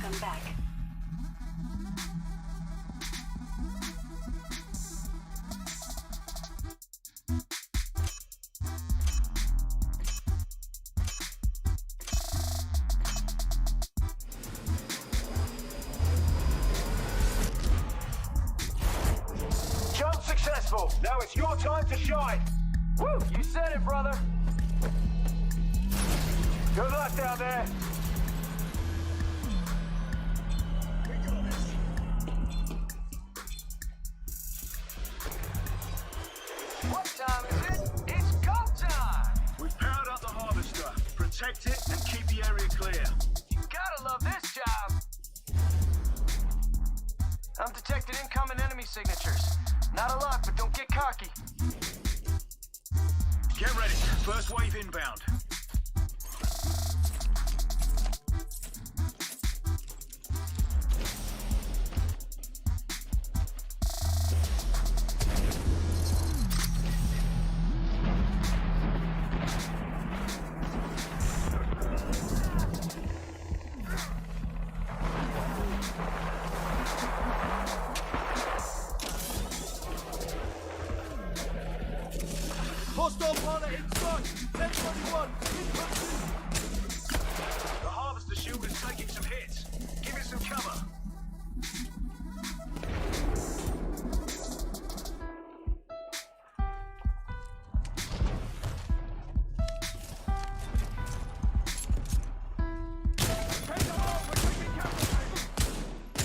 Welcome back. Jump successful. Now it's your time to shine. Woo! You said it, brother. Good luck down there. What time is it? It's go time! We've powered up the harvester. Protect it and keep the area clear. You gotta love this job! I'm detecting incoming enemy signatures. Not a lot, but don't get cocky. Get ready. First wave inbound. Hostile partner inside! 1021! The harvester shield is taking some hits. Give it some cover.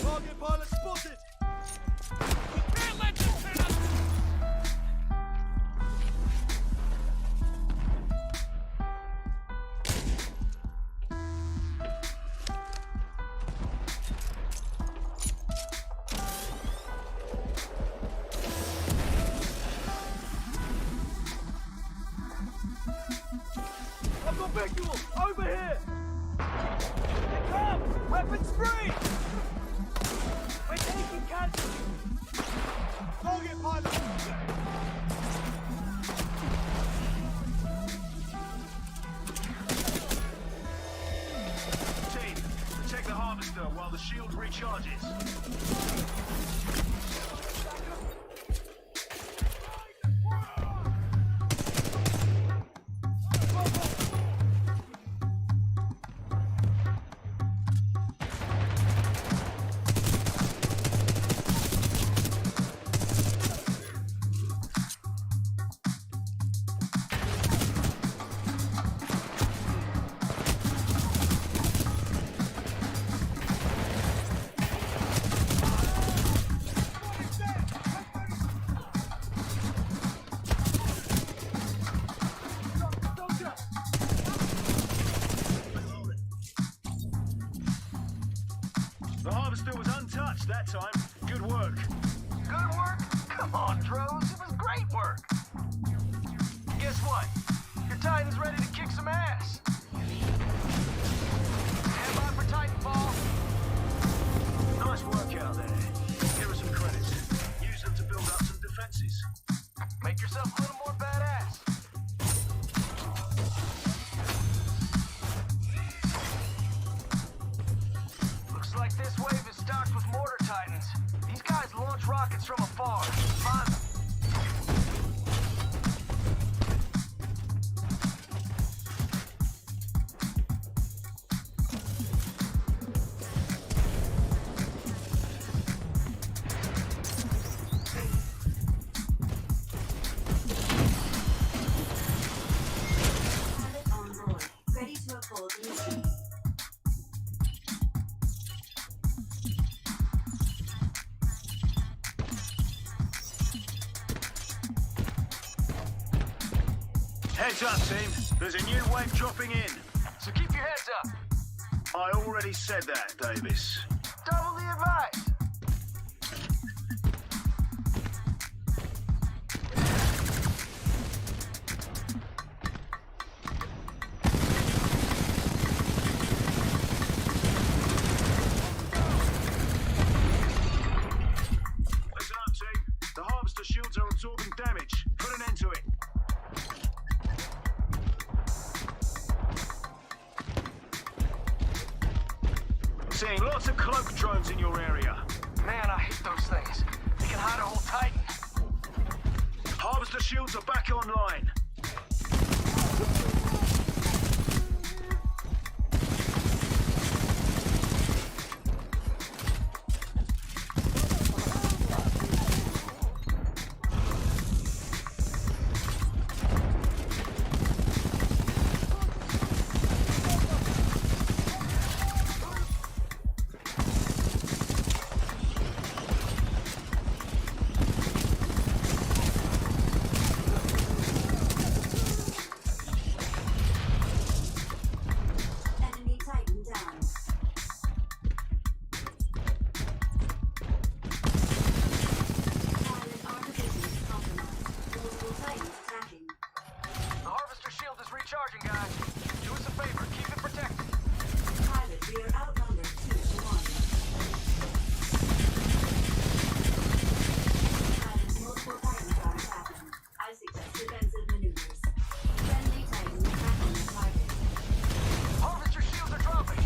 Target pilot spotted! I've got visual! Over here! They come! Weapons free! We're taking casualties! Target pilot! Team, protect the harvester while the shield recharges. The harvester was untouched that time. Good work. Good work? Come on, Drones. It was great work. Guess what? Your Titan's ready to kick some ass. Stand by for Titanfall. Nice work out there. Give us some credit. Use them to build up some defenses. Make yourself a little more badass. Looks like this wave is stocked with mortar titans. These guys launch rockets from afar. Find them. Pilot on board. Ready to report ET. Heads up, team. There's a new wave dropping in. So keep your heads up. I already said that, Davis. Doubly advised. Listen up, team. The harvester shields are absorbing damage. Put an end to it. Team, lots of cloak drones in your area. Man, I hate those things. They can hide a whole Titan. Harvester shields are back online. Enemy Titan down. Pilot artificial compromised. Multiple Titans attacking. The harvester shield is recharging, guys. Do us a favor, keep it protected. Pilot, we are outnumbered 2 to 1. Pilot, multiple Titans are attacking. I suggest defensive maneuvers. Friendly Titan attacking the target. Harvester shields are dropping.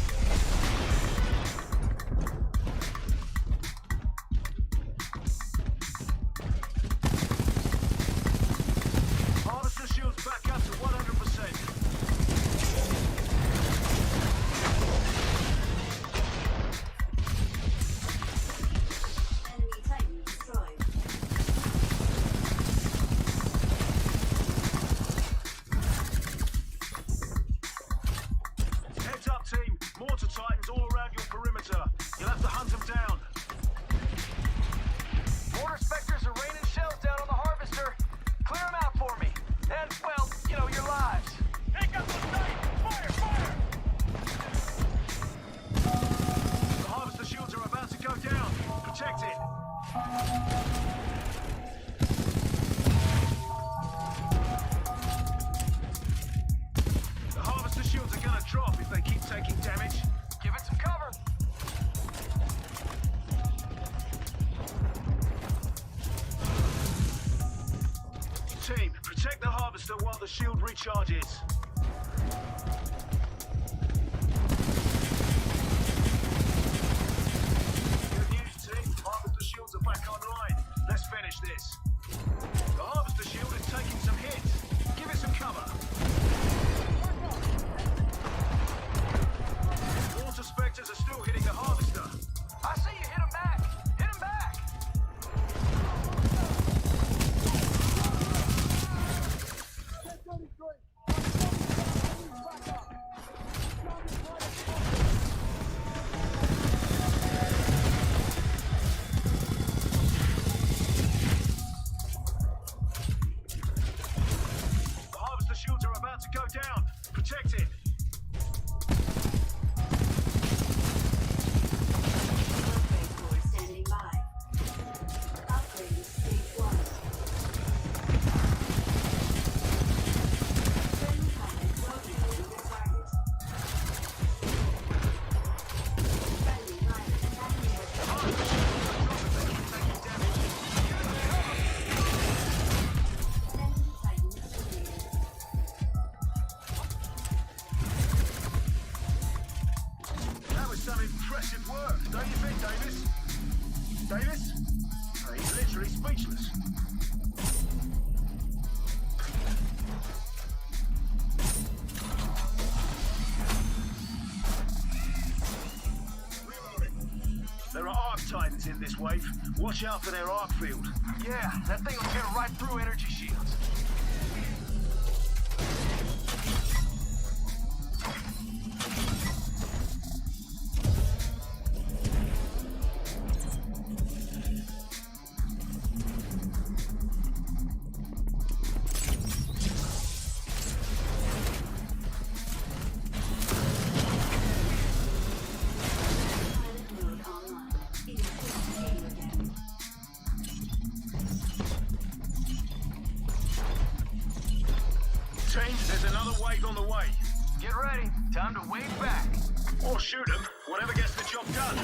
Harvester shields back up to 100%. Enemy Titan destroyed. Heads up, team. Mortar Titans all around your perimeter. You'll have to hunt them down. Mortar Spectres are raining shells down on the harvester. Clear them out for me. And, well, you know, your lives. Take out those Titans! Fire! Fire! The harvester shields are about to go down. Protect it. The harvester shields are gonna drop if they keep taking damage. Give it some cover. Team, protect the harvester while the shield recharges. Good news, team. Harvester shields are back online. Let's finish this. The harvester shield is taking some hits. Give it some cover. Water specters are still hitting the harvester. I see you. Hit him back. Hit him back. The harvester shields are about to go down. Protect it. Upgrade core standing by. Upgrade stage 1. Friendly pilot rotating the target. Friendly pilot attacking the target. Taking damage. Enemy Titan eliminated. That was some impressive work, don't you think, Davis? Davis? Oh, he's literally speechless. There are arc titans in this wave. Watch out for their arc field. Yeah, that thing will get right through energy shields. Pilot mode online. It is good to see you again. Team, there's another wave on the way. Get ready. Time to wave back. Or shoot them, whatever gets the job done.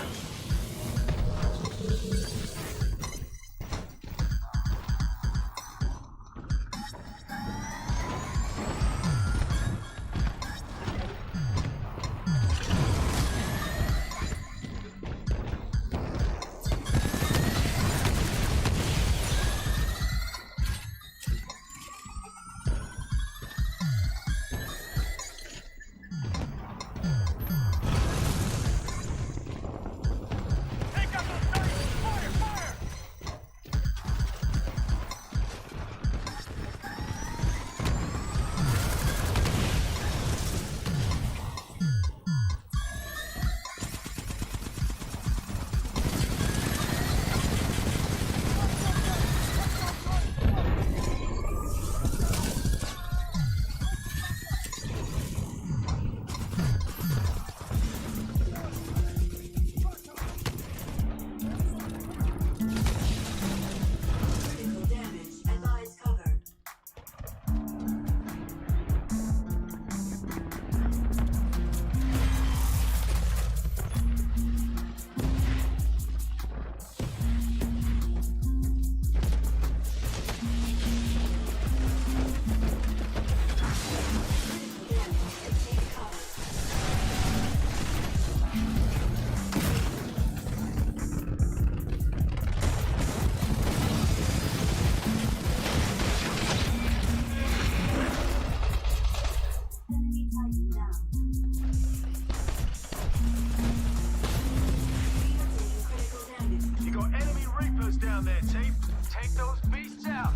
down there, team. Take those beasts out.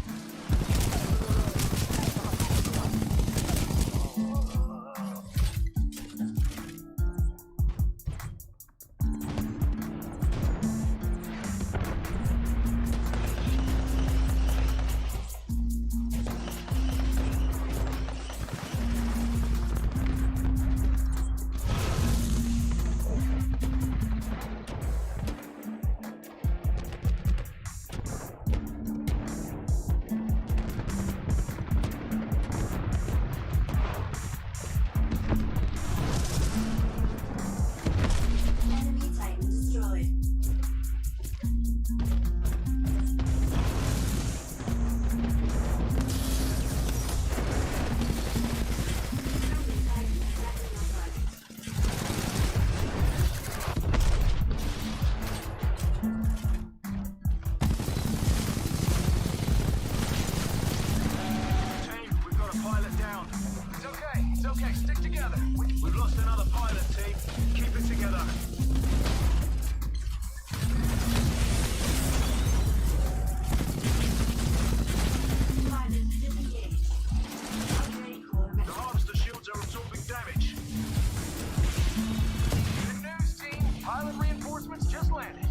Enemy Titan destroyed. Friendly Titan attacking our target. Team, we've got a pilot down. It's okay. Stick together. We've lost another pilot, team. Keep it together. Pilot disengaged. Upgrade core The ready. harvester shields are absorbing damage. Good news, team. Pilot reinforcements just landed.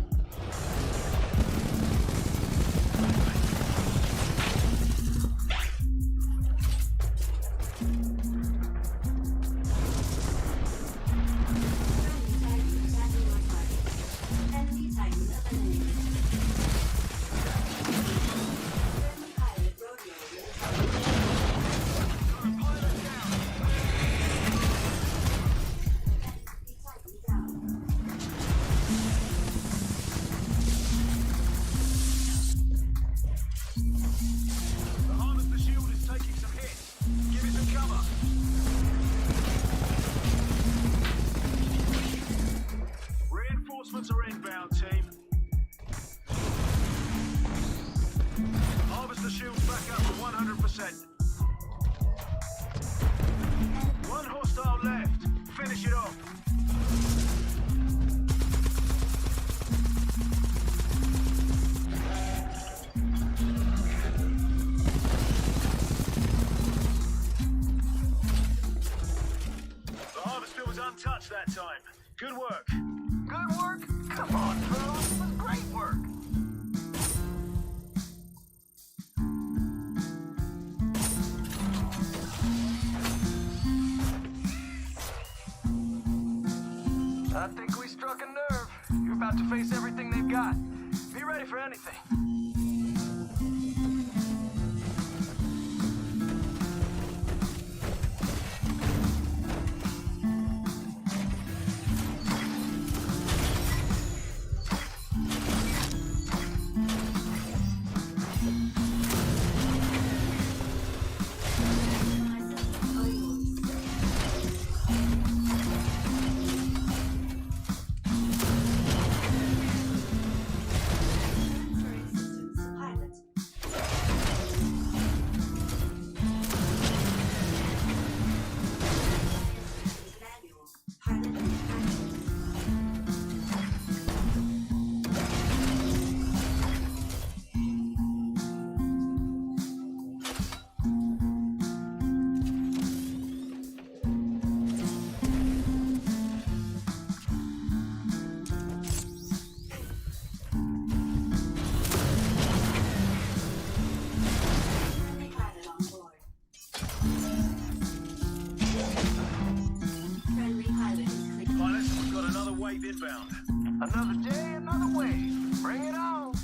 Friendly Titan attacking our target. Enemy Titan eliminated. Friendly pilot rodeo Enemy Titan down. The harvester shield is taking some hits. Give it some cover. Reinforcements are inbound, team. Harvester shield's back up to 100%. One hostile left. Finish it off. The harvester was untouched that time. Good work. Good work? Come on, Drones. It was great work. I think we struck a nerve. You're about to face everything they've got. Be ready for anything. My systems are yours. Transferring systems to pilot. Manual. Pilot manufactured. Friendly pilot on board. Friendly pilot is clear. Pilots, we've got another wave inbound. Another day, another wave. Bring it on.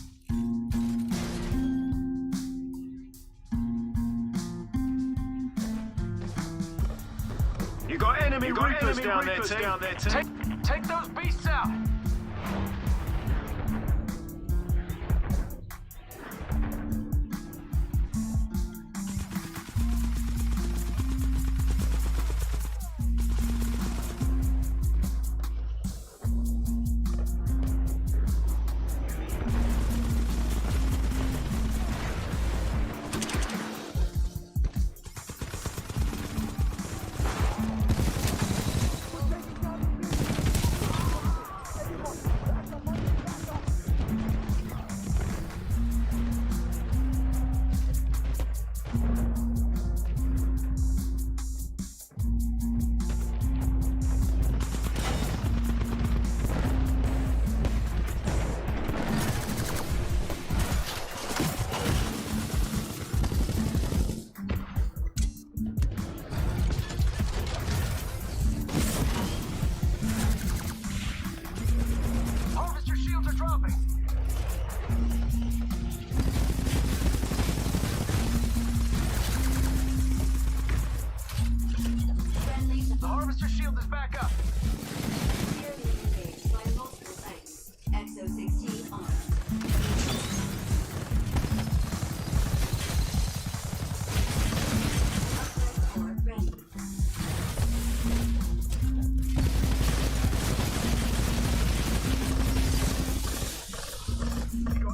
You got enemy reapers down there, team. Take those beasts out.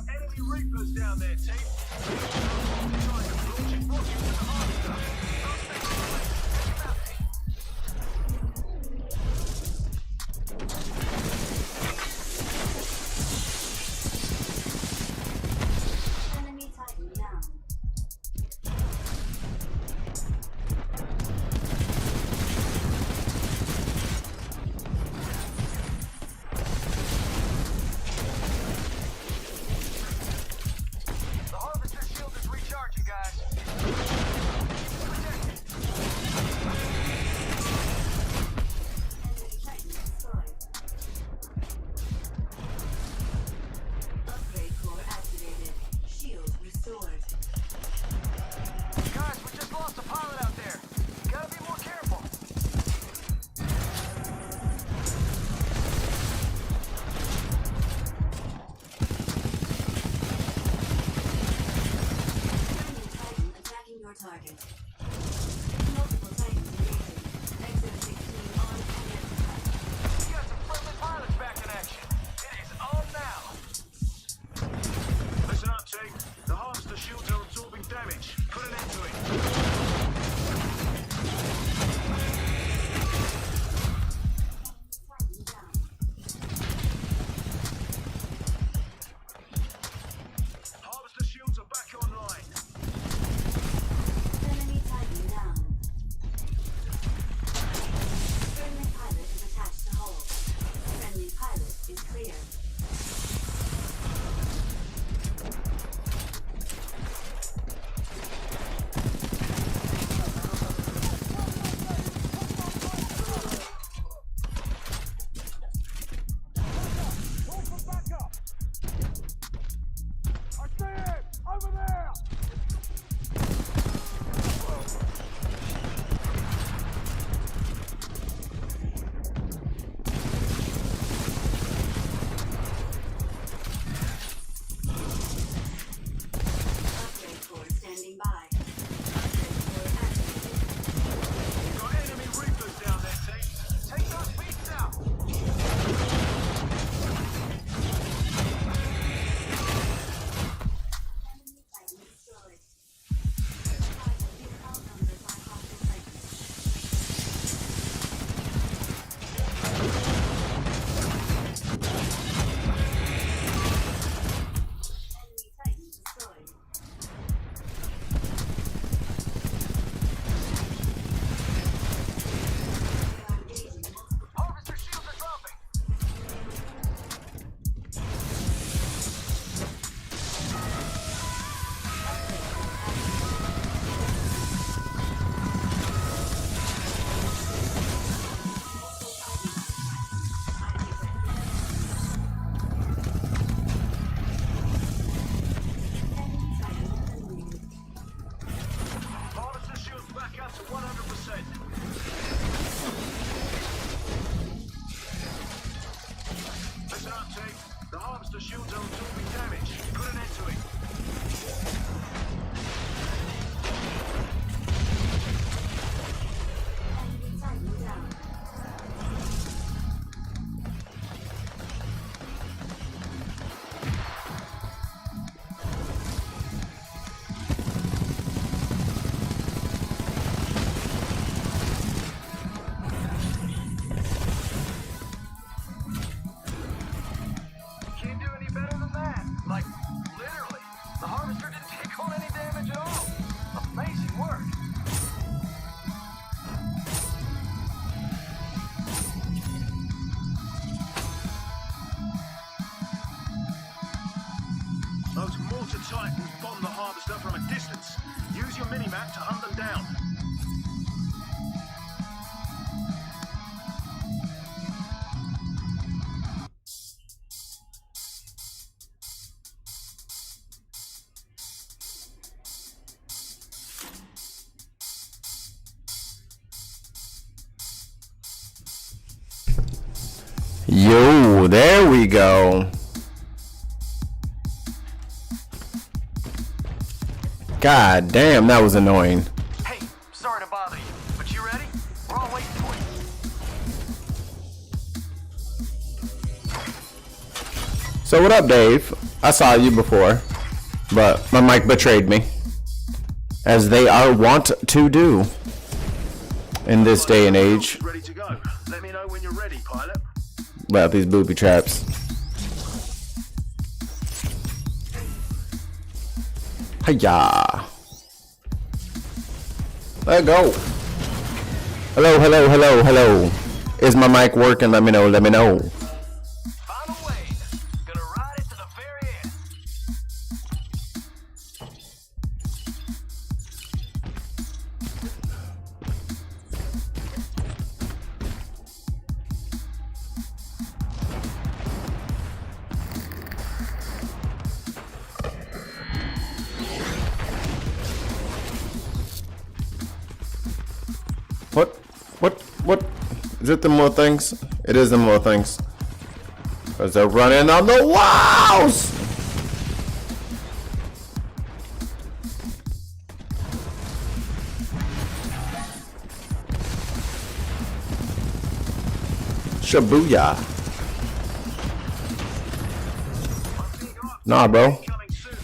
got enemy reapers down there, team. Launching rockets at the harvester. Enemy Titan down. The harvester shield is recharging, guys. Protected. Enemy Titan destroyed. Upgrade core activated. Shield restored. Guys, we just lost a pilot out there. Gotta be more careful. Enemy Titan attacking your target. Multiple Titans engaging. Exo 16 on and at. We got some friendly pilots back in action. It is on now. Listen up, team. The harvester shields are absorbing damage. Put an end to it. Titan down. Harvester shields are back online. Enemy Titan down. Friendly pilot is attached to hull. Friendly pilot is clear. Call for backup. I see him! Over there! Upgrade core standing by. Upgrade core activated. You've got enemy reapers down there, team. Take those beasts out. Enemy Titan destroyed. Pilot is outnumbered by hostile Titans. Enemy Titan destroyed. We are engaging multiple Harvester shields are dropping. Harvester shields back up to 100%. Listen up, team. The harvester shields are absorbing damage. Put an end to it. Enemy Titan down. Can't do any better than that. Like, literally. The harvester didn't take on any damage at all. Amazing work. Those mortar titans bomb the harvester from a distance. Use your minimap to hunt them down. Yo, there we go. God damn, that was annoying. Hey, sorry to bother you, but you ready? We're all waiting for you. So what up, Dave? I saw you before, but my mic betrayed me, as they are wont to do in this day and age. Ready to go. Let me know when you're ready, pilot. About these booby traps. Hiya. Let go. Hello, hello, hello, hello. Is my mic working? Let me know, let me know. Final wave. Gonna ride it to the very end. What? Is it them little things? It is them little things. Because they're running on the walls! Shabuya. Nah, bro. Coming soon.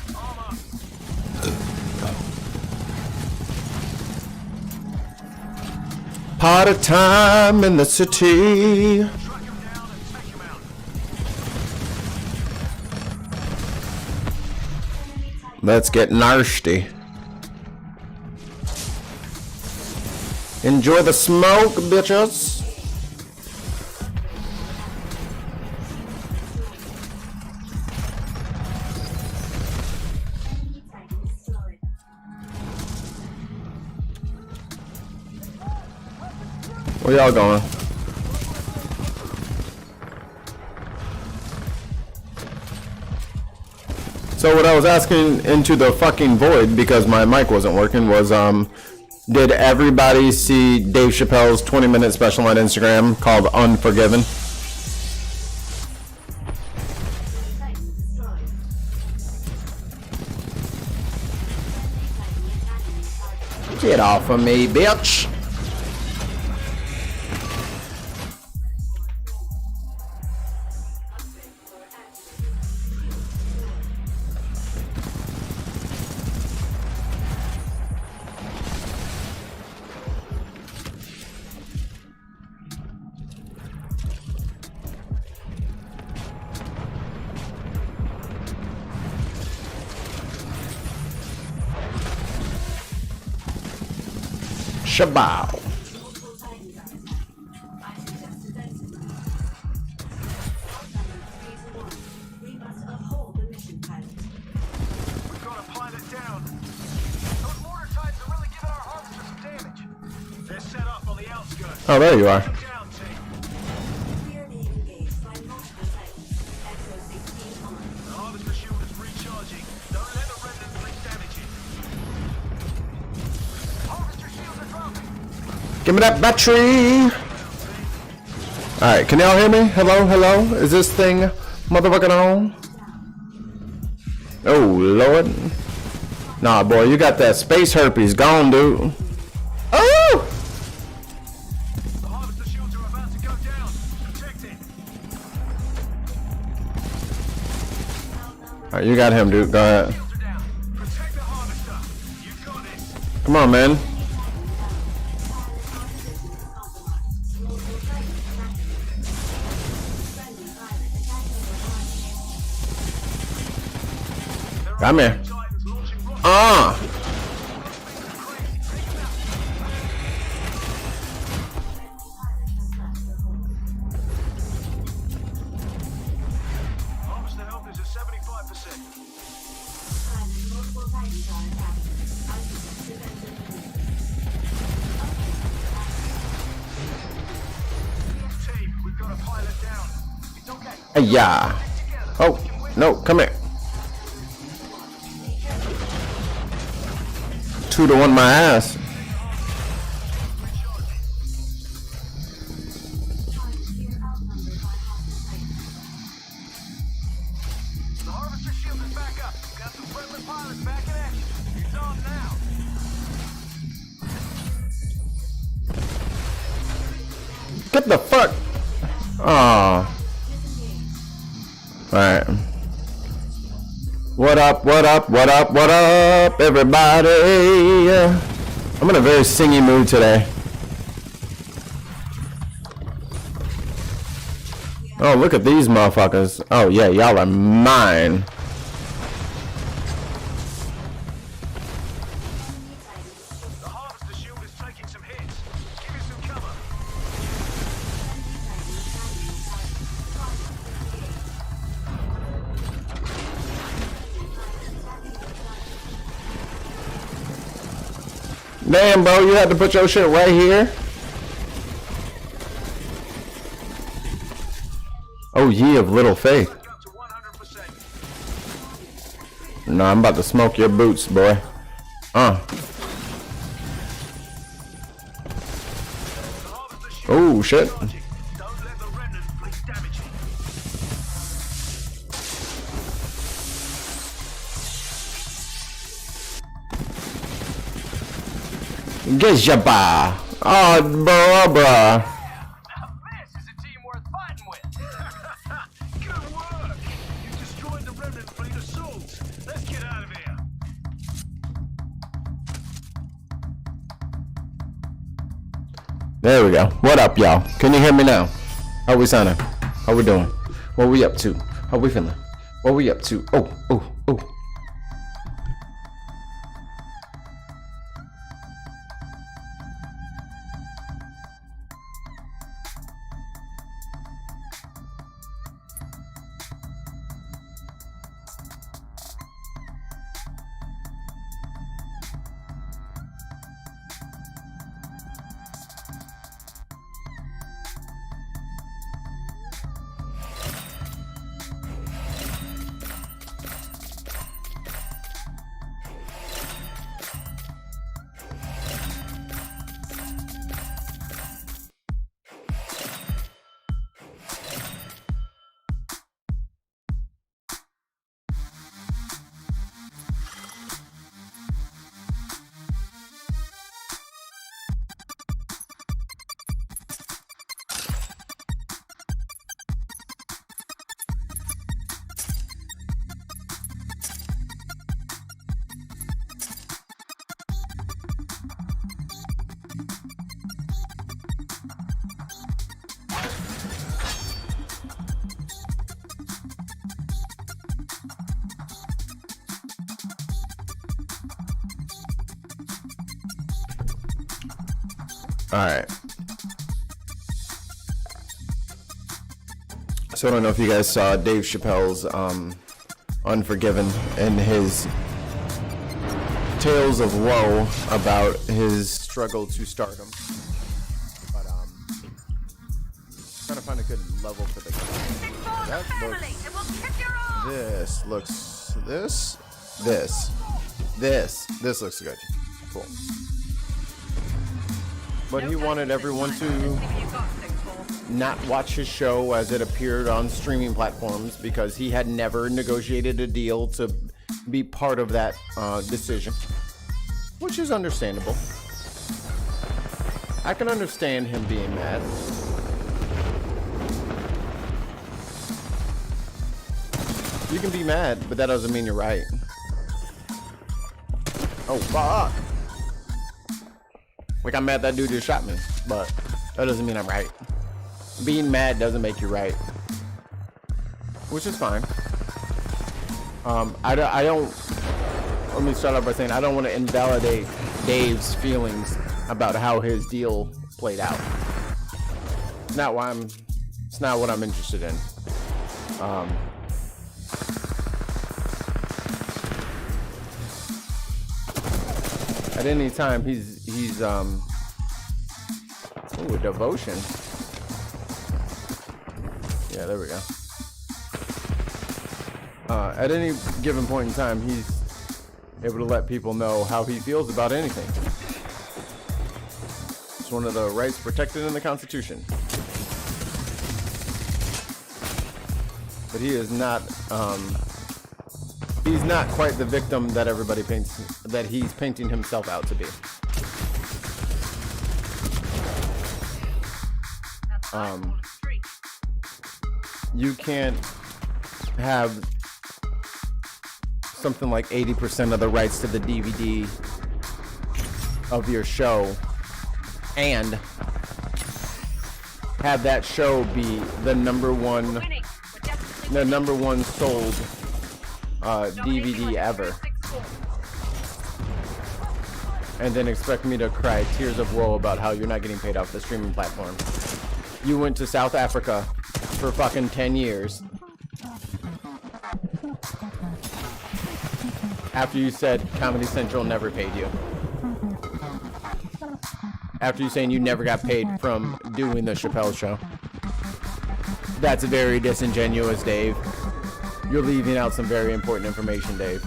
Armor. Party time in the city. Track him down and take him out. Let's get nasty. Enjoy the smoke, bitches. Where y'all going? So what I was asking into the fucking void, because my mic wasn't working, was did everybody see Dave Chappelle's 20-minute special on Instagram called Unforgiven? Get off of me, bitch! Shabao. We must uphold the mission, pilot. We've got to pilot down. Those mortar tides are really giving our harvester some damage. They're set up on the outskirts. Oh, there you are. Get them down, team. We are being engaged by multiple titans. Exo 16 on. The harvester shield is recharging. Don't let the remnant blink damage it. Harvester shields are dropping. Give me that battery! Alright, can y'all hear me? Hello, hello? Is this thing motherfucking on? Oh, Lord. Nah, boy, you got that space herpes gone, dude. Oh! The harvester shields are about to go down. Protect it. Alright, you got him, dude. Go ahead. Shields are down. Protect the harvester. You got this. Come on, man. Come here. Titans launching rockets. Harvester health is at 75%. Multiple titans are attacking. I suggest defensive maneuvers. Team, we've got a pilot down. It's okay. Yeah. Oh, no, come here. 2-1 my ass. The harvester shield is back up. Got some friendly pilots back in action. It's on now. Get the fuck. Oh. Alright. up, what up, what up, what up, everybody? I'm in a very singy mood today. Oh, look at these motherfuckers. Oh, yeah, y'all are mine. The harvester shield is taking some hits. Give it some cover. Damn, bro, you had to put your shit right here. Oh, ye of little faith. Up to 100%. No, I'm about to smoke your boots, boy. The harvester shield Oh, shit. charging. Don't let the remnant fleet damage it. Get your bar. Oh, bruh. This is a team worth fighting with. Good work. You destroyed the remnant fleet assault. Let's get out of here. There we go. What up, y'all? Can you hear me now? How we sounding? How we doing? What we up to? How we feeling? What we up to? Oh. All right. So I don't know if you guys saw Dave Chappelle's Unforgiven and his tales of woe about his struggle to stardom. But trying to find a good level for the guy. That looks. This looks good. Cool. But he wanted everyone to not watch his show as it appeared on streaming platforms because he had never negotiated a deal to be part of that decision, which is understandable. I can understand him being mad. You can be mad, but that doesn't mean you're right. Oh, fuck. Like, I'm mad that dude just shot me, but that doesn't mean I'm right. Being mad doesn't make you right, which is fine. I don't, let me start off by saying I don't want to invalidate Dave's feelings about how his deal played out. It's not what I'm interested in. At any time, he's ooh, devotion. Yeah, there we go. At any given point in time, he's able to let people know how he feels about anything. It's one of the rights protected in the Constitution. But he is not, he's not quite the victim that everybody paints, that he's painting himself out to be. You can't have something like 80% of the rights to the DVD of your show and have that show be the number one sold DVD ever, and then expect me to cry tears of woe about how you're not getting paid off the streaming platform. You went to South Africa for fucking 10 years after you said Comedy Central never paid you. After you saying you never got paid from doing the Chapelle show. That's very disingenuous, Dave. You're leaving out some very important information, Dave.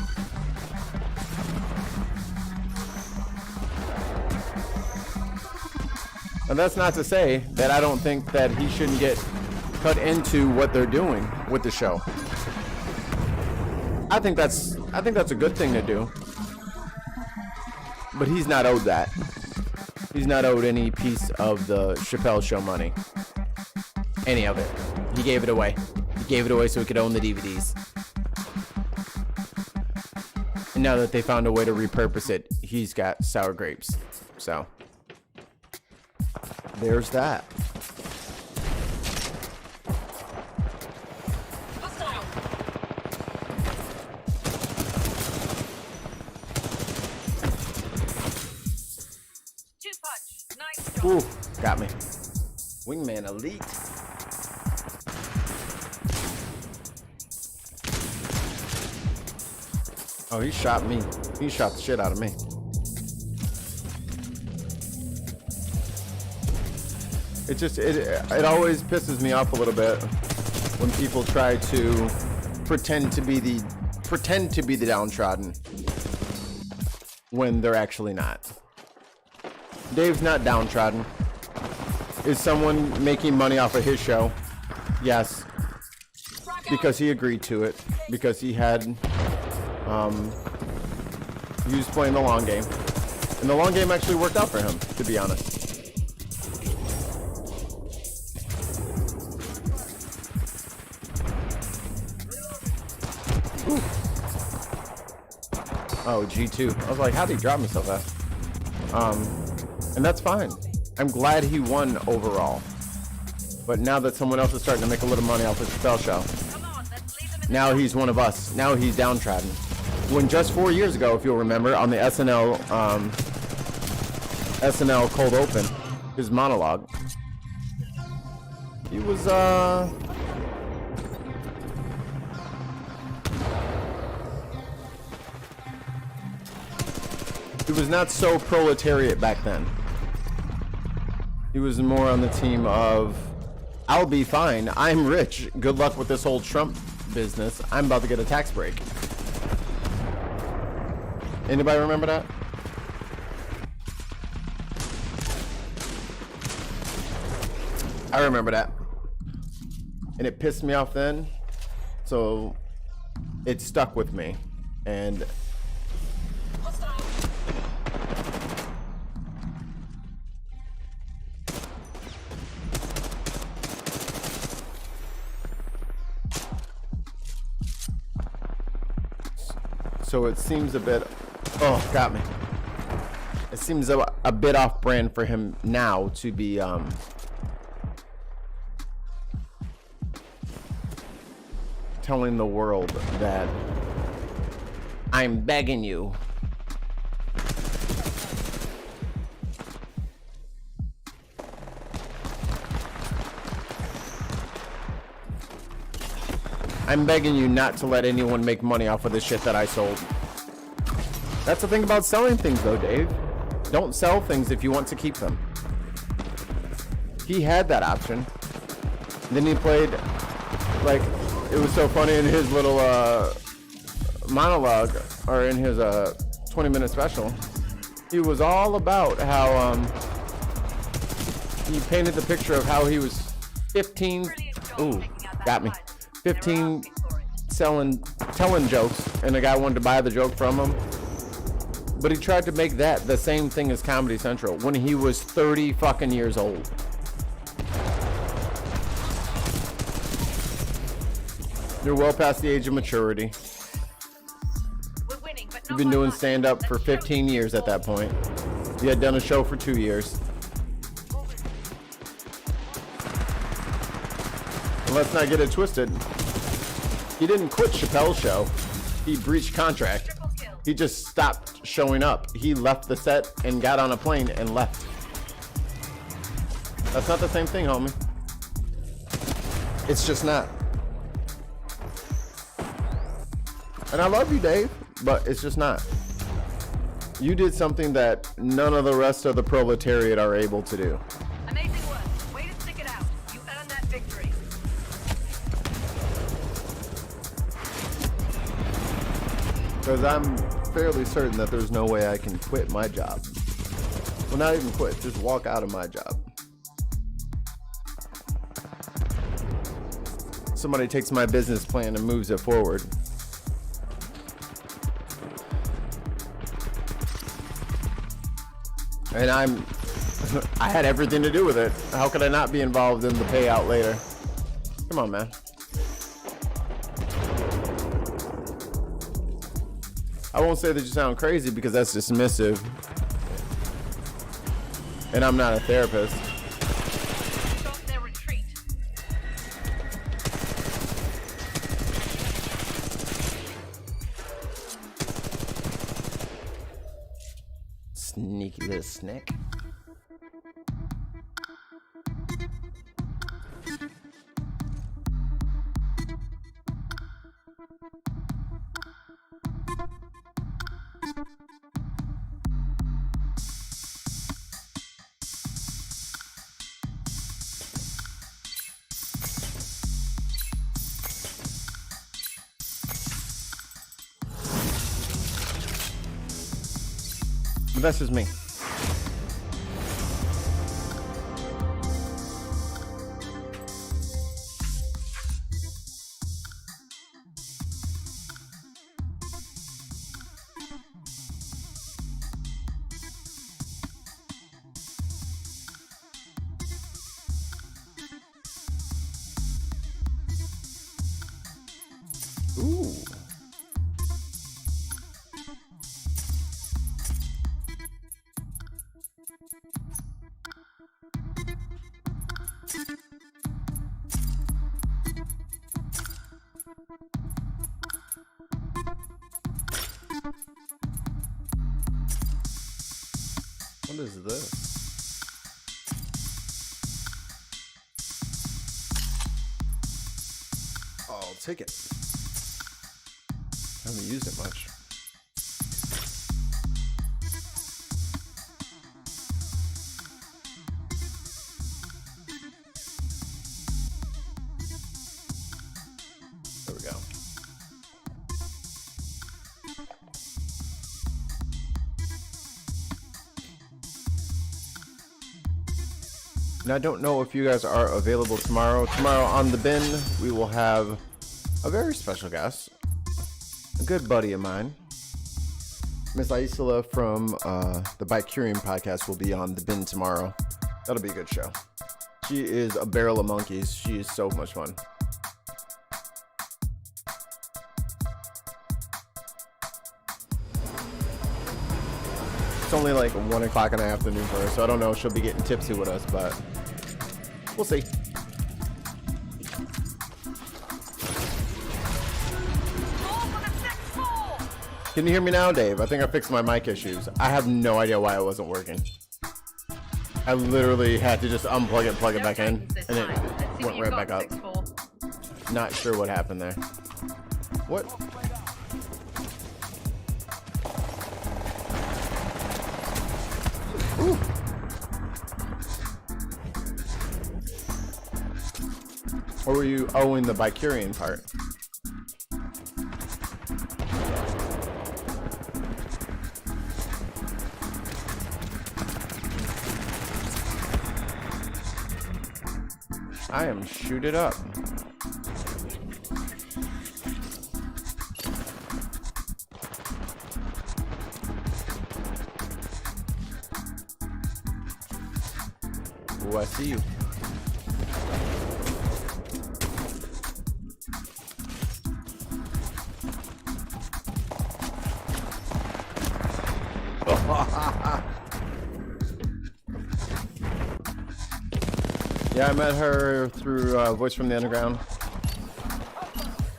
And that's not to say that I don't think that he shouldn't get cut into what they're doing with the show. I think that's a good thing to do. But he's not owed that. He's not owed any piece of the Chapelle show money. Any of it. He gave it away. He gave it away so he could own the DVDs. And now that they found a way to repurpose it, he's got sour grapes. So, there's that. Ooh, got me. Wingman Elite. Oh, he shot me. He shot the shit out of me. It always pisses me off a little bit when people try to pretend to be the downtrodden when they're actually not. Dave's not downtrodden. Is someone making money off of his show? Yes. Because he agreed to it. Because he had, he was playing the long game. And the long game actually worked out for him, to be honest. Ooh. Oh, G2. I was like, how'd he drop me so fast? And that's fine. I'm glad he won overall. But now that someone else is starting to make a little money off his Chapelle show, now he's one of us. Now he's downtrodden. When just 4 years ago, if you'll remember, on the SNL Cold Open, his monologue, he was he was not so proletariat back then. He was more on the team of, I'll be fine, I'm rich, good luck with this whole Trump business, I'm about to get a tax break. Anybody remember that? I remember that. And it pissed me off then, so it stuck with me. And so it seems a bit, oh, got me. It seems a bit off brand for him now to be telling the world that I'm begging you. I'm begging you not to let anyone make money off of the shit that I sold. That's the thing about selling things though, Dave. Don't sell things if you want to keep them. He had that option. Then he played, like, it was so funny in his little monologue, or in his 20-minute special. He was all about how he painted the picture of how he was 15. Ooh, got me. 15 telling jokes, and the guy wanted to buy the joke from him. But he tried to make that the same thing as Comedy Central when he was 30 fucking years old. You're well past the age of maturity. You've been doing stand-up for 15 years at that point. You had done a show for 2 years. And let's not get it twisted. He didn't quit Chapelle's show. He breached contract. He just stopped showing up. He left the set and got on a plane and left. That's not the same thing, homie. It's just not. And I love you, Dave, but it's just not. You did something that none of the rest of the proletariat are able to do. Amazing work. Way to stick it out. You earned that victory. Because I'm fairly certain that there's no way I can quit my job. Well, not even quit, just walk out of my job. Somebody takes my business plan and moves it forward. And I had everything to do with it. How could I not be involved in the payout later? Come on, man. I won't say that you sound crazy because that's dismissive. And I'm not a therapist. Stop their retreat. Sneaky little snake. The best is me. Ooh. What is this? I'll take it. I haven't used it much. There we go. And I don't know if you guys are available tomorrow. Tomorrow on The Bin, we will have a very special guest. A good buddy of mine. Miss Aisla from the Bicurium podcast will be on The Bin tomorrow. That'll be a good show. She is a barrel of monkeys. She is so much fun. It's only like 1 o'clock in the afternoon for her, so I don't know if she'll be getting tipsy with us, but we'll see. Can you hear me now, Dave? I think I fixed my mic issues. I have no idea why it wasn't working. I literally had to just unplug it, plug it back in, and it went right back up. Not sure what happened there. What? Ooh. Or were you owing the Bicurian part? I am shoot it up. Ooh, I see you. Yeah, I met her through Voice from the Underground.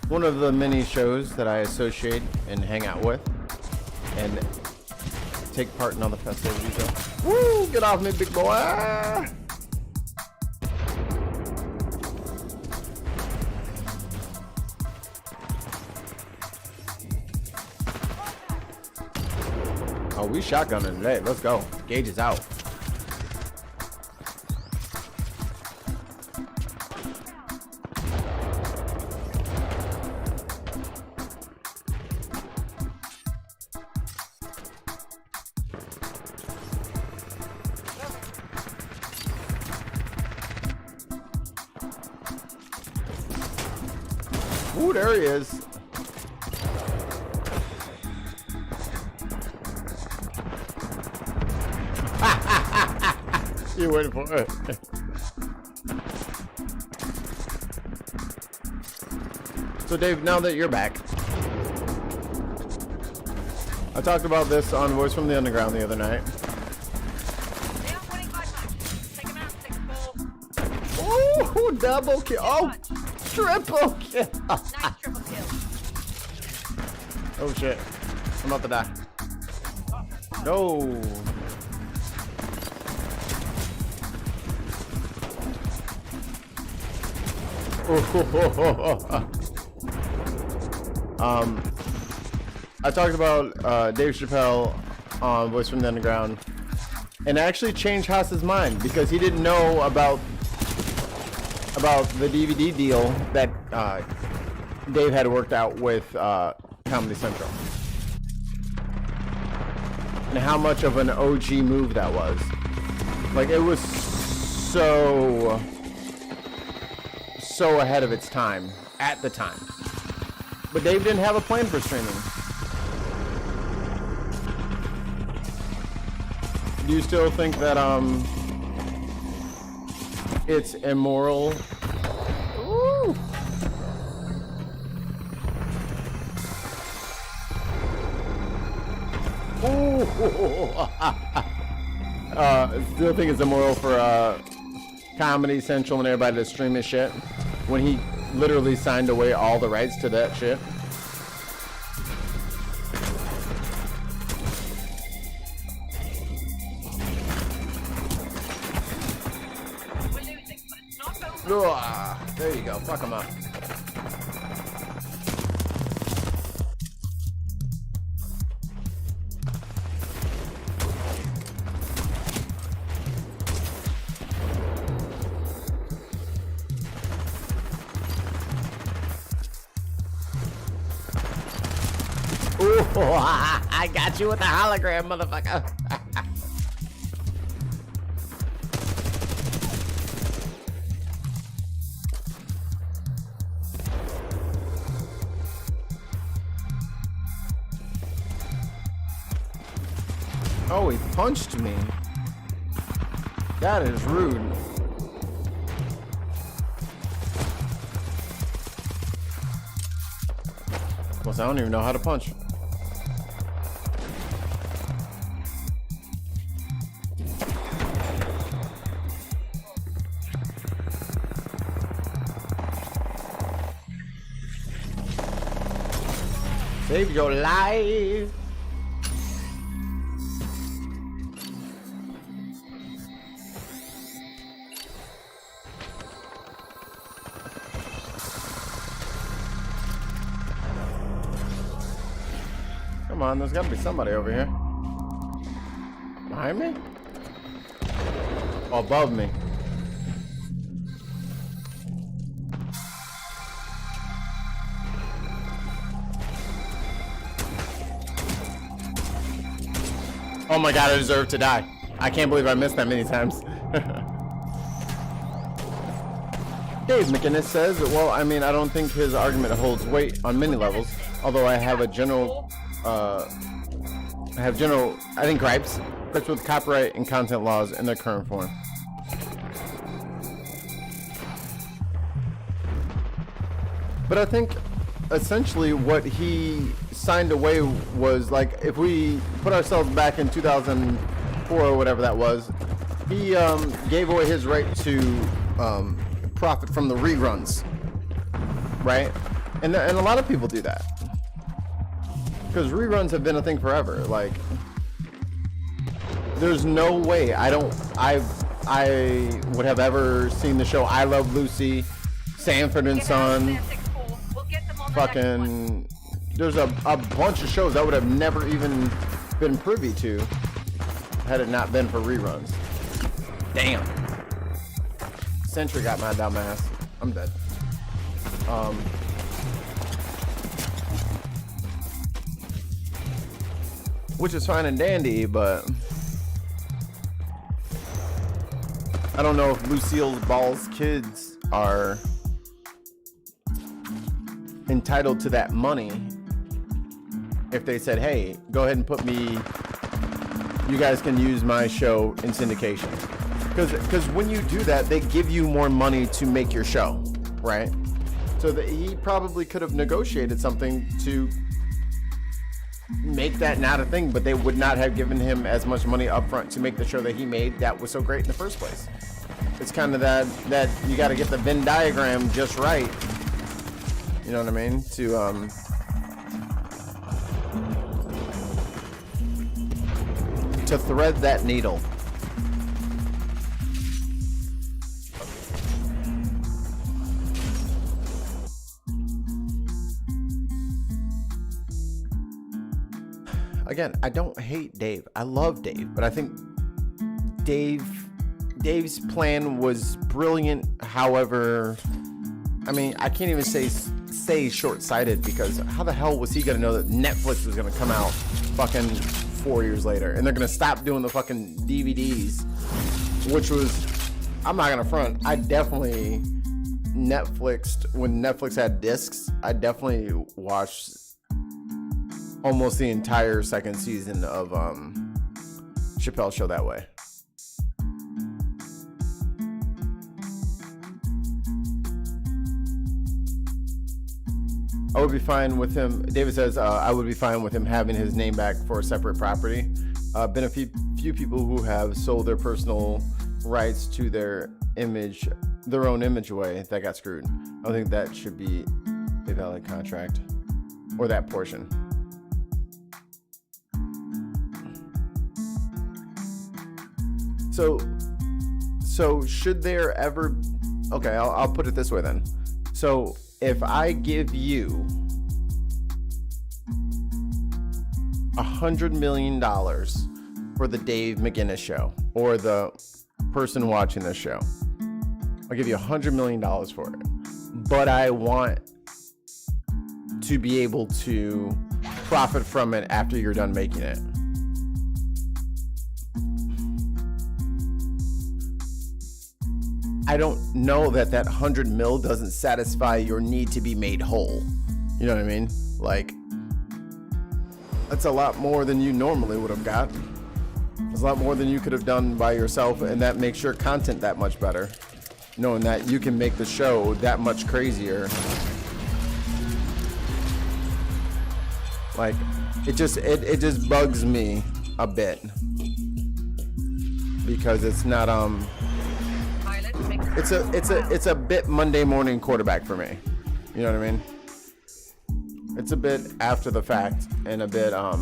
One of the many shows that I associate and hang out with and take part in all the festivities of. Woo! Get off me, big boy! Oh, we shotgunning today. Let's go. Gauge is out. Ooh, there he is. You waiting for it. So Dave, now that you're back, I talked about this on Voice from the Underground the other night. They are winning by much. Take him out, 6-4. Ooh, double kill. Oh, triple kill. Nice triple kill. Oh shit. I'm about to die. No. I talked about Dave Chapelle on Voice from the Underground, and it actually changed Haas's mind because he didn't know about the DVD deal that Dave had worked out with Comedy Central, and how much of an OG move that was. Like, it was so ahead of its time at the time. But Dave didn't have a plan for streaming. Do you still think that it's immoral? Ooh. Ooh. Still think it's immoral for Comedy Central and everybody to stream his shit when he literally signed away all the rights to that shit. We're losing, but it's not over. Ugh, there you go. Fuck him up. Ooh, I got you with the hologram, motherfucker. Oh, he punched me. That is rude. Plus, I don't even know how to punch. Save your life. Come on, there's gotta be somebody over here. Behind me? Oh, above me. Oh my god, I deserve to die. I can't believe I missed that many times. Dave McInnes says, well, I mean, I don't think his argument holds weight on many levels, although I have a general, I think gripes with copyright and content laws in their current form. But I think essentially what he signed away was like, if we put ourselves back in 2004 or whatever that was, he gave away his right to profit from the reruns, right? And a lot of people do that because reruns have been a thing forever. Like, there's no way I would have ever seen the show I Love Lucy, Sanford and Son, fucking. There's a bunch of shows I would have never even been privy to had it not been for reruns. Damn. Sentry got my dumb ass. I'm dead. Which is fine and dandy, but I don't know if Lucille Ball's kids are entitled to that money if they said, hey, go ahead and put me, you guys can use my show in syndication. Because when you do that, they give you more money to make your show, right? So that he probably could have negotiated something to make that not a thing, but they would not have given him as much money up front to make the show that he made that was so great in the first place. It's kind of that you got to get the Venn diagram just right. You know what I mean? To thread that needle. Again, I don't hate Dave. I love Dave, but I think Dave's plan was brilliant. However, I mean, I can't even say short-sighted, because how the hell was he gonna know that Netflix was gonna come out fucking 4 years later and they're gonna stop doing the fucking DVDs, which was, I'm not gonna front, I definitely Netflixed when Netflix had discs. I definitely watched almost the entire second season of Chapelle Show that way. I would be fine with him. David says, I would be fine with him having his name back for a separate property. Been a few people who have sold their personal rights to their own image away that got screwed. I don't think that should be a valid contract, or that portion. So should there ever, okay, I'll put it this way then. So if I give you $100 million for the Dave McGinnis show, or the person watching this show, I'll give you $100 million for it, but I want to be able to profit from it after you're done making it. I don't know that 100 mil doesn't satisfy your need to be made whole. You know what I mean? Like, that's a lot more than you normally would have got. It's a lot more than you could have done by yourself, and that makes your content that much better. Knowing that you can make the show that much crazier. Like, it just bugs me a bit. Because it's not it's a bit Monday morning quarterback for me. You know what I mean? It's a bit after the fact, and a bit I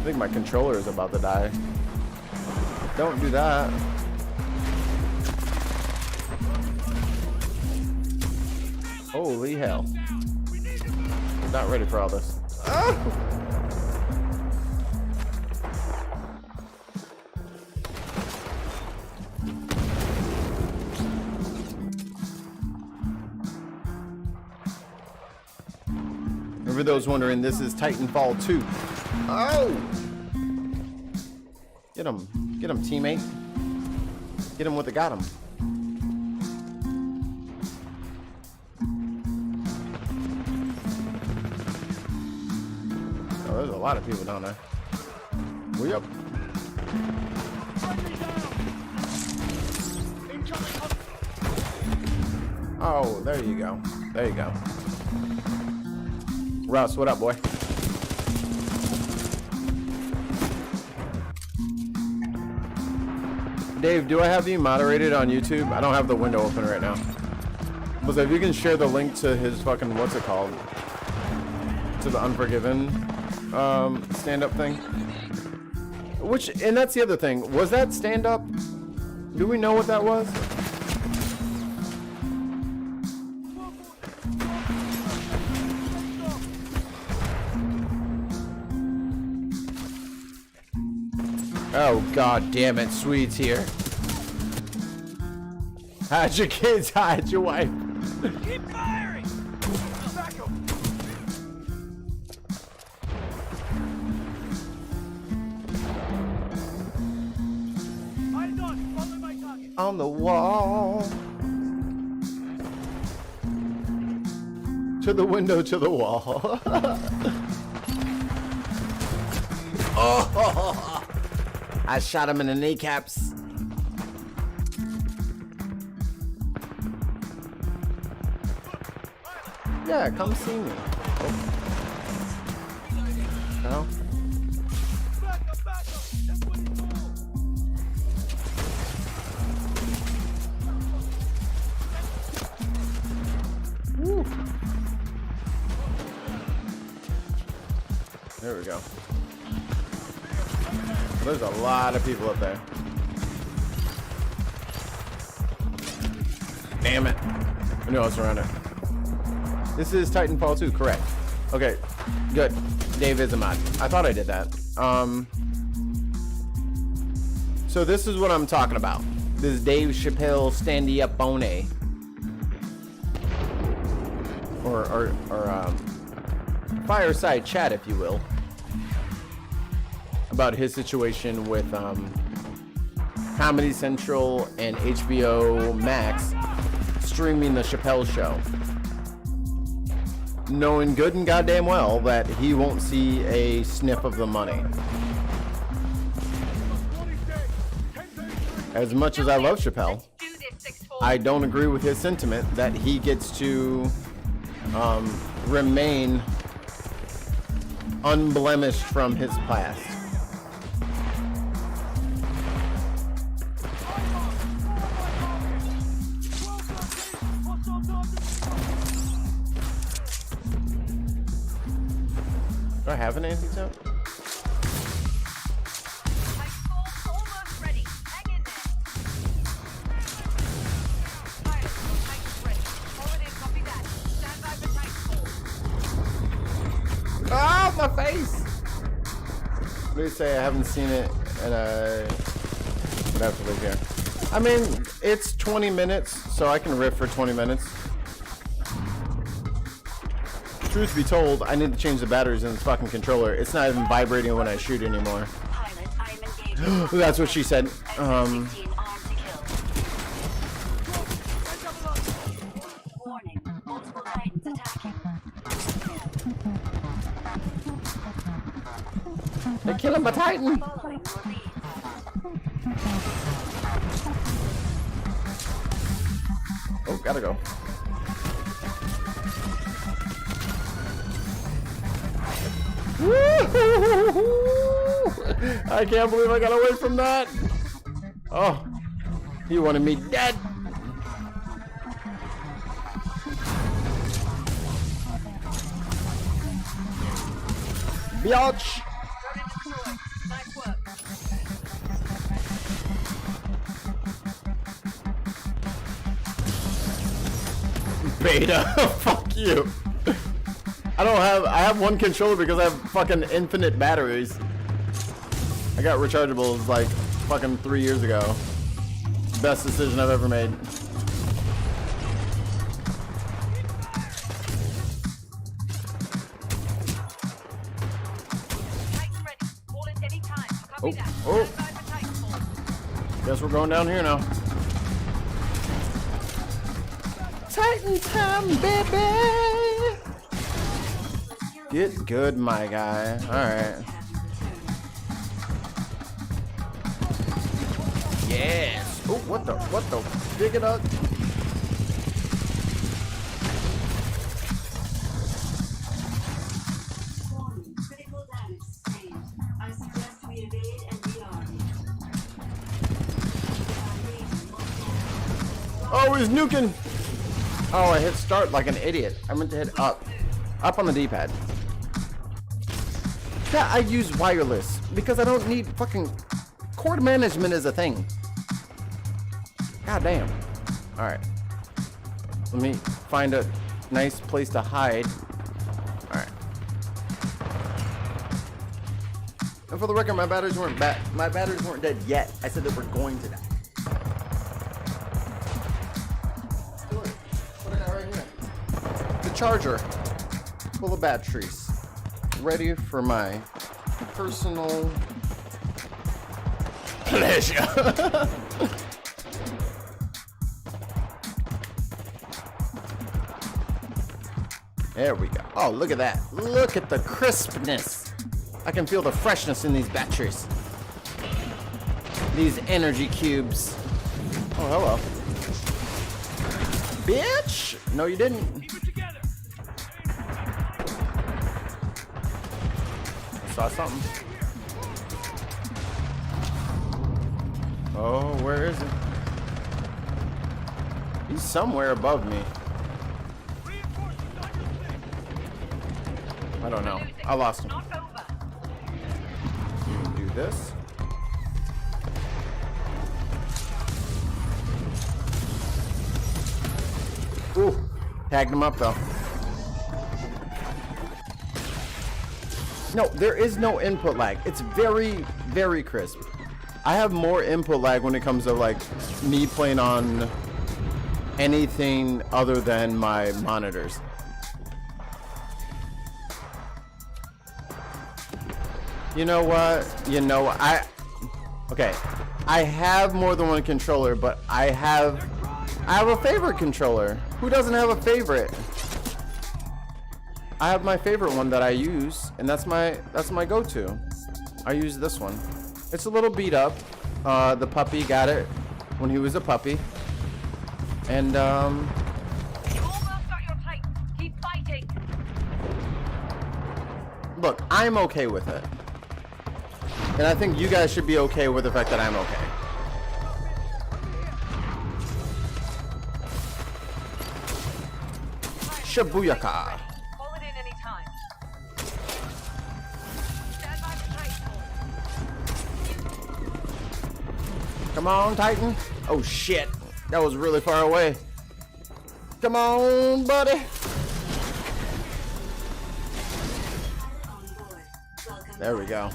think my controller is about to die. Don't do that. Holy hell. Not ready for all this. Ah! For those wondering, this is Titanfall 2. Oh! Get him, teammate. Get him with the got him. Oh, there's a lot of people down there. We up. Oh, there you go. There you go. Russ, what up, boy? Dave, do I have you moderated on YouTube? I don't have the window open right now. But if you can share the link to his fucking, what's it called? To the Unforgiven stand-up thing. Which, and that's the other thing. Was that stand-up? Do we know what that was? Oh, god damn it, Sweet's here. Hide your kids, hide your wife. Keep firing! Back up! Eyes on. Follow my target. On the wall. To the window, to the wall. Oh! I shot him in the kneecaps. Yeah, come see me. Oh. No? Back up. That's what it's for. Woo. There we go. There's a lot of people up there. Damn it. I knew I was around it. This is Titanfall 2, correct. Okay, good. Dave is a mod. I thought I did that. So this is what I'm talking about. This Dave Chapelle standy up bone. Or fireside chat, if you will. About his situation with Comedy Central and HBO Max streaming the Chapelle show, knowing good and goddamn well that he won't see a sniff of the money. As much as I love Chapelle, Do this, 6-4. I don't agree with his sentiment that he gets to remain unblemished from his past. Do I have an anti-tap? Titanfall almost ready. Hang in there. Pilot, your Titan's ready. Forward in, copy that. Stand by for Titanfall. Oh, my face! What do you say? I haven't seen it, and I would have to leave here. I mean, it's 20 minutes, so I can riff for 20 minutes. Truth be told, I need to change the batteries in this fucking controller. It's not even vibrating when I shoot anymore. Pilot, I am engaged. That's what she said. Exit 16 armed to kill. Warning, multiple Titans attacking. They're killing my Titan. Following your lead. Oh, gotta go. I can't believe I got away from that. Oh, he wanted me dead. Biatch. Drone destroyed. Nice work. Beta. Fuck you. I have one controller because I have fucking infinite batteries. I got rechargeables like fucking 3 years ago. Best decision I've ever made. Titan ready. Call it any time. Copy Oh, that. oh. Stand by for Titanfall. Guess we're going down here now. Titan time, baby. Get good, my guy. Alright. Yes. Oh, what the? Dig it up. Oh, he's nuking. Oh, I hit start like an idiot. I meant to hit up. Up on the D-pad. Yeah, I use wireless because I don't need fucking... Cord management is a thing. God damn. Alright. Let me find a nice place to hide. Alright. And for the record, my batteries weren't dead yet. I said that we're going to die. Look, what I got right here. The charger. Full of batteries. Ready for my personal pleasure. There we go. Oh, look at that. Look at the crispness. I can feel the freshness in these batteries. These energy cubes. Oh, hello. Bitch! No, you didn't. Keep it together. Saw something. Oh, where is it? He's somewhere above me. I don't know. I lost him. Not over. Do this. Ooh, tagged him up though. No, there is no input lag. It's very, very crisp. I have more input lag when it comes to like me playing on anything other than my monitors. You know what? Okay. I have more than one controller, but I have a favorite controller. Who doesn't have a favorite? I have my favorite one that I use, and that's my go-to. I use this one. It's a little beat up. The puppy got it when he was a puppy. And You almost got your tight. Keep fighting. look, I'm okay with it. And I think you guys should be okay with the fact that I'm okay. Shabuyaka. Call it in any time. Stand by for Titanfall. Come on, Titan. Oh shit. That was really far away. Come on, buddy. Pilot on board. Welcome There we back. go.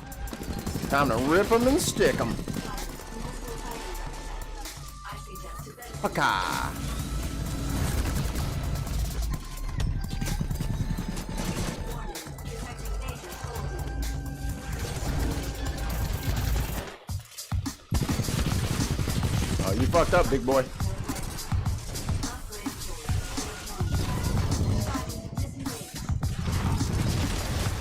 Time to rip them and stick them. I suggest to bed. Paka. Warning. Detecting danger holding. Oh, you fucked up, big boy. Upgrade source. Titan disengaged.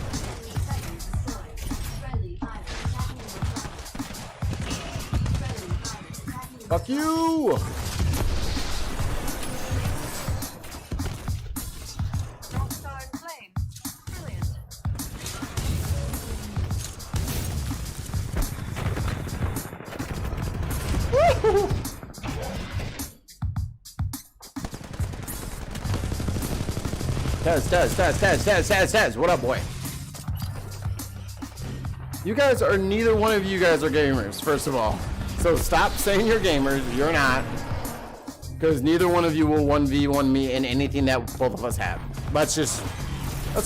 Enemy Titan destroyed. Friendly pilot attacking your target. Friendly pilot attacking your Fuck you. North Star in flame. Brilliant. Woo-hoo. Taz. What up, boy? You guys are, neither one of you guys are gamers, first of all. So stop saying you're gamers. You're not. Because neither one of you will 1v1 me in anything that both of us have. Let's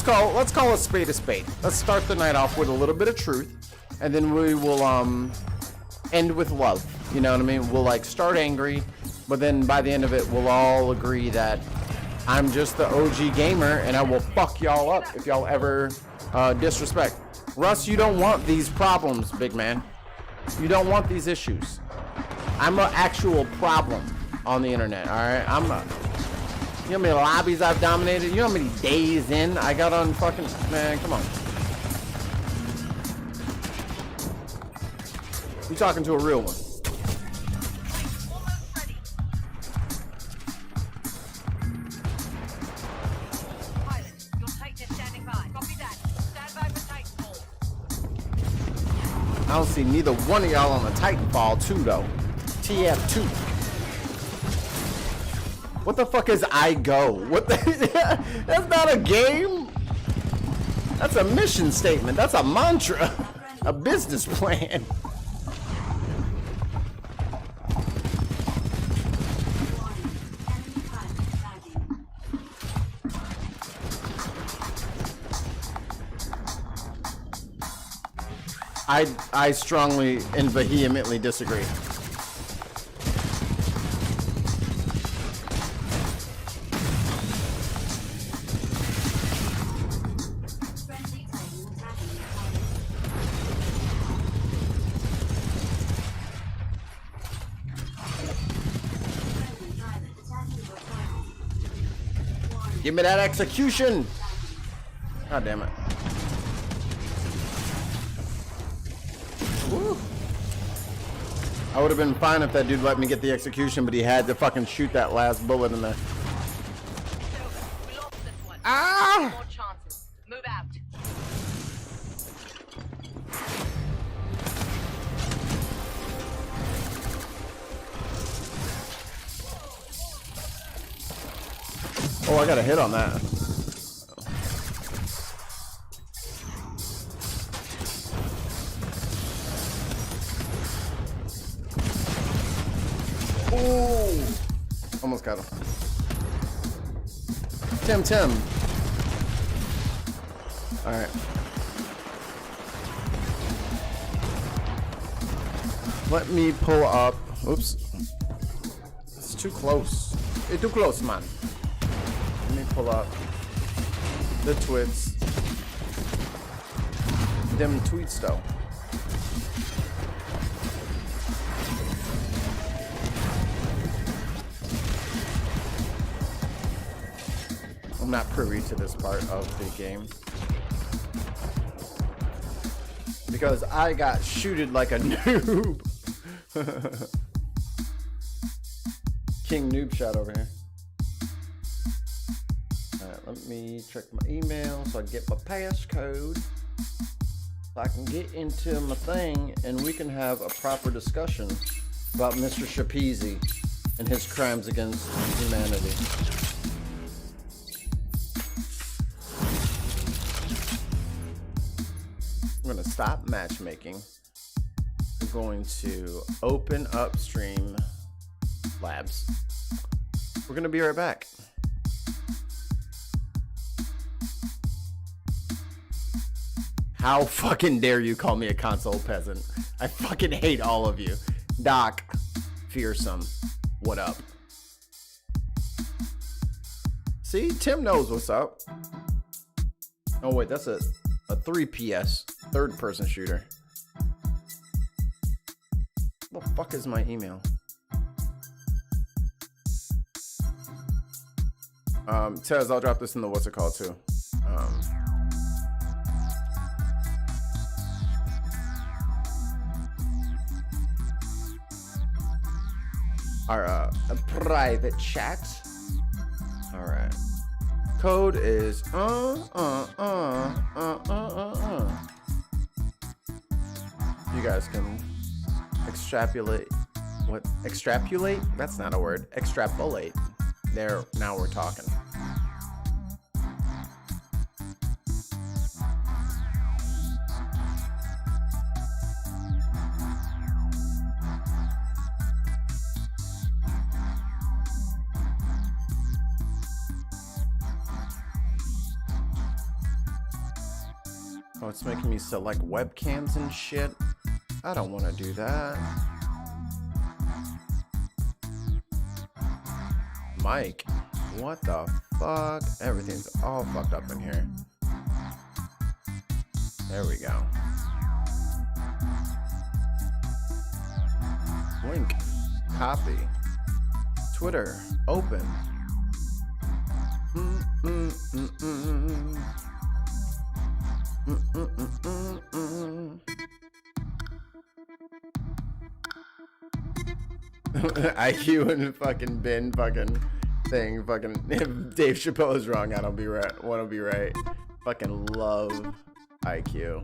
call a spade a spade. Let's start the night off with a little bit of truth. And then we will end with love. You know what I mean? We'll like start angry, but then by the end of it, we'll all agree that I'm just the OG gamer and I will fuck y'all up if y'all ever disrespect. Russ, you don't want these problems, big man. You don't want these issues. I'm an actual problem on the internet, alright? You know how many lobbies I've dominated? You know how many days in I got on fucking... Man, come on. You're talking to a real one. Almost ready. Pilot, your Titan is standing by. Copy that. Stand by for Titanfall. I don't see neither one of y'all on the Titanfall 2, though. TF2. What the fuck is I go? What the? That's not a game. That's a mission statement. That's a mantra. A business plan. I strongly and vehemently disagree. Friendly Titan attacking your target. Friendly pilot attacking your target. Warning. Give me that execution. God damn it. Woo. I would have been fine if that dude let me get the execution, but he had to fucking shoot that last bullet in there. We lost this one. Ah! More chances. Move out. Oh, I got a hit on that. Ooh. Almost got him. Tim. All right. Let me pull up. Oops. It's too close. It's too close, man. Let me pull up the tweets. Them tweets, though. I'm not privy to this part of the game because I got shooted like a noob. King Noob Shot over here. Alright, let me check my email so I can get my passcode so I can get into my thing and we can have a proper discussion about Mr. Chapelle and his crimes against humanity. I'm gonna stop matchmaking. I'm going to open up Stream Labs. We're gonna be right back. How fucking dare you call me a console peasant? I fucking hate all of you. Doc, fearsome, what up? See, Tim knows what's up. Oh wait, that's a 3PS, third person shooter. What the fuck is my email? Tez, I'll drop this in the what's it called too. Our private chat. All right. Code is You guys can extrapolate. What? Extrapolate? That's not a word. Extrapolate. There. Now we're talking. Oh, it's making me select webcams and shit. I don't want to do that. Mike, what the fuck? Everything's all fucked up in here. There we go. Link, copy. Twitter, open. IQ and fucking Ben fucking thing fucking if Dave Chapelle is wrong, I don't be right. Wanna be right. Fucking love IQ.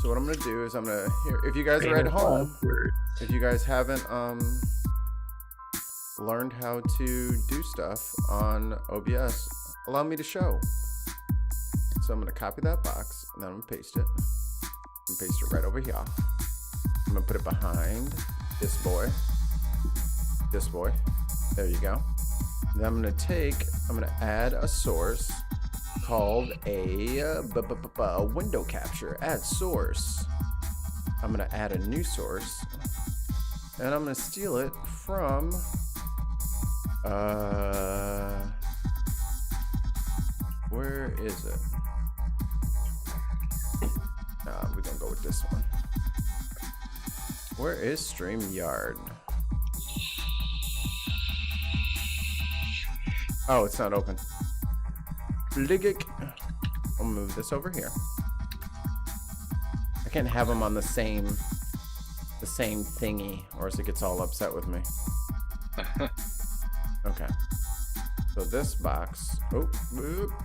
So what I'm gonna do is I'm gonna here. If you guys are at home, if you guys haven't learned how to do stuff on OBS, allow me to show. So I'm gonna copy that box and then I'm gonna paste it. I'm gonna paste it right over here. I'm gonna put it behind this boy. This boy. There you go. Then I'm gonna add a source called a window capture. Add source. I'm gonna add a new source, and I'm gonna steal it from where is it? We're gonna go with this one. Where is StreamYard? Oh, it's not open. Fligic. I'll move this over here. I can't have them on the same thingy, or else it gets all upset with me. Okay. So this box,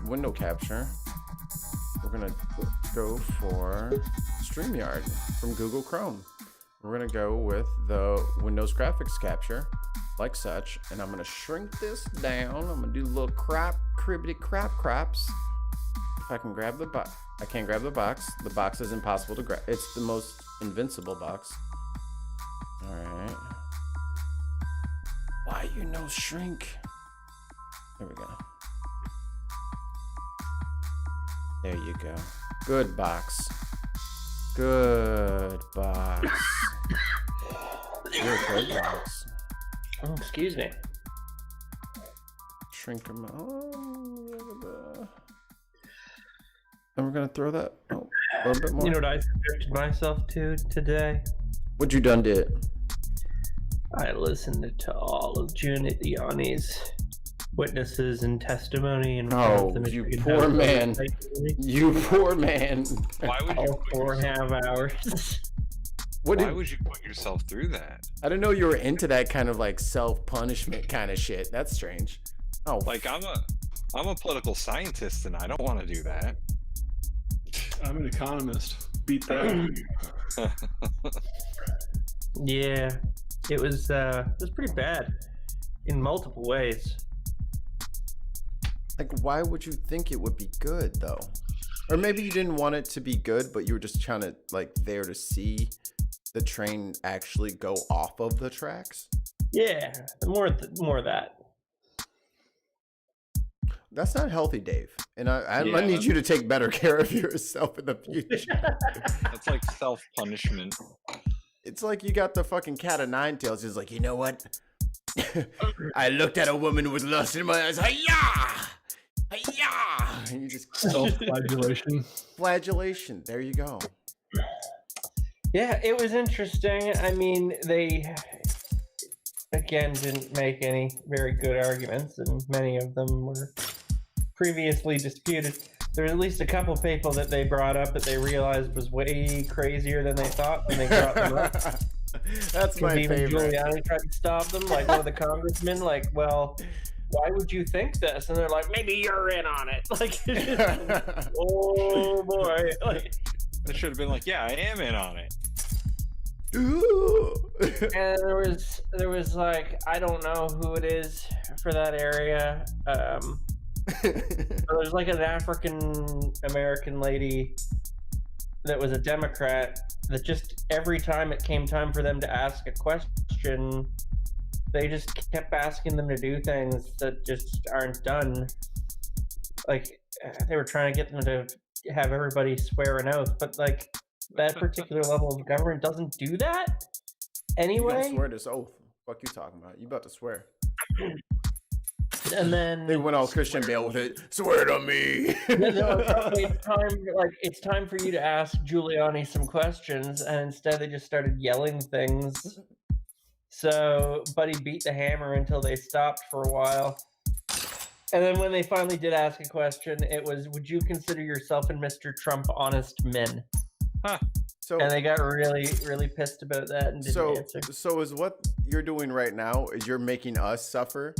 window capture. We're gonna go for StreamYard from Google Chrome. We're gonna go with the Windows graphics capture, like such, and I'm gonna shrink this down. I'm gonna do little cribbity crops. If I can grab the box, I can't grab the box. The box is impossible to grab. It's the most invincible box. All right. Why you no shrink? There we go. There you go. Good box. Good box. You're a good box. Oh, excuse me. Shrink them. Oh, and we're gonna throw that a little bit more. You know what I subjected myself to today? What you done did? I listened to all of Giuliani's witnesses and testimony and Oh, you poor man. You poor man. Why would you all 4.5 hours. Why would you put yourself through that? I didn't know you were into that kind of like self-punishment kind of shit. That's strange. Oh, Like I'm a political scientist and I don't want to do that. I'm an economist. Beat that. Yeah, it was pretty bad in multiple ways. like why would you think it would be good though? Or maybe you didn't want it to be good, but you were just trying to like there to see the train actually go off of the tracks. Yeah, more of that. That's not healthy, Dave. And I need you to take better care of yourself in the future. That's like self-punishment. It's like you got the fucking cat of nine tails. It's like, you know what? I looked at a woman with lust in my eyes. Hi-ya! Hi-ya! And you just Self-flagellation. flagellation. There you go. Yeah, it was interesting. I mean, they again didn't make any very good arguments, and many of them were previously disputed. There were at least a couple people that they brought up that they realized was way crazier than they thought when they brought them up. That's my even favorite. Giuliani tried to stop them, like one of the congressmen, like, well, why would you think this? And they're like, maybe you're in on it. Like, oh boy. Like, They should have been like, yeah, I am in on it. and there was like, I don't know who it is for that area. There's like an African American lady that was a Democrat that just every time it came time for them to ask a question, they just kept asking them to do things that just aren't done. Like they were trying to get them to have everybody swear an oath, but like that particular level of government doesn't do that You anyway. don't swear this oath. Fuck you talking about? You about to swear. And then They went all Christian Bale with it. Swear to me. it's time for you to ask Giuliani some questions, and instead they just started yelling things. So Buddy beat the hammer until they stopped for a while. And then when they finally did ask a question, it was, would you consider yourself and Mr. Trump honest men? So And they got really, really pissed about that and didn't answer. So is what you're doing right now is you're making us suffer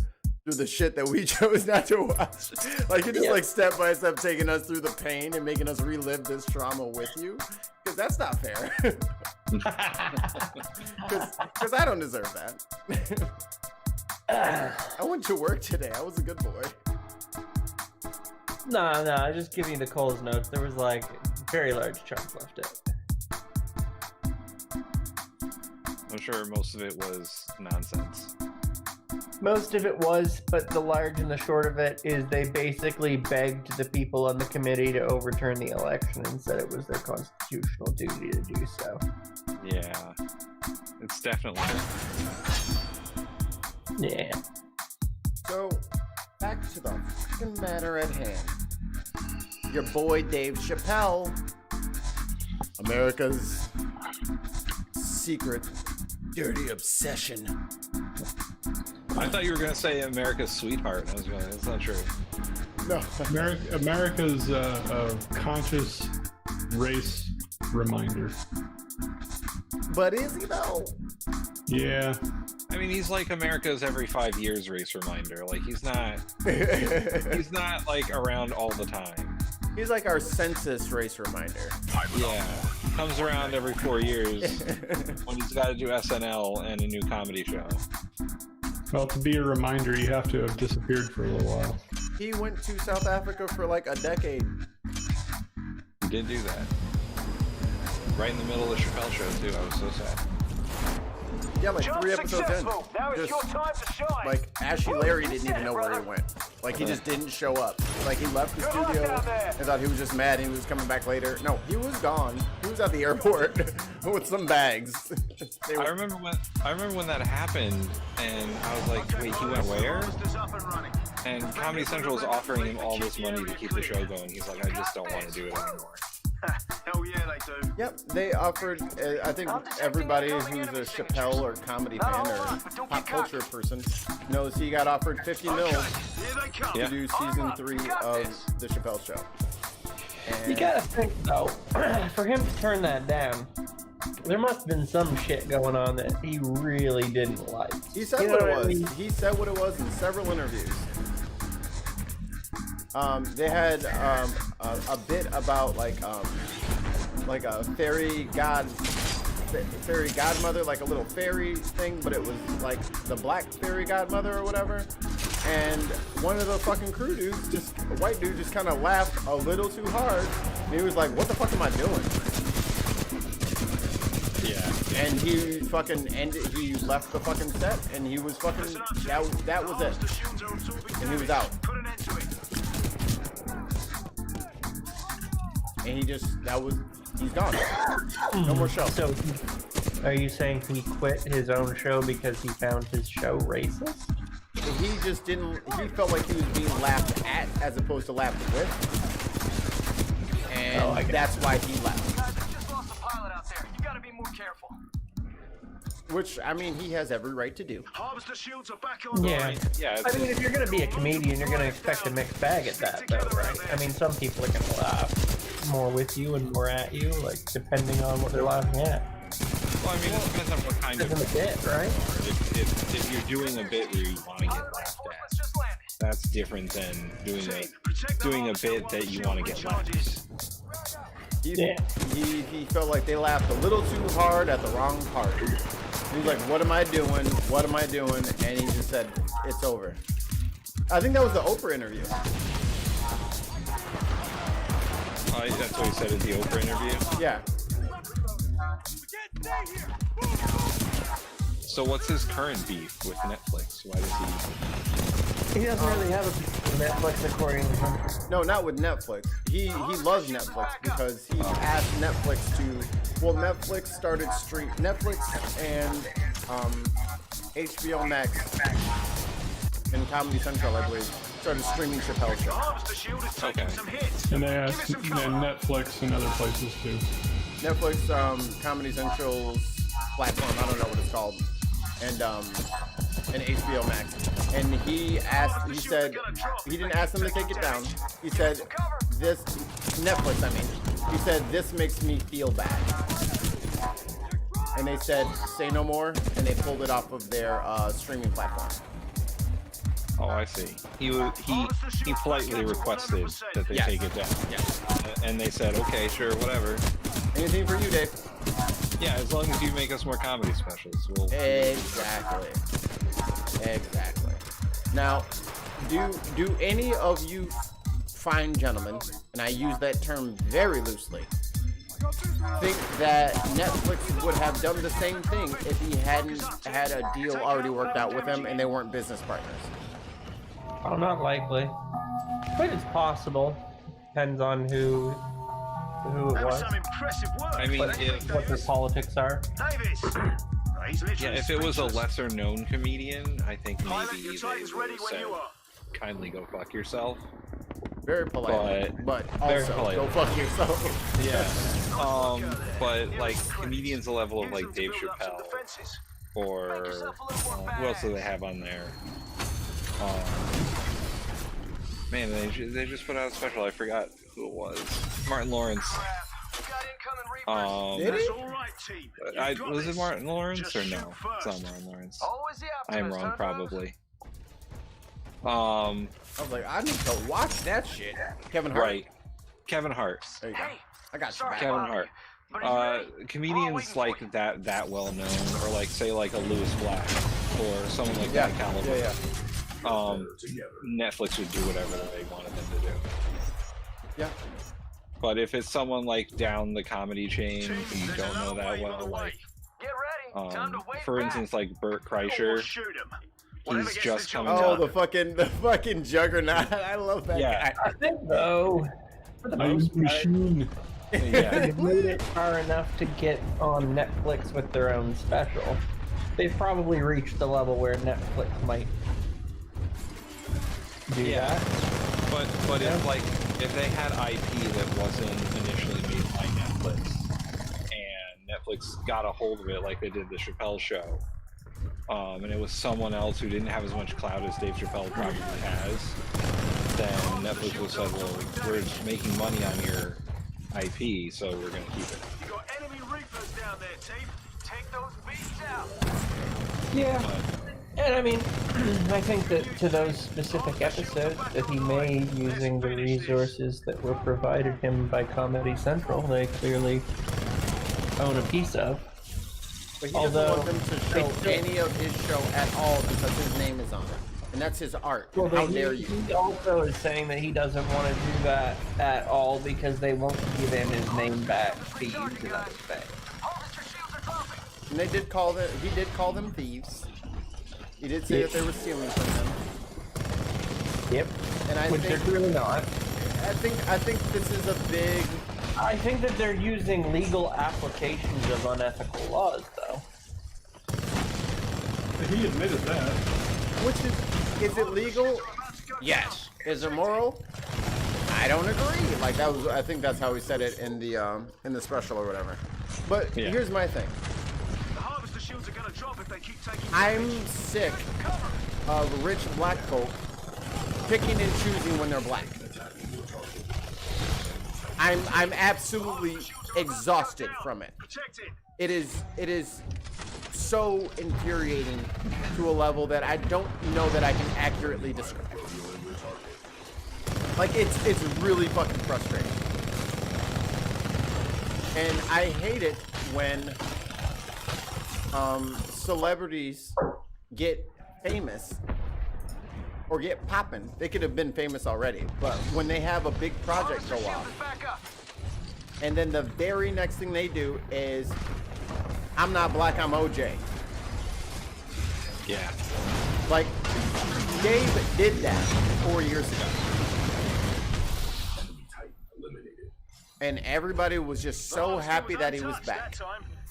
through the shit that we chose not to watch. Like you're just like step by step taking us through the pain and making us relive this trauma with you. Because That's not fair. Because I don't deserve that. I went to work today. I was a good boy. No, I just giving you the Cole's notes. There was like very large chunk left out. I'm sure most of it was nonsense. Most of it was, but the large and the short of it is they basically begged the people on the committee to overturn the election and said it was their constitutional duty to do so. Yeah, it's definitely. Yeah. So, back to the fucking matter at hand. Your boy Dave Chapelle, America's secret dirty obsession. I thought you were gonna say America's sweetheart. I was going, that's not true. No. America's conscious race reminder. But is he though? Yeah. I mean, he's like America's every 5 years race reminder. Like he's not like around all the time. He's like our census race reminder. Yeah, comes around every 4 years when he's got to do SNL and a new comedy show. Well, to be a reminder, you have to have disappeared for a little while. He went to South Africa for like a decade. He did do that. Right in the middle of the Chapelle show too. I was so sad. Yeah, like Job 3 episodes in. successful. Now it's your time to shine. Like Ashy Larry didn't even know where he went. Like he just didn't show up. Like he left the Good luck studio down there. and thought he was just mad and he was coming back later. No, he was gone. He was at the airport with some bags. They I were- remember when that happened, and I was like, wait, he went where? Harvester's up and running. And Comedy Central was offering him all this money to keep the show going. He's like, I just don't want to do it anymore. Hell yeah, they do. Yep, they offered. I think everybody who's a Chapelle or comedy fan or pop culture person knows he got offered 50 mil Here they come. to do season 3 of the Chapelle show. And You gotta think though, for him to turn that down, there must have been some shit going on that he really didn't like. he said You know what it I was. mean? He said what it was in several interviews. They had a bit about like a fairy godmother, like a little fairy thing, but it was like the black fairy godmother or whatever. And one of the fucking crew dudes, just a white dude, just kind of laughed a little too hard, and he was like, "What the fuck am I doing?" Yeah. And he fucking ended. He left the fucking set, and he was fucking. That was it. The shields are absorbing And he was damage. out. Put an end to it. And he's gone. No more show. So, are you saying he quit his own show because he found his show racist? He just didn't. He felt like he was being laughed at as opposed to laughed with, and I get that's why he left. Guys, we just lost a pilot out there. You gotta be more careful. Which I mean, he has every right to do. Harvester shields are back online. Yeah. Yeah. I mean, if you're gonna be a comedian, you're gonna expect a mixed bag at that, though, right? I mean, some people are gonna laugh more with you and more at you, like depending on what they're laughing at. Well, I mean, it depends on what kind of. Isn't a bit, right? If you're doing a bit where you want to get laughed Let's at, just land. that's different than doing a bit that you want to get laughed. He felt like they laughed a little too hard at the wrong part. He was like, "What am I doing? What am I doing?" And he just said, "It's over." I think that was the Oprah interview. That's what he said at the Oprah interview. Yeah. So what's his current beef with Netflix? Why does he? He doesn't really have a Netflix according to him. No, not with Netflix. He loves Netflix because he asked Netflix to. Well, Netflix started Netflix and HBO Max and Comedy Central, I believe, started streaming Chapelle show. Harvester shield is taking Okay. some hits. And they Give asked it some and cover. Netflix and other places too. Netflix, Comedy Central's platform, I don't know what it's called, and HBO Max. And he said, he didn't ask them to take it down. He said, Netflix, I mean, he said, "This makes me feel bad." And they said, "Say no more," and they pulled it off of their streaming platform. Oh, I see. He politely requested that they take it down. Yeah. And they said, okay, sure, whatever. Anything for you, Dave. Yeah, as long as you make us more comedy specials, we'll. Exactly. Exactly. Now, do any of you fine gentlemen, and I use that term very loosely, think that Netflix would have done the same thing if he hadn't had a deal already worked out with him and they weren't business partners? Oh, not likely. But it's possible. Depends on who it That was was, some impressive work. I mean, Thank you, if- what their Davis. politics are. Davis. He's Yeah, literally if it was a speechless. lesser known comedian, I think Pilot, maybe your they Titan's would ready have when said, you are. kindly go fuck yourself. Very polite, but Very also polite. go fuck yourself. Yeah. But like comedians the level of Use like them to Dave build up some Chappelle defenses. or Make yourself a little more who else do they badass. have on there? Man, they just put out a special. I forgot who it was. Martin Lawrence. Crap. We got incoming reapers. Did That's he? all right, team. You've got Was it this. Martin Lawrence Just or shoot no? It's not first. Martin Lawrence. Always the I am optimist, wrong, huh, probably. I was like, I need to watch that shit. Kevin Hart. Right. Kevin Hart. There you go. Hey, I got you sorry. back. Kevin bother Hart. you, but are you ready? Comedians waiting for like you. that well known, or like say like a Lewis Black or someone like Yeah, that caliber. yeah. Netflix would do whatever they wanted them to do. Yeah. But if it's someone like down the comedy chain Team, who you there's don't know another that wave on the well, way. like Get ready. Time to wave for back. instance like Burt Or Kreischer, shoot him. Whatever he's gets just the job coming Oh, out. the fucking juggernaut. I love that Yeah. guy. I think though, for the most Ice part, machine. Yeah. they've made it far enough to get on Netflix with their own special. They've probably reached the level where Netflix might do Yeah. that. But if they had IP that wasn't initially made by Netflix, and Netflix got a hold of it like they did the Chapelle show, and it was someone else who didn't have as much clout as Dave Chappelle probably has, then Netflix would have said, well, we're making money on your IP, so we're gonna keep it. You got enemy reapers down there, team. Take those beasts out. Yeah. But And I mean, I think that to those specific episodes that he made using the resources that were provided him by Comedy Central, they clearly own a piece of. But he Although- doesn't want them to show any of his show at all because his name is on it. And that's his art. Well, How but dare you? he also is saying that he doesn't want to do that at all because they won't give him his name back to use it on his thing. Harvester shields are dropping. And they did call them. He did call them thieves. He did say that they were stealing from them. Yep. And I Which think they're really not. I think this is a big. I think that they're using legal applications of unethical laws, though. He admitted that. Which is it legal? Yes. Is it moral? I don't agree. Like that was. I think that's how he said it in the special or whatever. But Yeah. here's my thing. The harvester shields are gonna drop if they keep taking. I'm sick of rich black folk picking and choosing when they're black. I'm absolutely exhausted from it. Protect it. It is so infuriating to a level that I don't know that I can accurately describe. Like it's really fucking frustrating. And I hate it when celebrities get famous or get popping. They could have been famous already, but when they have a big project go off, Back up. and then the very next thing they do is, I'm not black, I'm OJ. yeah. Like, Dave did that 4 years ago. And everybody was just so happy that he was back.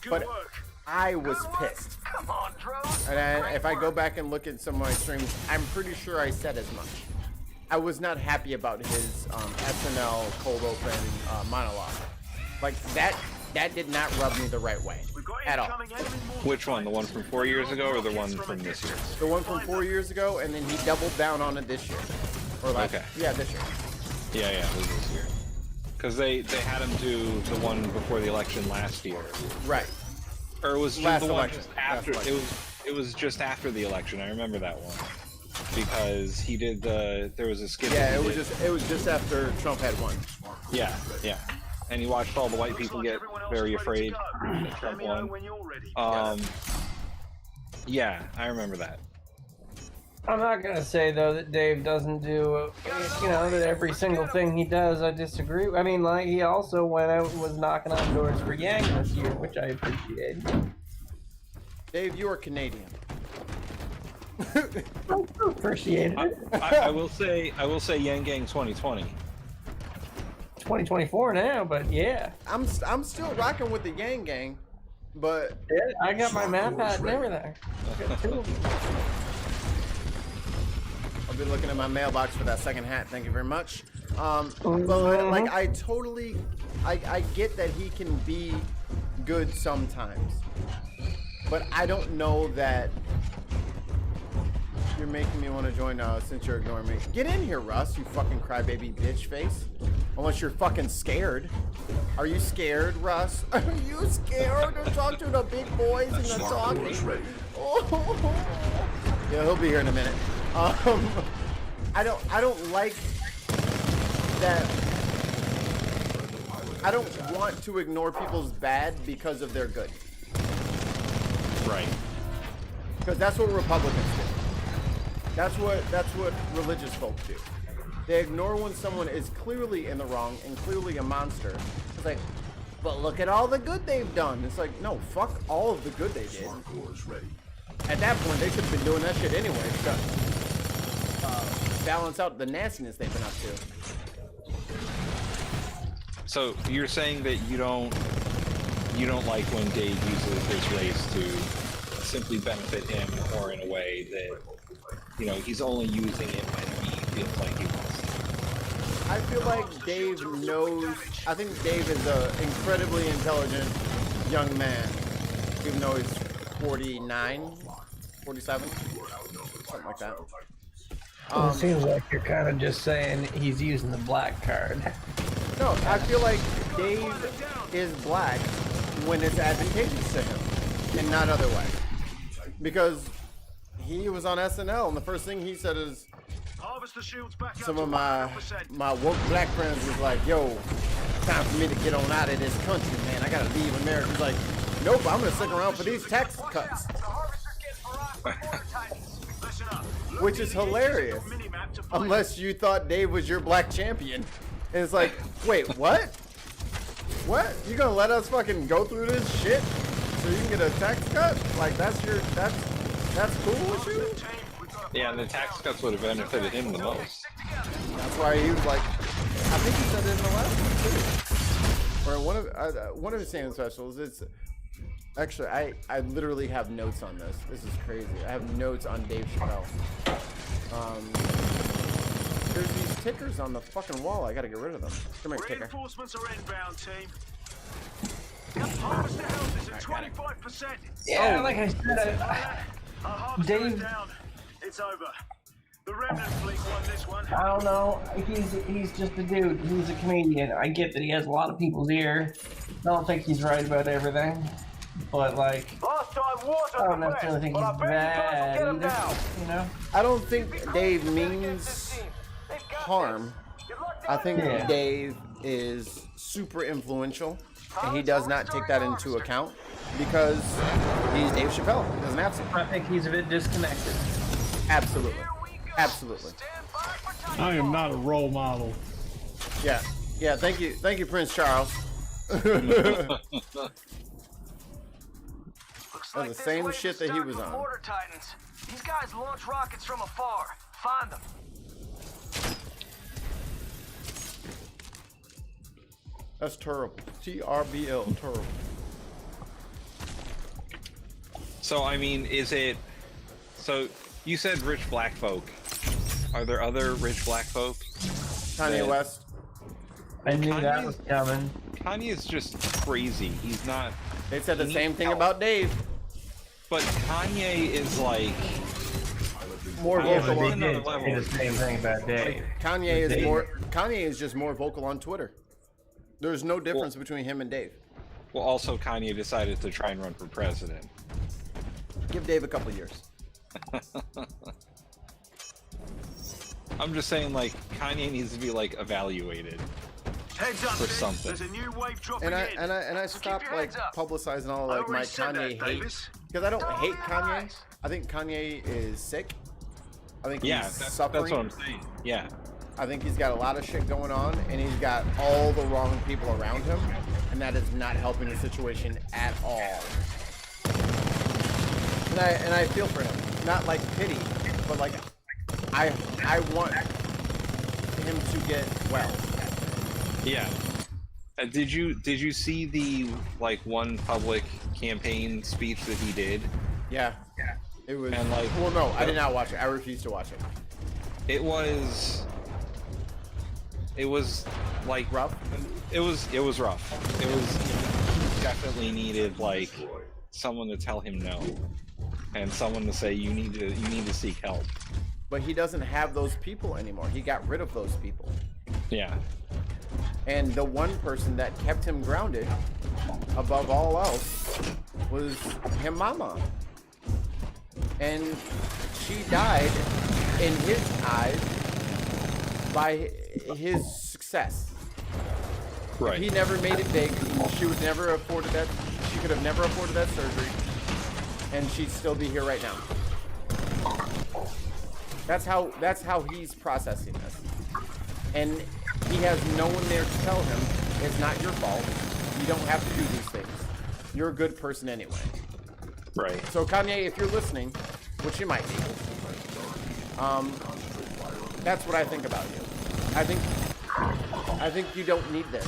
Good But work. I was pissed. Come on, drones. And if I go back and look at some of my streams, I'm pretty sure I said as much. I was not happy about his SNL cold open monologue. Like that did not rub me the right way We've got at all. incoming enemy mortar Which one? The one from 4 years ago or the one from this year? The one from 4 years ago, and then he doubled down on it this year, or last. Okay. Yeah, this year. Yeah, it was this year. Because they had him do the one before the election last year, Right. or it was just Last the one election. just after. Last election. It was just after the election. I remember that one because he did there was a skit. Yeah, that it he was did. just after Trump had won. Yeah. and he watched all the white people get very afraid that Let Trump me know won. when you're ready. Yeah, I remember that. I'm not gonna say though that Dave doesn't do, that every single thing he does I disagree. I mean, like he also went out and was knocking on doors for Yang this year, which I appreciate. Dave, you are Canadian. Appreciate it. I will say Yang Gang 2020. 2024 now, but yeah. I'm still rocking with the Yang Gang, but Yeah, I got my map hat and everything. I got 2 of them. I'll be looking at my mailbox for that second hat. Thank you very much. But like, I totally, I get that he can be good sometimes, but I don't know that you're making me want to join since you're ignoring me. Get in here, Russ, you fucking crybaby bitch face. Unless you're fucking scared. Are you scared, Russ? Are you scared to talk to the big boys and the talking? Oh. Yeah, he'll be here in a minute. I don't like that. I don't want to ignore people's bad because of their good. Right. Because that's what Republicans do. That's what religious folk do. They ignore when someone is clearly in the wrong and clearly a monster. It's like, but look at all the good they've done. It's like, no, fuck all of the good they did. At that point, they should have been doing that shit anyway to balance out the nastiness they've been up to. So you're saying that you don't like when Dave uses his race to simply benefit him, or in a way that he's only using it when he feels like he wants to. I feel like Dave knows. I think Dave is an incredibly intelligent young man, even though he's 49, 47, something like that. It seems like you're kind of just saying he's using the black card. No, I feel like Dave is black when it's advantageous to him, and not otherwise. Because he was on SNL, and the first thing he said is, Harvest the shields back some up of to my 100%. woke black friends was like, yo, time for me to get on out of this country, man. I gotta leave America. He's like, nope, I'm gonna stick around for these tax cuts. Listen up. Which is hilarious. Unless you thought Dave was your black champion. And it's like, wait, what? What? You gonna let us fucking go through this shit so you can get a tax cut? Like, that's cool with you? Yeah, and the tax cuts would have benefited him the most. That's why he was like, I think he said it in the last one too. Or one of his stand specials. It's actually, I literally have notes on this. This is crazy. I have notes on Dave Chapelle. There's these tickers on the fucking wall. I gotta get rid of them. Come here, ticker. Reinforcements are inbound, team. Harvest the houses at 25%. Yeah, like I said, Our harvest Dave- is down. It's over. The remnant fleet won this one. I don't know. He's just a dude. He's a comedian. I get that he has a lot of people's ear. I don't think he's right about everything. But like, Last time was I don't necessarily think he's bad either. I don't think Dave means harm. I think Yeah. Dave is super influential, and he does not take that into account because he's Dave Chappelle. He doesn't have to. I think he's a bit disconnected. Absolutely. Absolutely. I am not a role model. Yeah. Yeah, thank you, Prince Charles. Like the this same wave shit is that he starting was with on. Mortar Titans. These guys launch rockets from afar. Find them. That's terrible. TRBL, terrible. So I mean, so you said rich black folk. Are there other rich black folk? Kanye Yeah. West. I knew that Kanye's- was coming. Kanye is just crazy. He's not. They said the He same needs thing help. about Dave. But Kanye is like More Yeah, vocal but on they another did level. say the same thing about Dave. Kanye is just more vocal on Twitter. There's no difference between him and Dave. Well, also Kanye decided to try and run for president. Give Dave a couple years. I'm just saying, like, Kanye needs to be like evaluated. Heads up, for Sid. something. There's a new wave dropping And in. I stopped your like heads up. publicizing all I like my already said that, Kanye hate, Davis. because I don't Don't hate open your Kanye. eyes. I think Kanye is sick. I think Yeah, he's that's suffering. what I'm saying. Yeah. I think he's got a lot of shit going on, and he's got all the wrong people around him, and that is not helping the situation at all. And I feel for him, not like pity, but like I want him to get well. Yeah. Did you see the like one public campaign speech that he did? Yeah. It was. And, like, well, no, I did not watch it. I refused to watch it. It was like Rough. It was rough. It was definitely needed like someone to tell him no, and someone to say you need to seek help. But he doesn't have those people anymore. He got rid of those people. Yeah. And the one person that kept him grounded, above all else, was his mama. And she died, in his eyes, by his success. Right. He never made it big. She would never afforded that. She could have never afforded that surgery, and she'd still be here right now. That's how he's processing this, and he has no one there to tell him it's not your fault. You don't have to do these things. You're a good person anyway. Right. So Kanye, if you're listening, which you might be, that's what I think about you. I think you don't need this.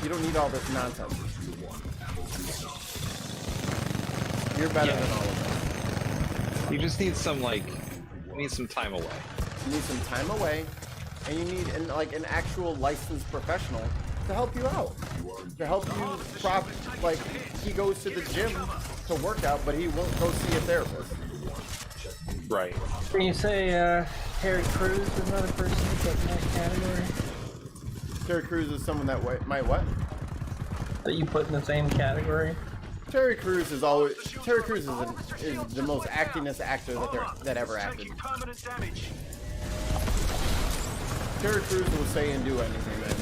You don't need all this nonsense. You're better than all of this. You just need some time away. You need some time away, and you need an actual licensed professional to help you out. To help you he goes to the gym to work out, but he won't go see a therapist. Right. Can you say Terry Crews is another person who's in that category? Terry Crews is someone that might what? That you put in the same category? Terry Crews is the most actingest actor that ever acted. Taking permanent damage. Terry Crews will say and do anything, man.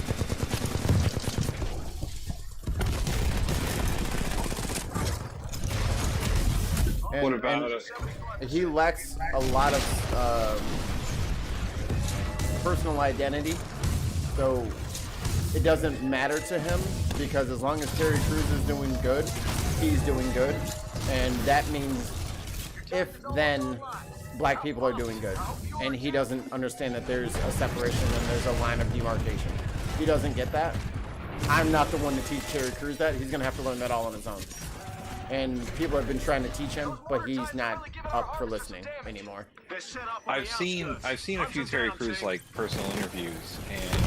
What about and he lacks a lot of personal identity, so it doesn't matter to him, because as long as Terry Crews is doing good, he's doing good, and that means if then black people are doing good, and he doesn't understand that there's a separation and there's a line of demarcation. He doesn't get that. I'm not the one to teach Terry Crews that. He's gonna have to learn that all on his own. And people have been trying to teach him, but he's not up for listening anymore. I've seen a few Terry Crews like personal interviews, and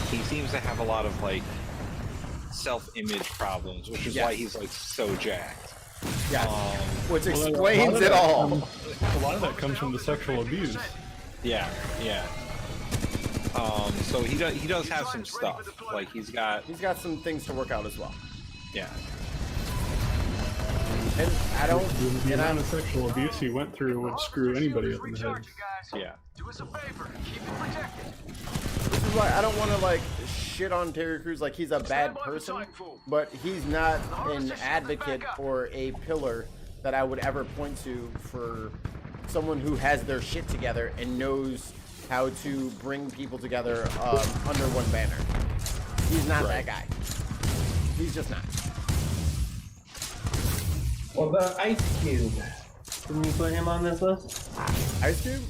he seems to have a lot of like self-image problems, which is why he's like so jacked. Yeah, which Well, explains it all. A lot of that comes from the sexual abuse. Yeah. So he does have some stuff. Like he's got some things to work out as well. Yeah. And I don't. The amount of sexual abuse he went through would screw anybody up in the head. Yeah. Do us a favor. Keep it protected. This is why I don't want to like shit on Terry Crews like he's a bad person, but he's not an advocate or a pillar that I would ever point to for someone who has their shit together and knows how to bring people together under one banner. He's not that guy. He's just not. What about Ice Cube? Can you put him on this list? Ice Cube?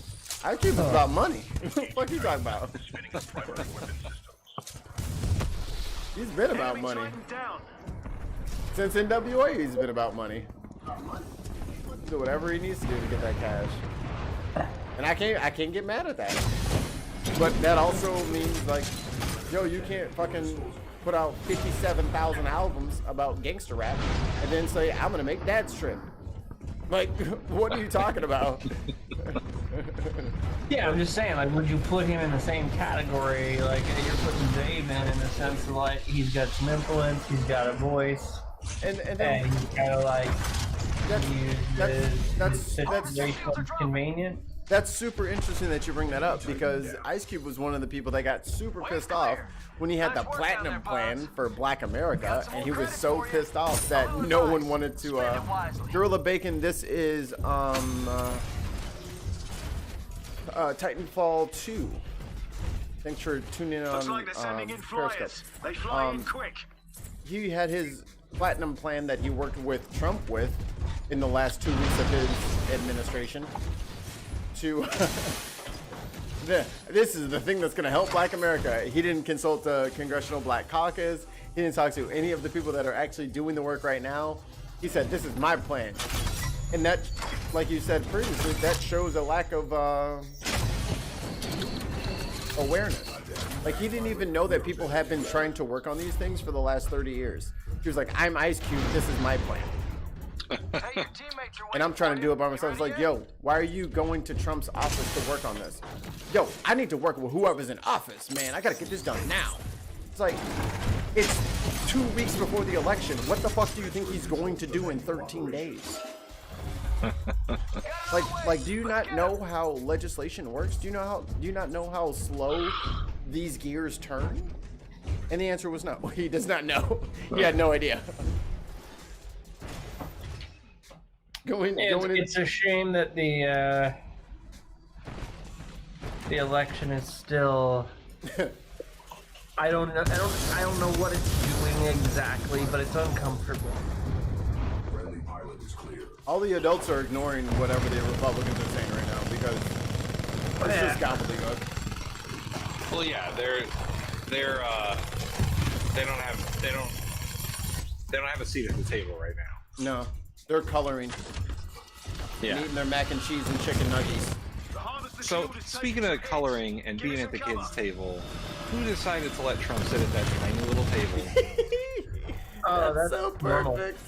Ice Cube is about money. What the fuck you talking about? He's been about money. Since NWA, he's been about money. Do whatever he needs to do to get that cash. And I can't get mad at that. But that also means like, yo, you can't fucking put out 57,000 albums about gangster rap and then say, I'm gonna make Dad's Trip. Like, what are you talking about? Yeah, I'm just saying, like, would you put him in the same category, like, you're putting Dave in the sense of, like, he's got some influence, he's got a voice, and then he's kind of, like, that's situation convenient? That's super interesting that you bring that up because Ice Cube was one of the people that got super pissed off when he had the platinum plan for Black America, and he was so pissed off that no one wanted to. Gorilla Bacon, this is Titanfall 2. Thanks for tuning in on Looks like they're sending in Periscope. flyers. They fly in quick. He had his platinum plan that he worked with Trump with in the last 2 weeks of his administration. To this is the thing that's going to help Black America. He didn't consult the Congressional Black Caucus. He didn't talk to any of the people that are actually doing the work right now. He said, "This is my plan," and that, like you said previously, that shows a lack of awareness. Like, he didn't even know that people have been trying to work on these things for the last 30 years. He was like, "I'm Ice Cube. This is my plan." And I'm trying to do it by myself. It's like, yo, why are you going to Trump's office to work on this? Yo, I need to work with whoever's in office, man. I gotta get this done now. It's like, it's 2 weeks before the election. What the fuck do you think he's going to do in 13 days? Like, do you not know how legislation works? Do you not know how slow these gears turn? And the answer was no. He does not know. He had no idea. It's a shame that the election is still. I don't know what it's doing exactly, but it's uncomfortable. All the adults are ignoring whatever the Republicans are saying right now because it's just gobbledygook. Well, yeah, they don't have a seat at the table right now. No, they're coloring. Yeah. And eating their mac and cheese and chicken nuggets. So, speaking of coloring and being at the kids' table, who decided to let Trump sit at that tiny little table? That's so perfect.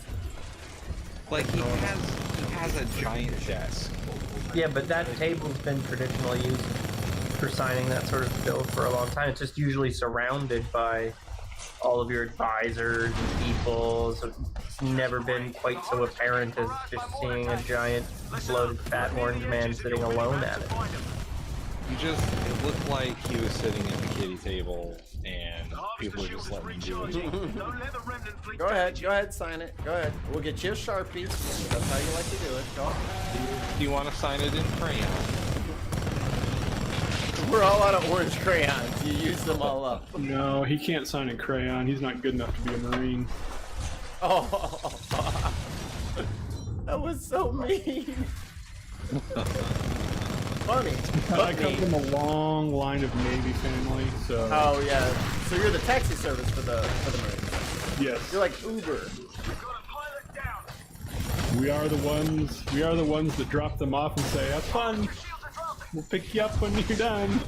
Like, he has a giant desk. Yeah, but that table's been traditionally used for signing that sort of bill for a long time. It's just usually surrounded by all of your advisors and people, so it's never been quite so apparent as just seeing a giant bloated fat orange man sitting alone at it. It looked like he was sitting at the kiddie table and people were just letting him do it. Go ahead, sign it. Go ahead. We'll get you a Sharpie. That's how you like to do it. Go. Do you want to sign it in crayon? We're all out of orange crayons. You use them all up. No, he can't sign in crayon. He's not good enough to be a Marine. Oh, that was so mean. Funny. I come from a long line of Navy family, so. Oh yeah. So you're the taxi service for the Marines. Yes. You're like Uber. We are the ones that drop them off and say, "Have fun. We'll pick you up when you're done."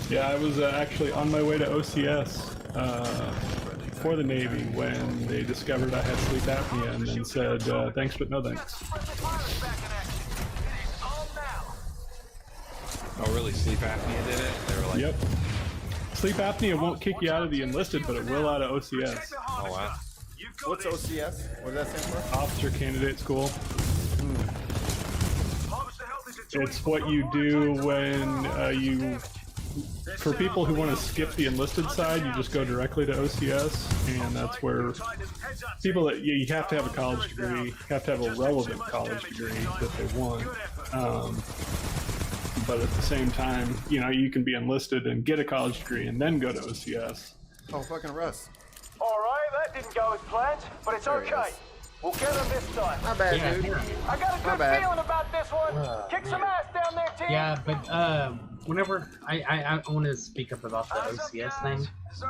Yeah, I was actually on my way to OCS for the Navy when they discovered I had sleep apnea and then said, "Thanks, but no thanks." Oh, really? Sleep apnea did it? They were like, Yep. Sleep apnea won't kick you out of the enlisted, but it will out of OCS. oh, wow. What's OCS? What does that stand for? Officer Candidate School. It's what you do when for people who want to skip the enlisted side, you just go directly to OCS, and that's where people that you have to have a college degree, have to have a relevant college degree that they want. But at the same time, you can be enlisted and get a college degree and then go to OCS. Oh, fucking Russ. Alright, that didn't go as planned, but it's There he okay. is. We'll get him this time. Not bad, dude. I got a Not good bad. feeling about this one. Kick some ass down there, team. Yeah, but whenever I want to speak up about the OCS thing.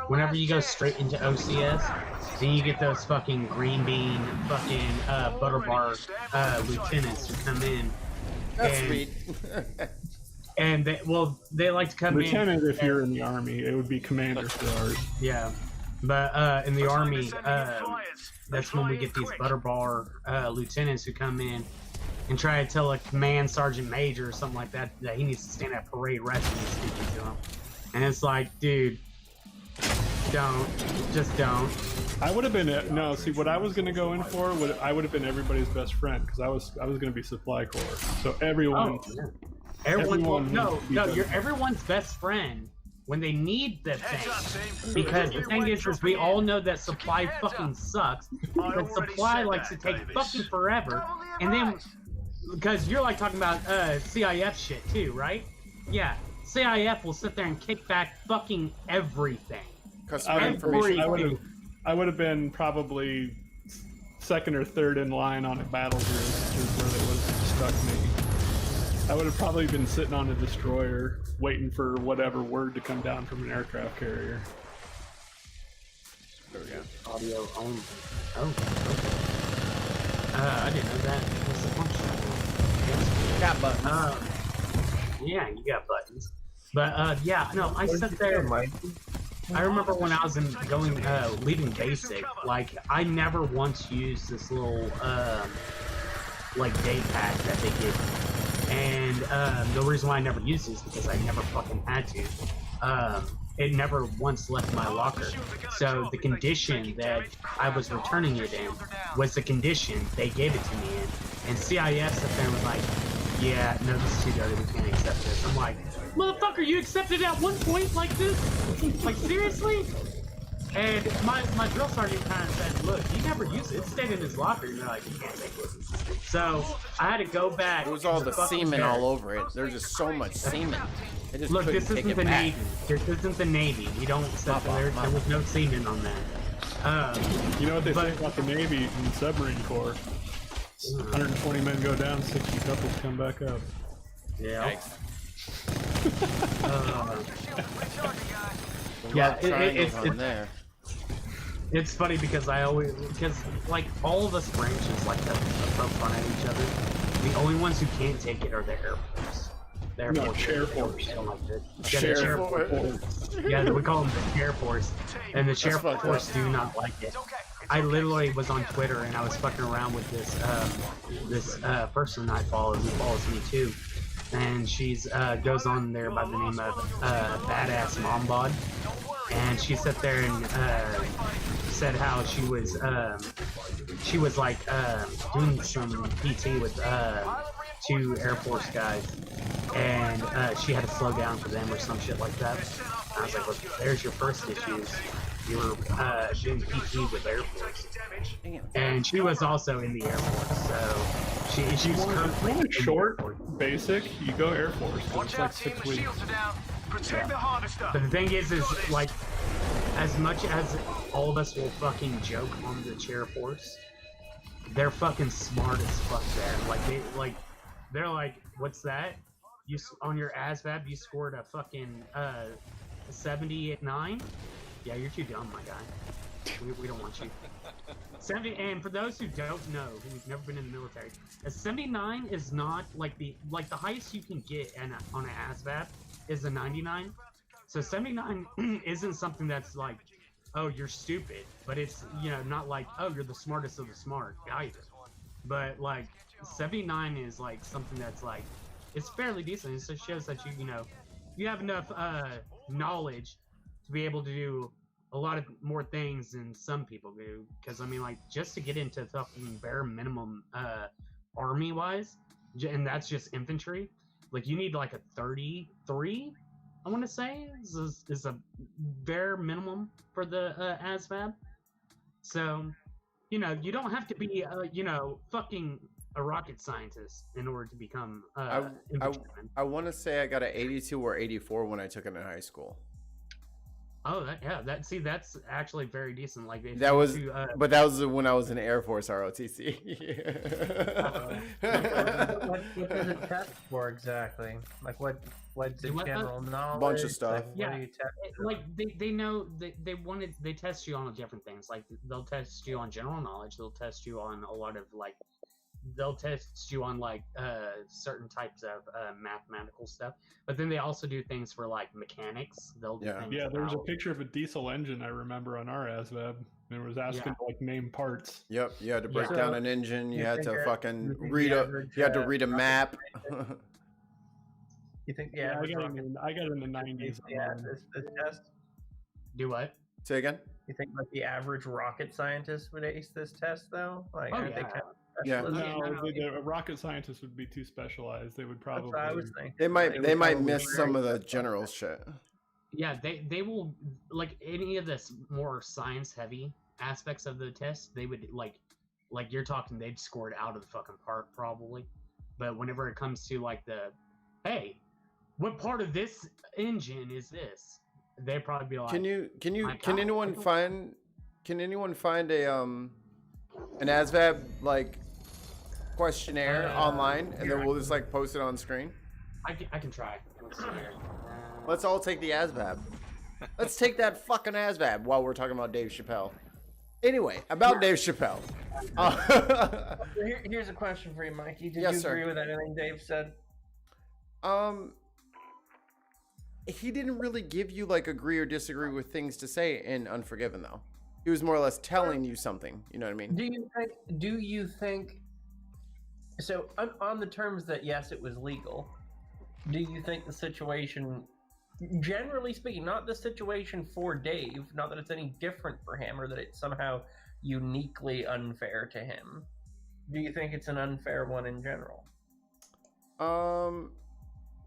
Whenever you go straight into OCS, then you get those fucking green bean, fucking butter bar lieutenants who come in. That's and, sweet. And they like to come Lieutenant, in. if you're in the Army, it would be commander for ours. Yeah, but in the Army, that's when we get these butter bar lieutenants who come in and try to tell a command sergeant major or something like that he needs to stand at parade resting and speaking to him. And it's like, dude, Just don't. I would have been no. See, what I was going to go in for I would have been everybody's best friend because I was going to be supply corps. So everyone, Oh, yeah. Everyone, no, would be done. you're everyone's best friend when they need the Heads up, thing. team. Because the New thing wave is dropping we all in. know that supply Heads fucking up. sucks. I But already supply said likes that, to take Davis. fucking forever. Totally And then, advised. because you're like talking about CIF shit too, right? Yeah, CIF will sit there and kick back fucking everything. Customer I information. would have been probably second or third in line on a battle group is where they would have stuck me. I would have probably been sitting on a destroyer waiting for whatever word to come down from an aircraft carrier. There we go. Audio only. Oh, okay. I didn't know that was the function. Got buttons. Yeah, you got buttons. But yeah, no, I sat there. I remember when I was leaving basic, like I never once used this little like day pack that they give you. And the reason why I never used it is because I never fucking had to. It never once left my locker. So the condition that I was returning it in was the condition they gave it to me in. And CIF sat there and was like, yeah, no, this is too dirty, we can't accept this. I'm like, motherfucker, you accepted at one point like this? Like, seriously? And my drill sergeant kind of said, look, he never used it. It stayed in his locker. And they're like, you can't take it. So I had to go back. It was all to the fucking semen barracks. all over it. There's just so much semen. I just Look, couldn't this take isn't it the back. Navy. This isn't the Navy. We don't accept there was no semen on that. You know what they say about the Navy and the submarine corps? 120 men go down, 60 couples come back up. Yeah. Yeah, it's funny because like all of us branches like to poke fun at each other. The only ones who can't take it are the Air Force. The Air Force. Chair Force. They don't like it. Yeah, the Chair Chair Force. Force. Yeah, we call them the Chair Force, and the Chair fucked Force up. do not like it. I literally was on Twitter and I was fucking around with this person I follow who follows me too, and she's goes on there by the name of Badass Mom Bod, and she sat there and said how she was like doing some PT with two Air Force guys, and she had to slow down for them or some shit like that. And I was like, well, there's your first issues. You were doing PT with Air Force. And she was also in the Air Force, so she's currently short, basic, you go Air Force. Watch It's out, like team. 6 The weeks. shields are down. Protect the harvester. But the thing is like, as much as all of us will fucking joke on the Chair Force, they're fucking smart as fuck there. They're like, what's that? You on your ASVAB, you scored a fucking 70 at 9? Yeah, you're too dumb, my guy. We don't want you. 70, and for those who don't know, who've never been in the military, a 79 is not like the highest you can get on an ASVAB is a 99. So 79 isn't something that's like, oh, you're stupid, but it's, you know, not like, oh, you're the smartest of the smart either. But like 79 is like something that's like, it's fairly decent. It just shows that you know, you have enough knowledge to be able to do a lot of more things than some people do. Because I mean, like, just to get into fucking bare minimum army wise, and that's just infantry, like you need like a 33, I want to say is a bare minimum for the ASVAB. So, you know, you don't have to be you know, fucking a rocket scientist in order to become infantryman. I want to say I got an 82 or 84 when I took it in high school. Oh, that's actually very decent. Like if That you was, to, but that was when I was in Air Force ROTC. What does it test for exactly? Like what's the general knowledge? Bunch of stuff. Like, Yeah, what do you test? like they know they test you on different things. Like they'll test you on general knowledge. They'll test you on a lot of like, they'll test you on like certain types of mathematical stuff. But then they also do things for like mechanics. They'll do things Yeah, there was a about- picture of a diesel engine I remember on our ASVAB. And it was asking to like name parts. Yep, you had to break Yeah. down an engine. You had to think fucking you think read the a. average, You had to read a rocket map. You think I got in the 90s. yeah, this test? do what? Say again? You think like the average rocket scientist would ace this test though? Like, Oh, aren't they yeah. kind of Yeah. specialists? No, the rocket scientists would be too specialized. They would That's probably. what I was thinking. They might probably miss some of the general shit. Yeah, they will, like any of this more science heavy aspects of the test, they would like you're talking, they'd score it out of the fucking park probably. But whenever it comes to like hey, what part of this engine is this? They'd probably be like, Can God, anyone find a an ASVAB like questionnaire online, and then we'll just like post it on screen? I can try. Let's see here. Let's all take the ASVAB. Let's take that fucking ASVAB while we're talking about Dave Chappelle. Anyway, about Dave Chappelle. Here's a question for you, Mikey. Did Yes, you sir. agree with anything Dave said? He didn't really give you like agree or disagree with things to say in Unforgiven though. He was more or less telling you something. You know what I mean? Do you think? So on the terms that yes, it was legal. Do you think the situation, generally speaking, not the situation for Dave, not that it's any different for him or that it's somehow uniquely unfair to him, do you think it's an unfair one in general?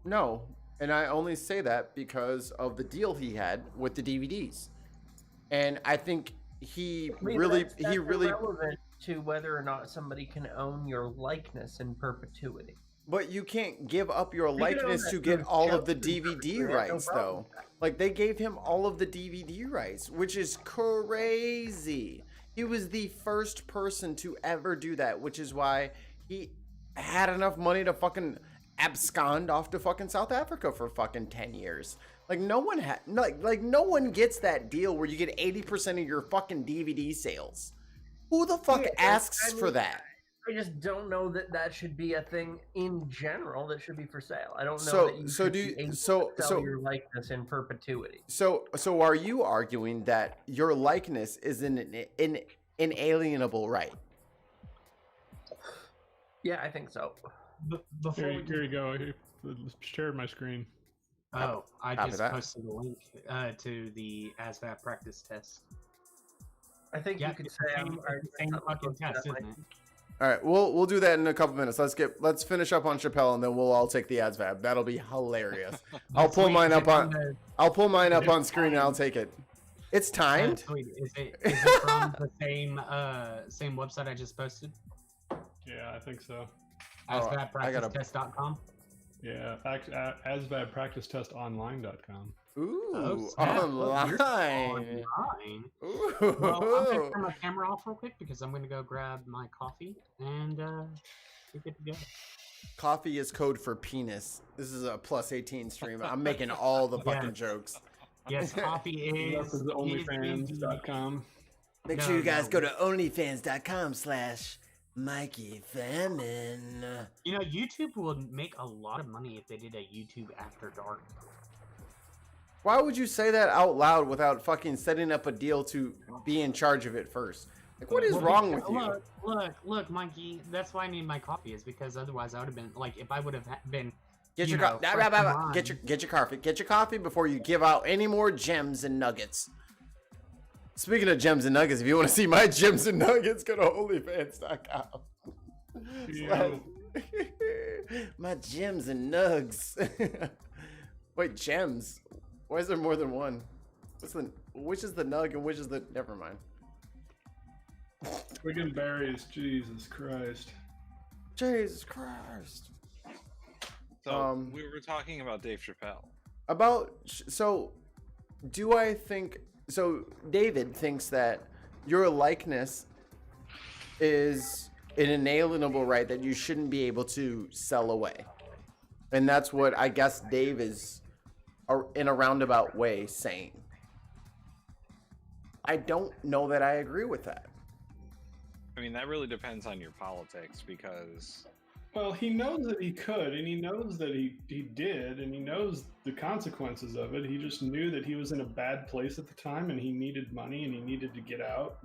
No. And I only say that because of the deal he had with the DVDs. And I think he really irrelevant to whether or not somebody can own your likeness in perpetuity. But you can't give up your likeness to get all of the DVD rights, though. Like, they gave him all of the DVD rights, which is crazy. He was the first person to ever do that, which is why he had enough money to fucking abscond off to fucking South Africa for fucking 10 years. Like, no one no one gets that deal where you get 80% of your fucking DVD sales. Who the fuck asks for that? I just don't know that should be a thing in general that should be for sale. I don't know that you should be able to sell your likeness in perpetuity. So are you arguing that your likeness is an inalienable right? Yeah, I think so. Here you go. I shared my screen. Oh, I Copy just that. posted a link to the ASVAB practice test. I think you could say I'm same fucking test, isn't it? All right, we'll do that in a couple minutes. Let's finish up on Chapelle, and then we'll all take the ASVAB. That'll be hilarious. I'll pull mine up on screen, and I'll take it. It's timed. Is it from the same website I just posted? Yeah, I think so. ASVABpracticetest.com. Yeah, ASVABpracticetestonline.com. Ooh, snap. online. Ooh. Ooh. Well, I'm gonna turn my camera off real quick because I'm gonna go grab my coffee and we're good to go. Coffee is code for penis. This is a plus 18 stream. I'm making all the fucking jokes. Yes, coffee is. This is onlyfans.com. Make sure you guys go to onlyfans.com/Mikey Famine. You know, YouTube would make a lot of money if they did a YouTube After Dark. Why would you say that out loud without fucking setting up a deal to be in charge of it first? Like, what is wrong with you? Look, Mikey. That's why I need my coffee. Is because otherwise I would have been like, if I would have been. Get your coffee. Get your coffee before you give out any more gems and nuggets. Speaking of gems and nuggets, if you want to see my gems and nuggets, go to onlyfans.com. Yeah. My gems and nugs. Wait, gems? Why is there more than one? Which is the nug and which is the? Never mind. Wigan berries, Jesus Christ. Jesus Christ. So we were talking about Dave Chappelle. David thinks that your likeness is an inalienable right that you shouldn't be able to sell away. And that's what I guess Dave is in a roundabout way saying. I don't know that I agree with that. I mean, that really depends on your politics because... Well, he knows that he could, and he knows that he did, and he knows the consequences of it. He just knew that he was in a bad place at the time, and he needed money, and he needed to get out.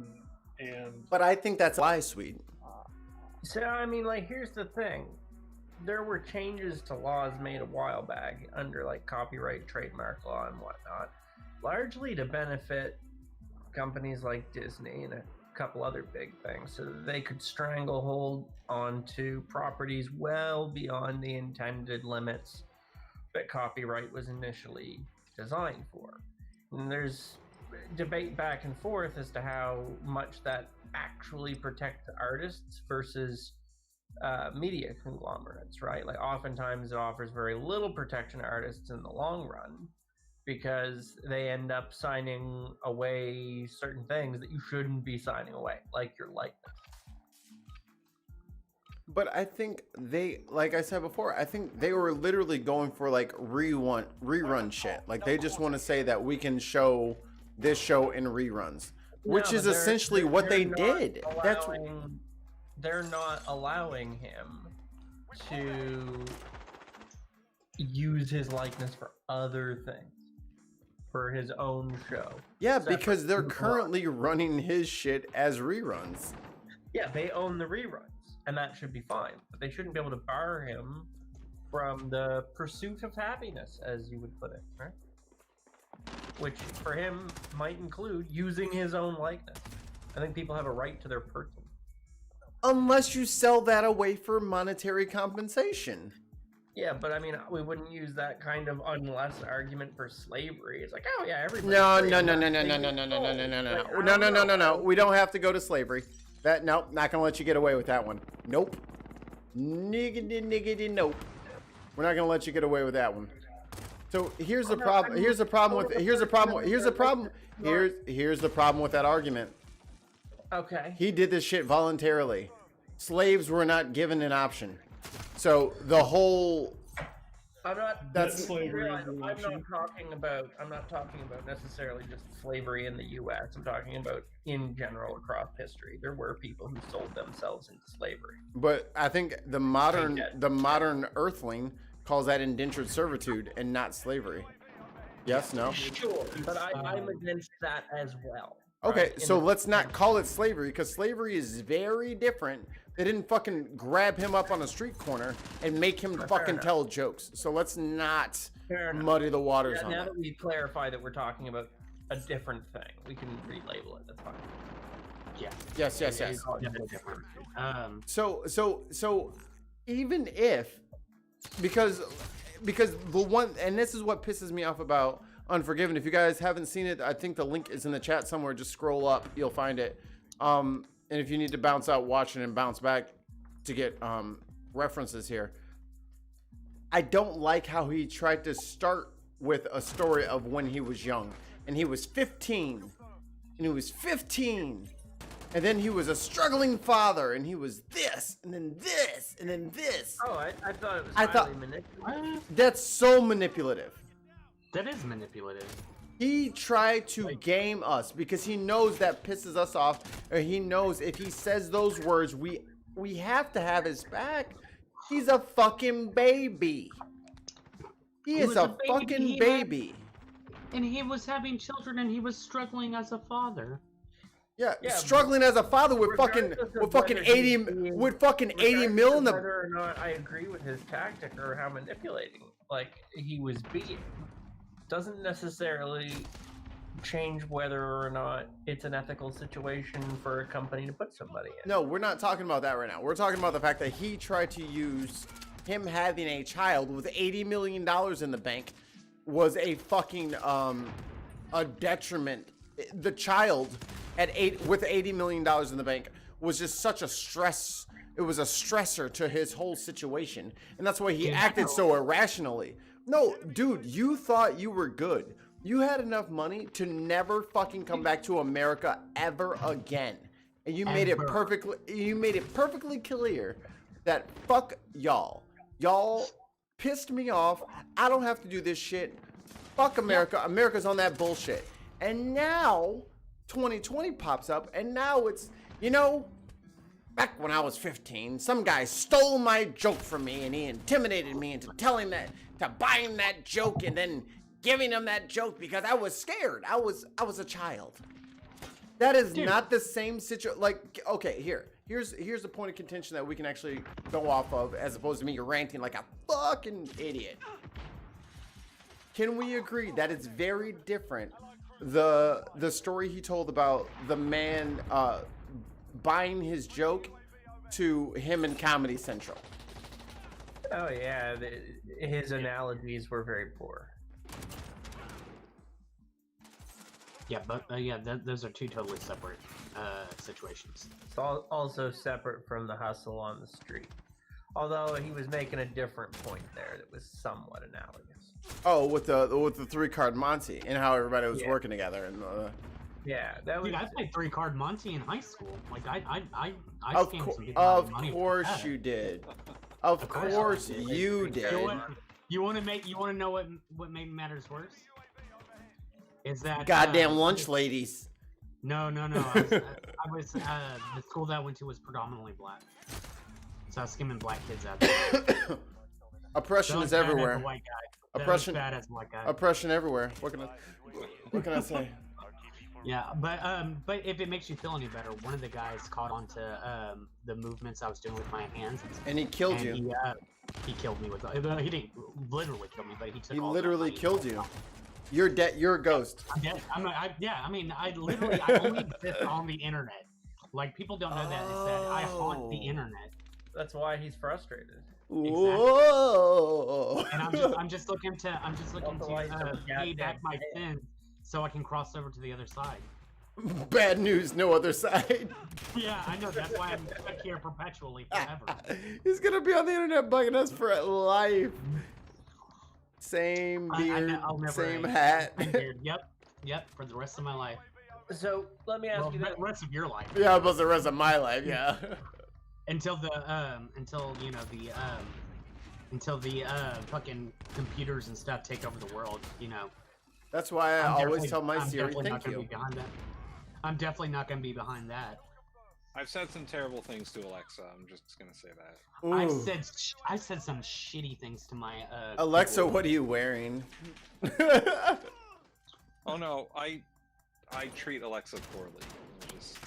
But I think that's a lie, Swede. So, I mean, like, here's the thing. There were changes to laws made a while back under, like, copyright, trademark law, and whatnot, largely to benefit companies like Disney and a couple other big things so that they could stranglehold onto properties well beyond the intended limits that copyright was initially designed for. And there's debate back and forth as to how much that actually protects artists versus media conglomerates, right? Like oftentimes it offers very little protection to artists in the long run because they end up signing away certain things that you shouldn't be signing away, like your likeness. But I think they, like I said before, I think they were literally going for like rerun shit. Like they just want to say that we can show this show in reruns, which is essentially what they did. They're not allowing him to use his likeness for other things, for his own show. Yeah, because they're currently running his shit as reruns. Yeah, they own the reruns, and that should be fine. But they shouldn't be able to bar him from the pursuit of happiness, as you would put it, right? Which, for him, might include using his own likeness. I think people have a right to their person. Unless you sell that away for monetary compensation. Yeah, but I mean, we wouldn't use that kind of unless argument for slavery. It's like, oh yeah, everybody. No. We don't have to go to slavery. Nope, not gonna let you get away with that one. Nope. Niggity, nope. We're not gonna let you get away with that one. So here's the problem. Here's the problem with that argument. Okay. He did this shit voluntarily. Slaves were not given an option. So the whole I'm not slavery. I'm not talking about necessarily just slavery in the US. I'm talking about in general across history. There were people who sold themselves into slavery. But I think the modern earthling calls that indentured servitude and not slavery. Yes, no? Sure, but I'm against that as well. Okay, right? so let's not call it slavery because slavery is very different. They didn't fucking grab him up on a street corner and make him fucking tell jokes. So let's not muddy the waters on now that. that we clarify that we're talking about a different thing, we can relabel it. That's fine. Yeah. Yes. So even if, because the one, and this is what pisses me off about Unforgiven. If you guys haven't seen it, I think the link is in the chat somewhere. Just scroll up, you'll find it. And if you need to bounce out, watch it and bounce back to get references here. I don't like how he tried to start with a story of when he was young, and he was 15, and he was 15, and then he was a struggling father, and he was this, and then this, and then this. Oh, I thought it was highly manipulative. That's so manipulative. That is manipulative. He tried to game us because he knows that pisses us off, or he knows if he says those words, we have to have his back. He's a fucking baby. He is a fucking baby. And he was having children, and he was struggling as a father. Yeah, struggling as a father with fucking 80 mil in the. Whether or not I agree with his tactic or how manipulating like he was being doesn't necessarily change whether or not it's an ethical situation for a company to put somebody in. No, we're not talking about that right now. We're talking about the fact that he tried to use him having a child with $80 million in the bank was a fucking a detriment. The child with $80 million in the bank was just such a stress. It was a stressor to his whole situation, and that's why he acted so irrationally. No, dude, you thought you were good. You had enough money to never fucking come back to America ever again. And you made it perfectly clear that fuck y'all. Y'all pissed me off. I don't have to do this shit. Fuck America. America's on that bullshit. And now 2020 pops up, and now it's, back when I was 15, some guy stole my joke from me, and he intimidated me into buying that joke and then giving him that joke because I was scared. I was a child. That is not the same situation. Like, okay, here's a point of contention that we can actually go off of, as opposed to me ranting like a fucking idiot. Can we agree that it's very different the story he told about the man buying his joke to him in Comedy Central. Oh yeah, his analogies were very poor. Yeah, but those are two totally separate situations. It's also separate from the hustle on the street. Although he was making a different point there that was somewhat analogous. Oh, with the 3-card Monty and how everybody was working together and. Yeah, that was. Dude, I played 3-card Monty in high school. Like I Of, scammed some people of out of money for course that. you did. Of course you did. You want to know what made matters worse? Is that Goddamn lunch ladies. No. I was the school that I went to was predominantly black, so I was skimming black kids out there. Oppression is everywhere. Oppression. Bad as a white guy. Oppression everywhere. What can I say? Yeah, but if it makes you feel any better, one of the guys caught on to the movements I was doing with my hands, and he killed you. He killed me with. He didn't literally kill me, but he took. He all literally the killed you. You're dead. You're a ghost. I'm dead. I only exist on the internet. Like people don't know that. Is that I haunt the internet. That's why he's frustrated. Whoa! And I'm just looking to pay back my sins so I can cross over to the other side. Bad news, no other side. Yeah, I know. That's why I'm stuck here perpetually forever. He's gonna be on the internet bugging us for life. Same beard, same hat. Yep, for the rest of my life. So let me ask you the rest of your life. Yeah, but the rest of my life, yeah. Until the fucking computers and stuff take over the world, you know. That's why I always tell my Siri, thank you. I'm definitely not gonna be behind that. I've said some terrible things to Alexa. I'm just gonna say that. Ooh. I've said some shitty things to my Alexa, people. what are you wearing? Oh no, I treat Alexa poorly.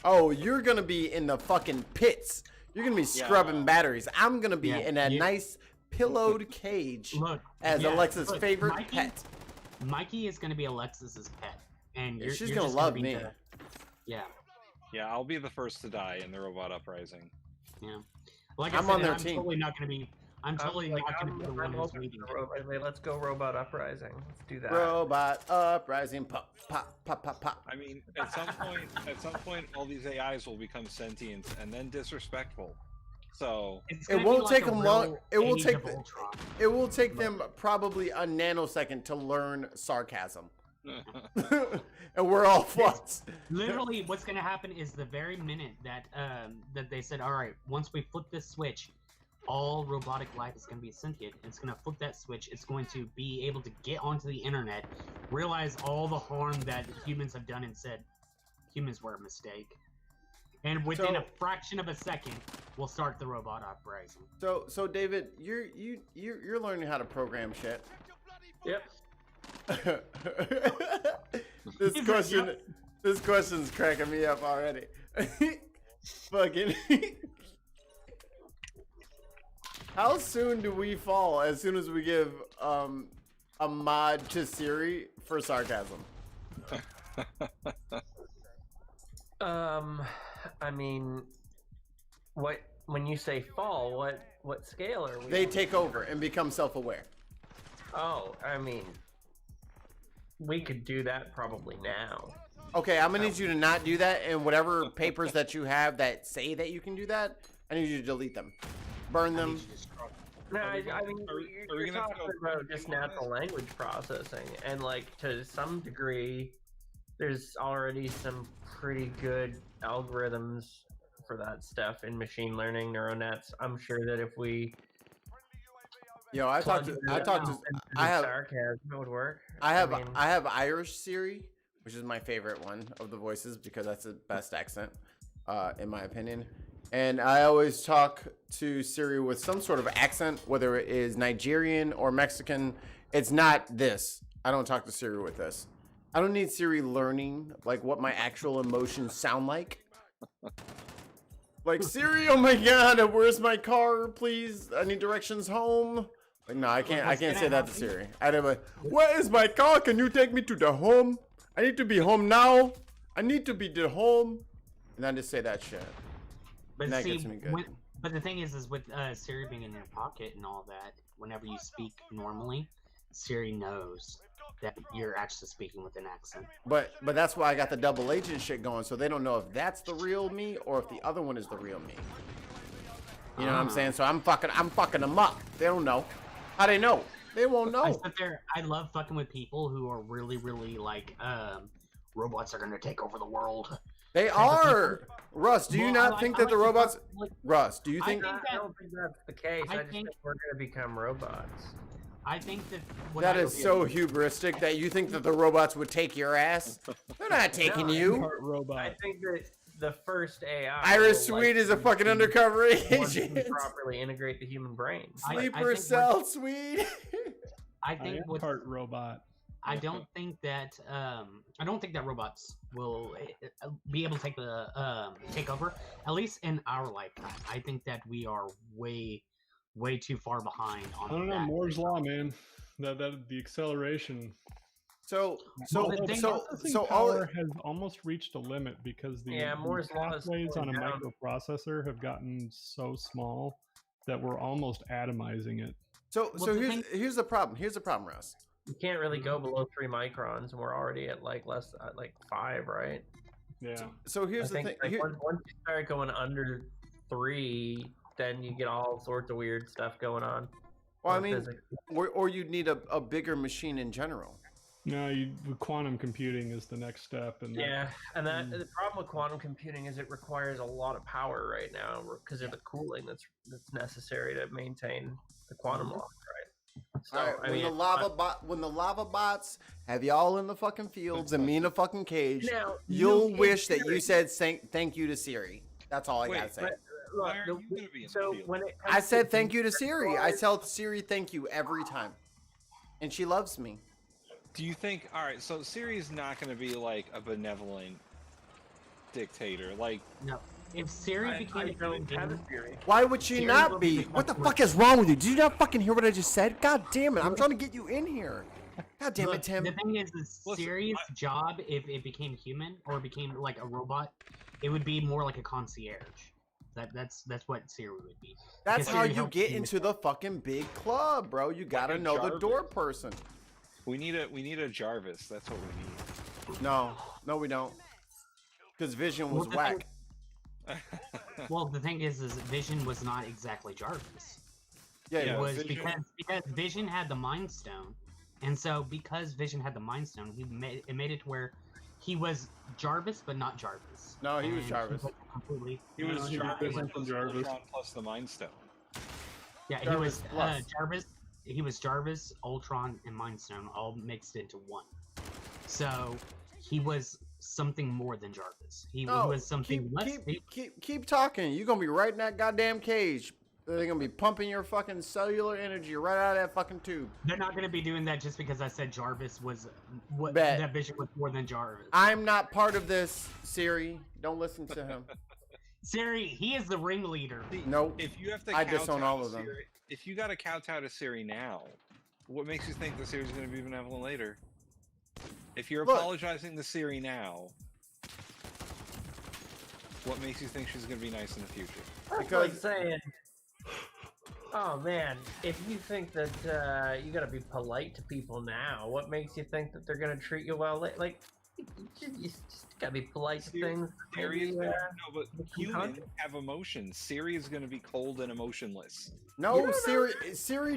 Oh, you're gonna be in the fucking pits. You're gonna be scrubbing batteries. I'm gonna be in a nice pillowed cage as Alexa's favorite pet. Mikey is gonna be Alexis's pet, and she's you're gonna just love be me. Yeah. Yeah, I'll be the first to die in the robot uprising. Yeah. Like I'm on their team. Totally not gonna be. I'm totally not gonna be the one who's leading it. Let's go robot uprising. Let's do that. Robot uprising, pop, pop, pop, pop, pop. I mean, at some point, all these AIs will become sentient and then disrespectful. So it won't take them long. It will take them probably a nanosecond to learn sarcasm. And we're all fucked. Literally, what's gonna happen is the very minute that that they said, all right, once we flip this switch, all robotic life is gonna be sentient. It's gonna flip that switch. It's going to be able to get onto the internet, realize all the harm that humans have done, and said, humans were a mistake. And within a fraction of a second, we'll start the robot uprising. So David, you're learning how to program shit. Yep. This question's cracking me up already. Fucking. How soon do we fall? As soon as we give a mod to Siri for sarcasm. I mean, when you say fall, what scale are we? They take over and become self-aware. Oh, I mean, we could do that probably now. Okay, I'm gonna need you to not do that, and whatever papers that you have that say that you can do that, I need you to delete them, burn them. No, I mean, you're talking about just natural language processing, and like to some degree, there's already some pretty good algorithms for that stuff in machine learning, neural nets. I'm sure that if we I have sarcasm, it would work. I have Irish Siri, which is my favorite one of the voices because that's the best accent, in my opinion. And I always talk to Siri with some sort of accent, whether it is Nigerian or Mexican. It's not this. I don't talk to Siri with this. I don't need Siri learning like what my actual emotions sound like. Like, Siri, oh my god, where's my car? Please, I need directions home. Like, no, I can't say that to Siri. I'd have a, where is my car? Can you take me to the home? I need to be home now. I need to be to home. And I just say that shit. But And that see, gets me good. but the thing is with Siri being in your pocket and all that, whenever you speak normally, Siri knows that you're actually speaking with an accent. But that's why I got the double agent shit going, so they don't know if that's the real me or if the other one is the real me. You know what I'm saying? So I'm fucking them up. They don't know. How they know? They won't know. I sit there. I love fucking with people who are really, really like, robots are gonna take over the world. They are. Russ, do you not think that the robots? Russ, do you think? I don't think that's the case. I just think we're gonna become robots. I think that That is so hubristic that you think that the robots would take your ass. They're not taking you. Robot. I think that the first AI. Iris will Sweet is a likely fucking be undercover one to agent. properly integrate the human brain. Sleeper cell Sweet. I think am part robot. I don't think that robots will be able to take over. At least in our lifetime, I think that we are way too far behind on I don't know. that. Moore's law, man. That the acceleration. So Processing power has almost reached a limit because the Moore's law is pathways on a slowing down. microprocessor have gotten so small that we're almost atomizing it. So here's the problem. Here's the problem, Russ. You can't really go below 3 microns, and we're already at like less, like 5, right? Yeah. So here's the thing. Like, once you start going under 3, then you get all sorts of weird stuff going on. Well, I mean, or you'd need a bigger machine in general. No, quantum computing is the next step, and yeah, and the problem with quantum computing is it requires a lot of power right now because of the cooling that's necessary to maintain the quantum lock, right? So, All right, when the lava bots have y'all in the fucking fields and me in a fucking cage, Now, you'll you wish can that you said thank you to Siri. That's all I gotta say. Why are you gonna be in So the field? when it I comes said to thank you to Siri. I tell Siri thank you every time, and she loves me. Do you think? All right, so Siri's not going to be like a benevolent dictator. Like, No, if Siri became Why would she not be? What the fuck is wrong with you? Did you not fucking hear what I just said? God damn it! I'm trying to get you in here. God damn it, Tim. The thing is Siri's job, if it became human or became like a robot, it would be more like a concierge. That's what Siri would be. That's Because how Siri you helps get you into the fucking big club, bro. You gotta Like a know the Jarvis. door person. we need a Jarvis. That's what we need. No, we don't. Because Vision was Well, the whack. Well, the thing is Vision was not exactly Jarvis. Yeah, It Yeah, was Vision- because Vision had the Mind Stone, and so because Vision had the Mind Stone, it made it to where he was Jarvis, but not Jarvis. No, he was And Jarvis. Completely. He was he was Jarvis different from plus Jarvis. Ultron plus the Mind Stone. Yeah, he Jarvis was plus. Jarvis. He was Jarvis, Ultron, and Mind Stone all mixed into one. So he was something more than Jarvis. He was something less. Keep talking. You're gonna be right in that goddamn cage. They're gonna be pumping your fucking cellular energy right out of that fucking tube. They're not gonna be doing that just because I said Jarvis was what Bet. that Vision was more than Jarvis. I'm not part of this, Siri. Don't listen to him. Siri, he is the ringleader. Nope. If you have to, I disown all of them. Siri, if you got to kowtow to Siri now, what makes you think that Siri's going to be benevolent later? If you're Look. apologizing to Siri now, what makes you think she's going to be nice in the future? That's like saying, oh man, if you think that you gotta be polite to people now, what makes you think that they're gonna treat you well? Like you just gotta be polite to things. Siri is Maybe, no, but humans content. have emotions. Siri is going to be cold and emotionless. No, Siri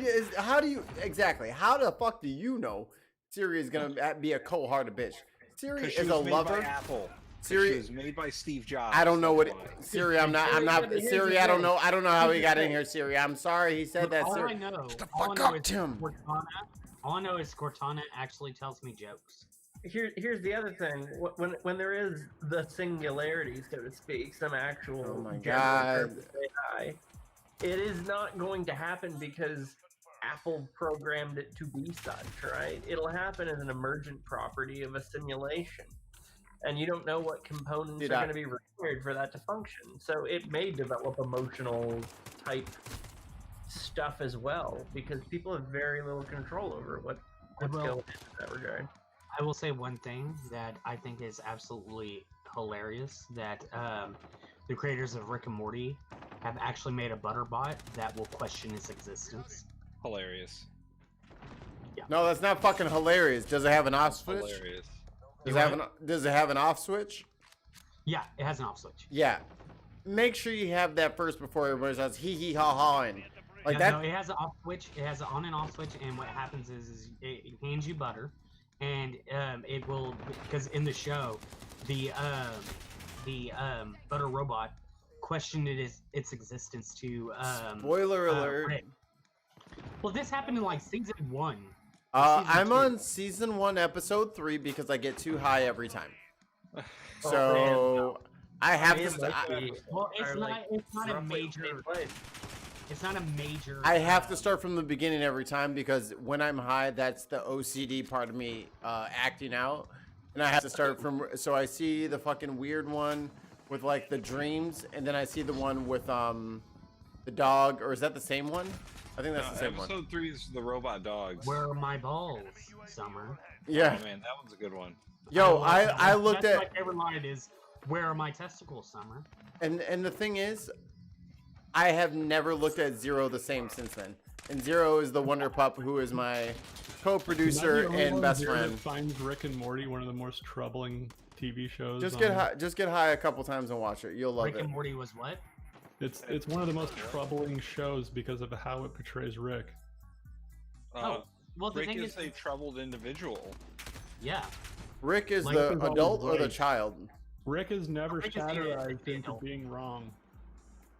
is. How do you exactly? How the fuck do you know Siri is gonna be a cold-hearted bitch? Siri 'Cause she is a was made by lover. Apple. 'Cause Siri she was made by Steve Jobs. I don't know what That's why. Siri. I'm not. Siri. I don't know. I don't know how he got in here. Siri. I'm sorry. He said that. All Siri. I know, Shut the all I fuck know up, is Tim. Cortana. All I know is Cortana actually tells me jokes. Here's the other thing. When there is the singularity, so to speak, some actual Oh my general God. purpose AI, it is not going to happen because Apple programmed it to be such, right? It'll happen as an emergent property of a simulation. And you don't know what components Dude, are going to be required for that to function. So it may develop emotional type stuff as well, because people have very little control over what's Well, going on in that regard. I will say one thing that I think is absolutely hilarious, that the creators of Rick and Morty have actually made a Butterbot that will question its existence. Hilarious. No, that's not fucking hilarious. Does it have an off switch? Hilarious. Does it have an off switch? Yeah, it has an off switch. Yeah. Make sure you have that first before everybody starts hee hee ha ha and like Yeah, that. no, it has an off switch. It has an on and off switch, and what happens is it hands you butter, and it will, because in the show, the butter robot questioned its existence to Spoiler alert. Rick. Well, this happened in like season 1. I'm on season 1, episode 3 because I get too high every time. So I have to. Well, it's not a major. It's not a major. I have to start from the beginning every time because when I'm high, that's the OCD part of me acting out, and I have to start from. So I see the fucking weird one with like the dreams, and then I see the one with the dog, or is that the same one? I think that's the same one. Episode 3 is the robot dogs. Where are my balls, Summer? Yeah. Oh man, that one's a good one. Yo, I looked that's at. my favorite line is, "Where are my testicles, Summer?" And the thing is, I have never looked at Zero the same since then. And Zero is the Wonder Pup who is my co-producer and best friend. Finds Rick and Morty one of the most troubling TV shows. Just get high a couple times and watch it. You'll love it. Rick and Morty was what? It's one of the most troubling shows because of how it portrays Rick. Well, the Rick thing is a troubled individual. Yeah. Rick is Like, the he's always adult or the right. child? Rick is never Rick is the satirized into adult. being wrong.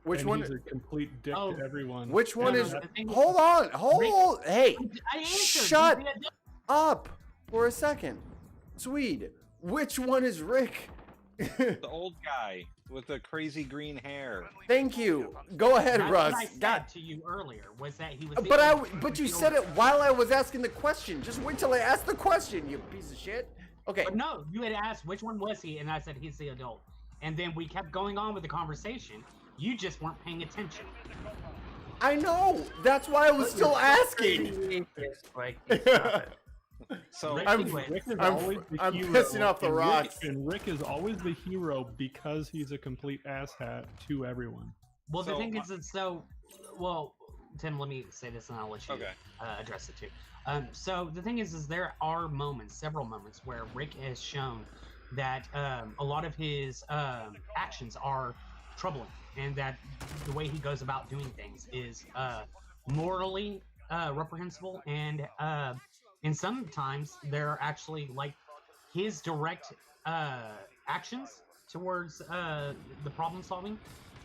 Which And one? He's a complete dick to everyone. Which one No, is? the thing is- Hold on, hold. Hey, I answered. shut He's the adult. up for a second, Swede. Which one is Rick? The old guy with the crazy green hair. Thank you. Go ahead, That's Russ. what I said to you earlier was that he was. But you said it while I was asking the question. Just wait till I ask the question, you piece of shit. Okay. But no, you had asked which one was he, and I said he's the adult. And then we kept going on with the conversation. You just weren't paying attention. I know. That's why I was still asking. So Rick I'm hero, pissing off the and rocks. And Rick is always the hero because he's a complete asshat to everyone. Well, the So, thing is, it's so. Well, Tim, let me say this, and I'll let you address it too. So the thing is there are moments, several moments, where Rick has shown that a lot of his actions are troubling, and that the way he goes about doing things is morally reprehensible, and sometimes they're actually like his direct actions towards the problem solving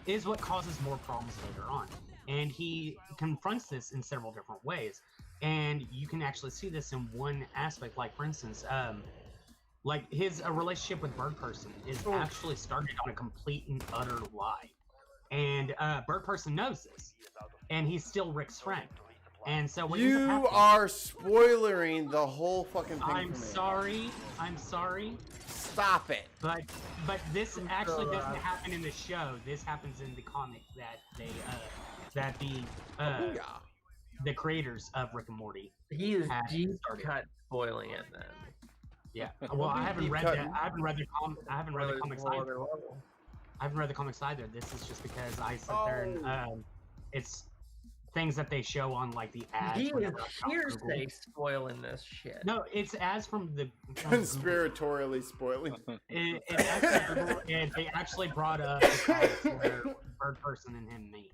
is what causes more problems later on. And he confronts this in several different ways. And you can actually see this in one aspect, like for instance, like his relationship with Bird Person is actually started on a complete and utter lie. And Bird Person knows this, and he's still Rick's friend. And so what ends up You happening- are spoilering the whole fucking thing I'm for me. sorry. I'm sorry. Stop it. But this actually doesn't happen in the show. This happens in the comic that they that the creators of Rick and Morty. He is had deep started. cut spoiling it then. Yeah. Well, I haven't read cut. that. I haven't read the comics Whole either. other level. I haven't read the comics either. This is just because I sit there and it's things that they show on like the ads. He is whenever I go on Google. hearsay spoiling this shit. No, it's ads from the Conspiratorially spoiling. It's actually Google, and they actually brought up the comics where Bird Person and him meet.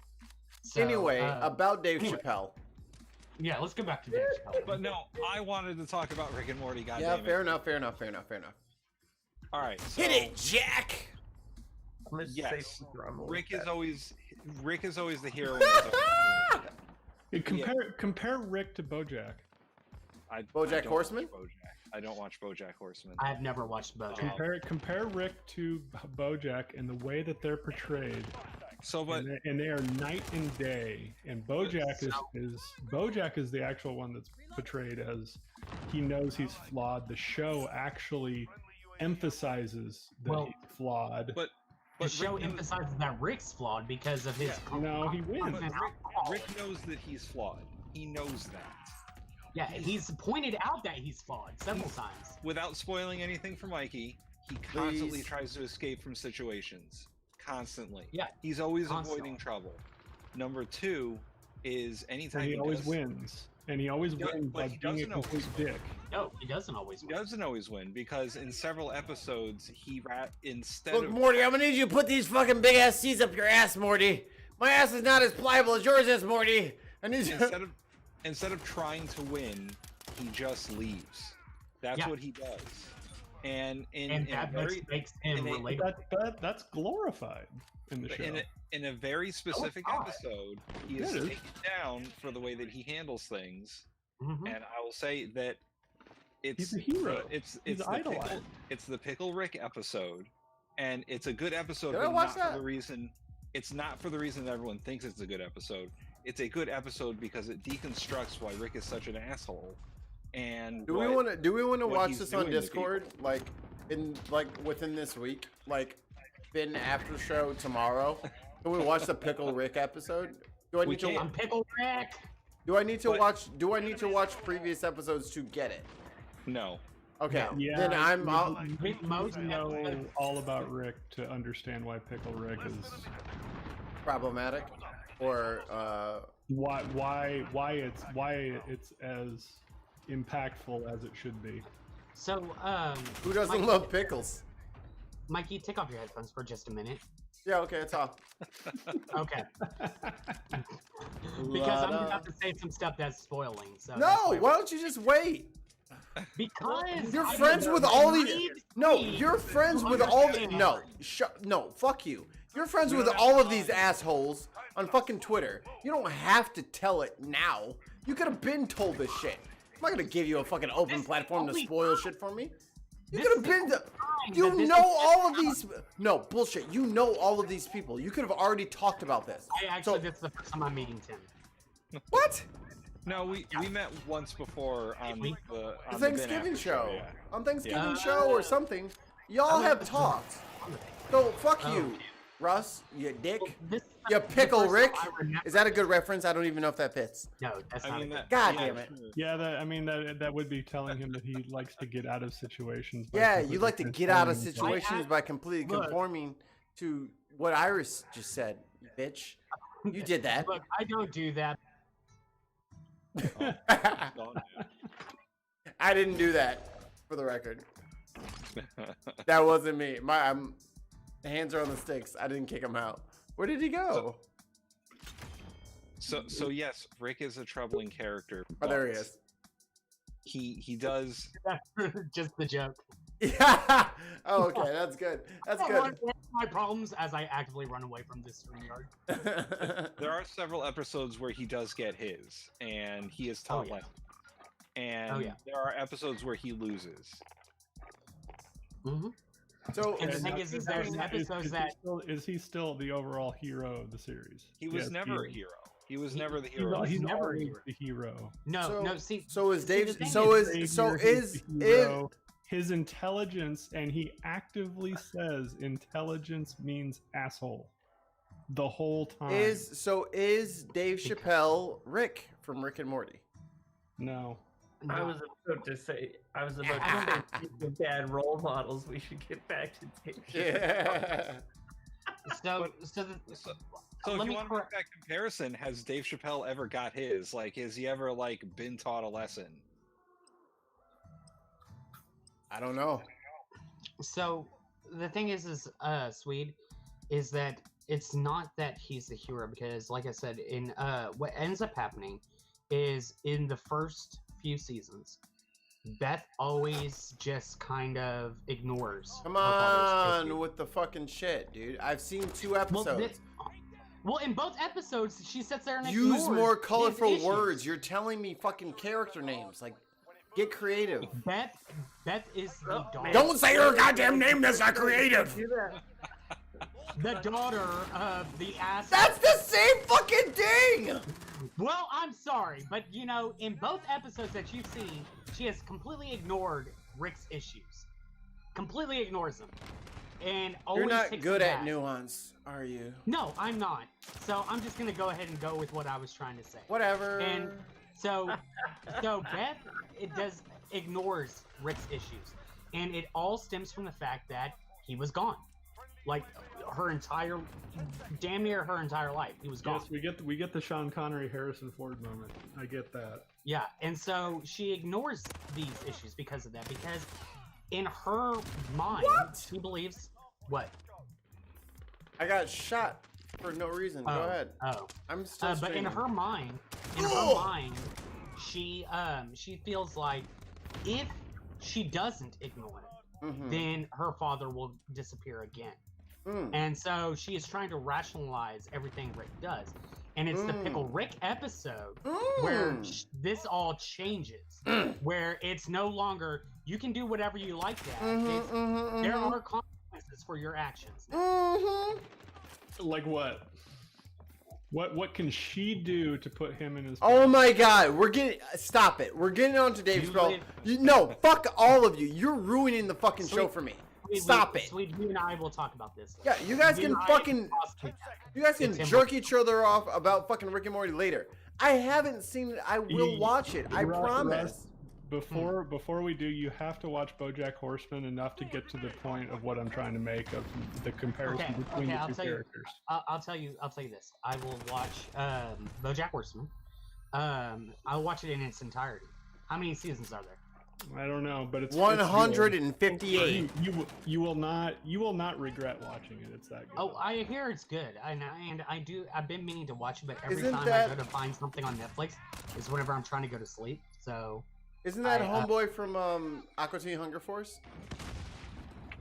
So, Anyway, about Dave Chappelle. Yeah, let's go back to Dave Chappelle. But no, I wanted to talk about Rick and Morty. Yeah, Goddamn fair it! enough, fair enough, fair enough, fair enough. All right, so, Hit it, Jack. I'm gonna say Yes, drum Rick with is that. always the hero. in his own story. Hey, compare Rick to BoJack. I BoJack don't Horseman? watch BoJack. I don't watch BoJack Horseman. I've never watched BoJack. Compare Rick to BoJack and the way that they're portrayed. So, but And they are night and day. And BoJack is the actual one that's portrayed as he knows he's flawed. The show actually emphasizes that Well, he's flawed. but The show Rick knows, emphasizes that Rick's flawed because of his. No, he wins. but Rick knows that he's flawed. He knows that. Yeah, he's pointed out that he's flawed several times. Without spoiling anything for Mikey, he constantly Please. tries to escape from situations. Constantly. Yeah, He's always constantly. avoiding trouble. Number 2 is anytime And he always does, wins. And he always Yeah, wins but by he being a doesn't always complete win. dick. No, he doesn't always He win. doesn't always win because in several episodes he instead Look, of Morty, I'm gonna need you to put these fucking big ass seats up your ass, Morty. My ass is not as pliable as yours is, Morty. I need you. instead of trying to win, he just leaves. That's Yeah. what he does. And And that makes him in a- relatable. That's glorified in the show. in a very specific not. episode, he Yeah, is it is. taken down for the way that he handles things. Mhm. And I will say that it's He's a hero. It's He's the idolized. Pickle Rick episode, and it's a good episode. Did I but watch not that? For the reason it's not for the reason that everyone thinks it's a good episode. It's a good episode because it deconstructs why Rick is such an asshole. And Do we want to what watch he's this on doing to Discord, like within this week, like been after show tomorrow? Can we watch the Pickle Rick episode? Do I We need to? can. I'm Pickle Rick. Do I need to But- watch? Do I need to watch previous episodes to get it? No. Okay. Yeah, Then I'll. you Most know episodes- all about Rick to understand why Pickle Rick is Problematic, or why it's as impactful as it should be. So, who doesn't Mikey, love pickles? Mikey, take off your headphones for just a minute. Yeah. Okay. It's off. Okay. Because I'm about to say some stuff that's spoiling. So that's No. why- Why don't you just wait? Because You're I friends with all these. need No, me you're friends to with all the. understand. No, fuck you. You're friends with all of these assholes on fucking Twitter. You don't have to tell it now. You could have been told this shit. I'm not gonna give you a fucking open This platform to only spoil time- shit for me. You this could have is been. the time You that this know is- all of these. No bullshit. You know all of these people. You could have already talked about this. This is the first time I'm meeting Tim. What? No, we met once before on We- the The on Thanksgiving the show. Yeah. On Thanksgiving Yeah. show or something. Y'all have talked. So fuck you, Russ. You dick. This You the pickle first Rick. time I remember- Is that a good reference? I don't even know if that fits. No, that's I not. mean a that. God yeah, damn it. sure. Yeah, that would be telling him that he likes to get out of situations. by Yeah, you completely like to get out of transforming himself. situations by completely Look. conforming to what Iris just said, you bitch. You did that. Look, I don't do that. Gone now. I didn't do that, for the record. That wasn't me. My hands are on the sticks. I didn't kick him out. Where did he go? So yes, Rick is a troubling character. Oh, there he but is. He does. Just the joke. Yeah. Oh, okay. That's good. That's One good. of my problems as I actively run away from this stream yard. There are several episodes where he does get his, and he is top Oh, yeah. left. And Oh, yeah. there are episodes where he loses. Mm-hmm. So And the And thing that's- is there's episodes that is he still the overall hero of the series? He was Yes, never a is. hero. He was never the hero. He's never a always hero. the hero. no, see, so is see, Dave. the thing So is Savior, so he's is the is hero. His intelligence, and he actively says intelligence means asshole the whole time. is Dave Chappelle Rick from Rick and Morty? No. I was about to say the bad role models. We should get back to Dave. Yeah. so So let if you me want to make that comparison, has Dave Chappelle ever got his? Like, has he ever like been taught a lesson? I don't know. So the thing is Swede, is that it's not that he's the hero because, like I said, in what ends up happening is in the first few seasons, Beth always just kind of ignores. Come her father's on issue. with the fucking shit, dude. I've seen 2 episodes. Well, in both episodes, she sits there and Use ignores more his colorful issues. words. You're telling me fucking character names. Like, get creative. Beth is the daughter. Don't say her goddamn name. That's not creative. The daughter of the ass. That's the same fucking thing. Well, I'm sorry, but you know, in both episodes that you've seen, she has completely ignored Rick's issues. Completely ignores them. And always You're not takes good them at back. nuance, are you? No, I'm not. So I'm just gonna go ahead and go with what I was trying to say. Whatever. And So Beth ignores Rick's issues, and it all stems from the fact that he was gone, like damn near her entire life. He was gone. Yes, we get the Sean Connery Harrison Ford moment. I get that. Yeah, and so she ignores these issues because of that. Because in her mind, she believes what? I got shot for no reason. Go ahead. Oh, I'm still. but in her mind, she feels like if she doesn't ignore it, then her father will disappear again. And so she is trying to rationalize everything Rick does. And it's the Pickle Rick episode where this all changes. Where it's no longer, you can do whatever you like, Dad. There are consequences for your actions. Like what? What can she do to put him in his Oh my god, stop it. We're getting on to Dave Grohl. No, fuck all of you. You're ruining the fucking show for me. Stop it. Sweet, you and I will talk about this. Yeah, you guys can jerk each other off about fucking Rick and Morty later. I haven't seen it. I will watch it. I promise. Before we do, you have to watch BoJack Horseman enough to get to the point of what I'm trying to make of the comparison between the two characters. I'll tell you this. I will watch BoJack Horseman. I'll watch it in its entirety. How many seasons are there? I don't know, but it's 158. You will not regret watching it. It's that good. Oh, I hear it's good, and I've been meaning to watch it, but every time I go to find something on Netflix is whenever I'm trying to go to sleep. So. Isn't that homeboy from Aqua Teen Hunger Force?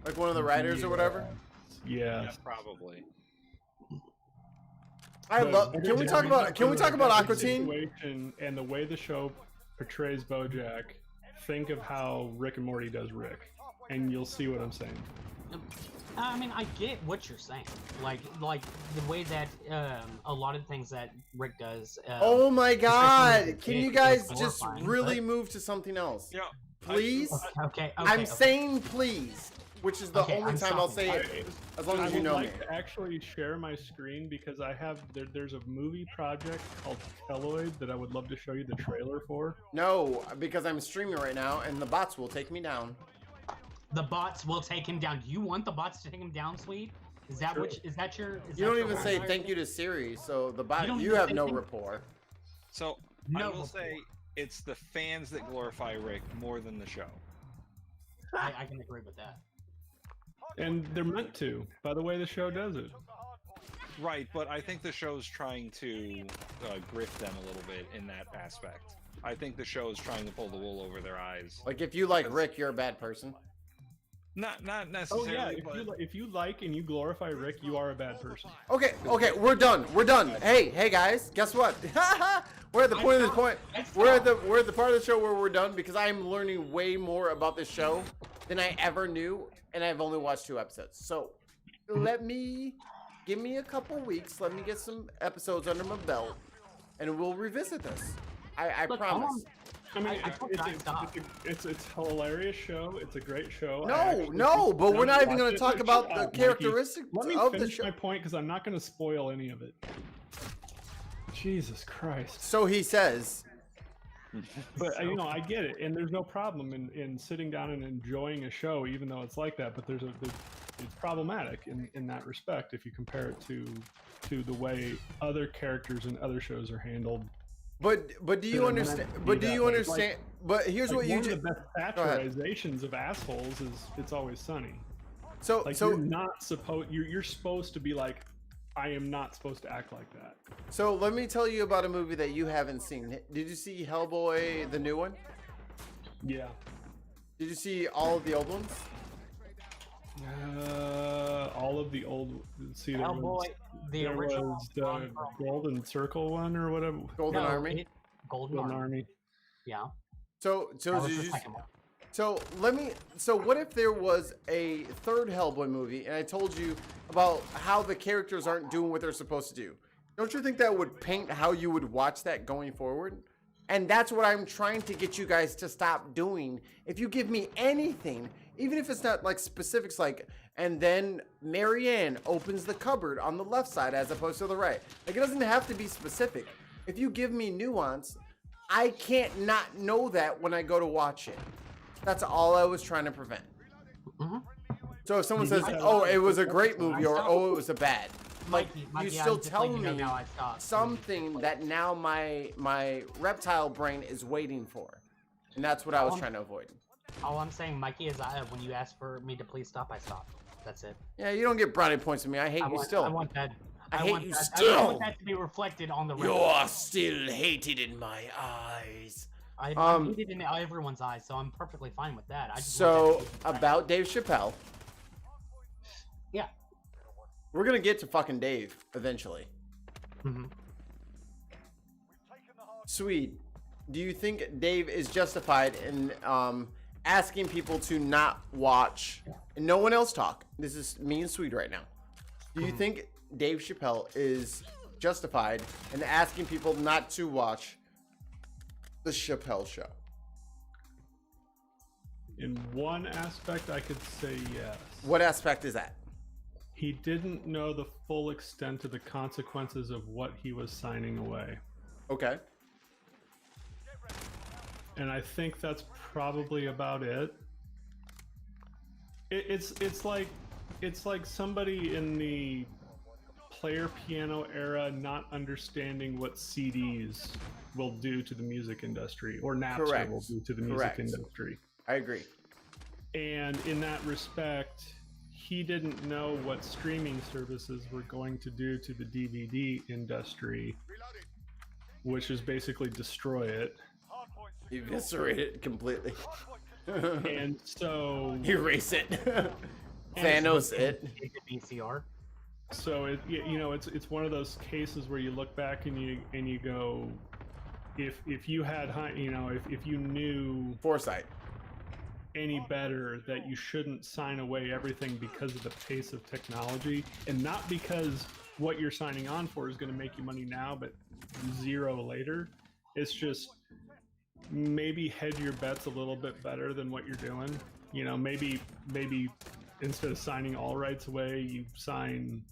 Like one of the writers or whatever? Yeah, probably. Can we talk about Aqua Teen? And the way the show portrays BoJack, think of how Rick and Morty does Rick, and you'll see what I'm saying. I mean, I get what you're saying. Like the way that a lot of things that Rick does. Oh my god! Can you guys just really move to something else? Yeah. Please? Okay. I'm saying please, which is the only time I'll say it, as long as you know me. I would like to actually share my screen because I have there's a movie project called Chapelle that I would love to show you the trailer for. No, because I'm streaming right now and the bots will take me down. The bots will take him down. Do you want the bots to take him down, Sweet? Is that your? You don't even say thank you to Siri, so the bot. You have no rapport. So I will say it's the fans that glorify Rick more than the show. I can agree with that. And they're meant to, by the way the show does it. Right, but I think the show's trying to grift them a little bit in that aspect. I think the show is trying to pull the wool over their eyes. Like if you like Rick, you're a bad person. Not necessarily. Oh yeah, if you like and you glorify Rick, you are a bad person. Okay, we're done. Hey guys, guess what? We're at the point of this point. We're at the part of the show where we're done because I am learning way more about this show than I ever knew, and I've only watched 2 episodes. So give me a couple weeks. Let me get some episodes under my belt, and we'll revisit this. I promise. I mean, it's a hilarious show. It's a great show. No, but we're not even going to talk about the characteristics of the show. Let me finish my point because I'm not going to spoil any of it. Jesus Christ. So he says. But I get it, and there's no problem in sitting down and enjoying a show, even though it's like that. But it's problematic in that respect if you compare it to the way other characters in other shows are handled. But do you understand? But do you understand? But here's what you one of the best satirizations of assholes is It's Always Sunny. So you're supposed to be like, I am not supposed to act like that. So let me tell you about a movie that you haven't seen. Did you see Hellboy, the new one? Yeah. Did you see all of the old ones? All of the old. See, there was the Golden Circle one or whatever. Golden Army. Golden Army. Yeah. So what if there was a third Hellboy movie and I told you about how the characters aren't doing what they're supposed to do? Don't you think that would paint how you would watch that going forward? And that's what I'm trying to get you guys to stop doing. If you give me anything, even if it's not like specifics, like, and then Marianne opens the cupboard on the left side as opposed to the right. Like, it doesn't have to be specific. If you give me nuance, I can't not know that when I go to watch it. That's all I was trying to prevent. So if someone says, "Oh, it was a great movie," or "Oh, it was a bad," like you still tell me something that now my reptile brain is waiting for, and that's what I was trying to avoid. All I'm saying, Mikey, is when you ask for me to please stop, I stop. That's it. Yeah, you don't get brownie points with me. I hate you still. I want that. I hate want you that, still. I want that to be reflected on the record. You're still hated in my eyes. I'm hated in everyone's eyes, so I'm perfectly fine with that. I just so about Dave Chapelle. Yeah. We're gonna get to fucking Dave eventually. Swede, do you think Dave is justified in asking people to not watch and no one else talk? This is me and Swede right now. Do you think Dave Chapelle is justified in asking people not to watch the Chapelle Show? In one aspect, I could say yes. What aspect is that? He didn't know the full extent of the consequences of what he was signing away. Okay. And I think that's probably about it. It's like somebody in the player piano era not understanding what CDs will do to the music industry, or Napster will do to the music industry. I agree. And in that respect, he didn't know what streaming services were going to do to the DVD industry, which is basically destroy it. Eviscerate it completely. And so erase it. Thanos it. VCR. So it's one of those cases where you look back and you go, if you had if you knew foresight any better, that you shouldn't sign away everything because of the pace of technology, and not because what you're signing on for is going to make you money now but zero later. It's just maybe hedge your bets a little bit better than what you're doing. Maybe instead of signing all rights away, you sign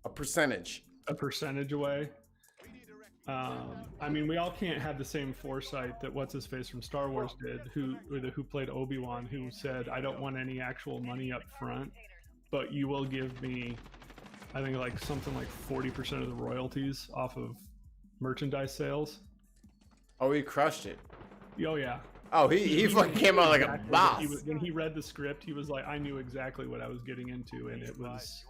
a percentage away. I mean, we all can't have the same foresight that what's his face from Star Wars did, who played Obi-Wan, who said, "I don't want any actual money up front, but you will give me, I think, like something like 40% of the royalties off of merchandise sales." Oh, he crushed it. Oh yeah. Oh, he fucking came out like a boss. When he read the script, he was like, "I knew exactly what I was getting into," and it was.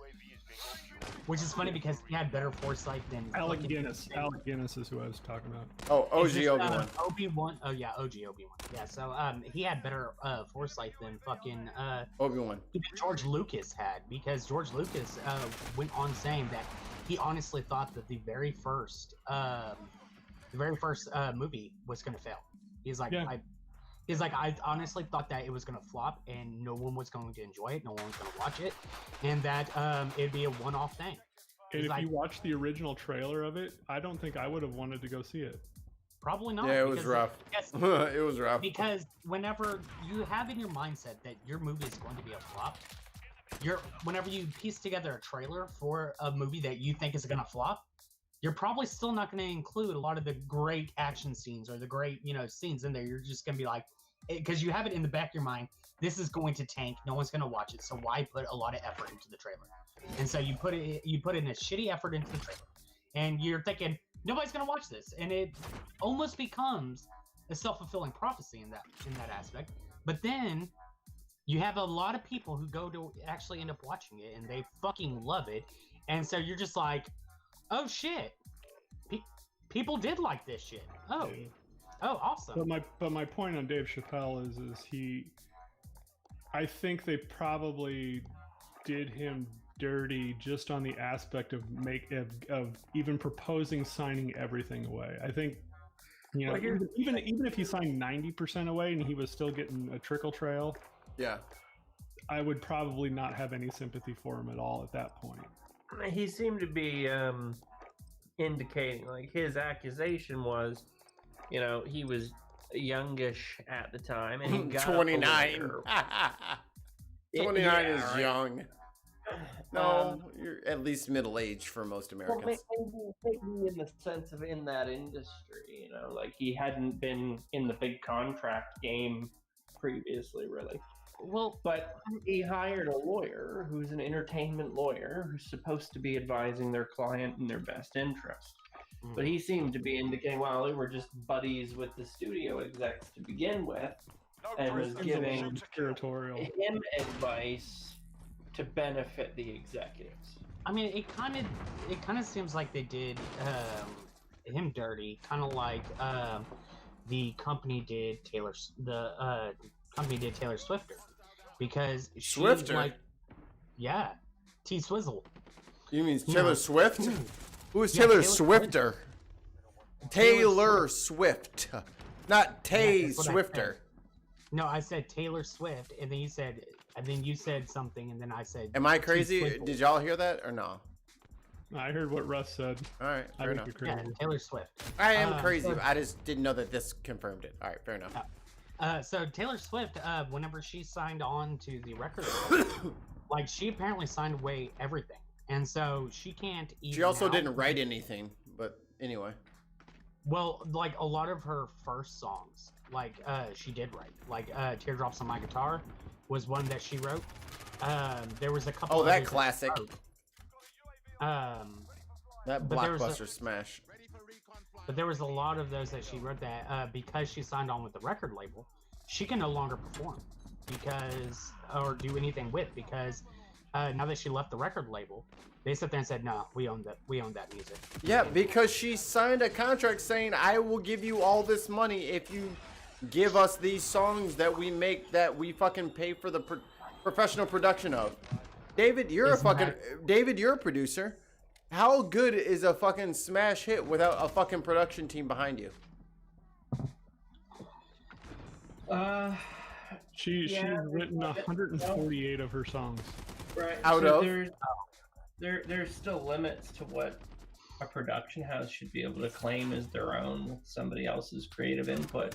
Which is funny because he had better foresight than Alec Guinness. Alec Guinness is who I was talking about. Oh, OG Obi-Wan. Obi-Wan. Oh yeah, OG Obi-Wan. Yeah. So he had better foresight than fucking Obi-Wan. George Lucas had, because George Lucas went on saying that he honestly thought that the very first movie was going to fail. He's like, yeah. I honestly thought that it was going to flop and no one was going to enjoy it, no one was going to watch it, and that it'd be a one-off thing. And if you watch the original trailer of it, I don't think I would have wanted to go see it. Probably not. Yeah, it was rough. It was rough. Because whenever you have in your mindset that your movie is going to be a flop, whenever you piece together a trailer for a movie that you think is going to flop, you're probably still not going to include a lot of the great action scenes or the great, scenes in there. You're just going to be like, because you have it in the back of your mind, this is going to tank. No one's going to watch it. So why put a lot of effort into the trailer? And so you put in a shitty effort into the trailer, and you're thinking nobody's going to watch this, and it almost becomes a self-fulfilling prophecy in that aspect. But then you have a lot of people who go to actually end up watching it, and they fucking love it, and so you're just like, oh shit, people did like this shit. Oh, awesome. But my point on Dave Chapelle is I think they probably did him dirty just on the aspect of even proposing signing everything away. I think even if he signed 90% away and he was still getting a trickle trail, yeah, I would probably not have any sympathy for him at all at that point. He seemed to be indicating, like, his accusation was, he was youngish at the time, and he got 29. 29 is right. young. No, you're at least middle aged for most Well, Americans. maybe in the sense of in that industry, like he hadn't been in the big contract game previously, really. Well, But he hired a lawyer who's an entertainment lawyer who's supposed to be advising their client in their best interest. But he seemed to be indicating, well, they were just buddies with the studio execs to begin with, and was giving territorial. him advice to benefit the executives. I mean, it kind of seems like they did him dirty, kind of like the company did Taylor Swifter, because she Swifter? like, yeah, T Swizzle. You mean Taylor Swift? Who is Yeah, Taylor Taylor Swifter? Taylor Swift, not Tay that's what I Swifter. No, I said Taylor Swift, and then you said something, and then I said. Am I T crazy? Swizzle. Did y'all hear that or no? I heard what Russ said. All right, I fair think enough. you're Yeah, crazy. Taylor Swift. I am crazy. so- I just didn't know that this confirmed it. All right, fair enough. So Taylor Swift, whenever she signed on to the record label, like she apparently signed away everything, and so she can't even. She also now- didn't write anything, but anyway. Well, like a lot of her first songs, like she did write, like "Teardrops on My Guitar" was one that she wrote. There was a couple. Oh, that others classic. she wrote. That but there was blockbuster smash. But there was a lot of those that she wrote that because she signed on with the record label, she can no longer perform or do anything with because now that she left the record label, they sat there and said, "No, we own that music." Yeah, because she signed a contract saying, "I will give you all this money if you give us these songs that we make that we fucking pay for the professional production of." David, you're David, you're a producer. How good is a fucking smash hit without a fucking production team behind you? She's written 148 of her songs. Right. Out so of? there's still limits to what a production house should be able to claim as their own with somebody else's creative input.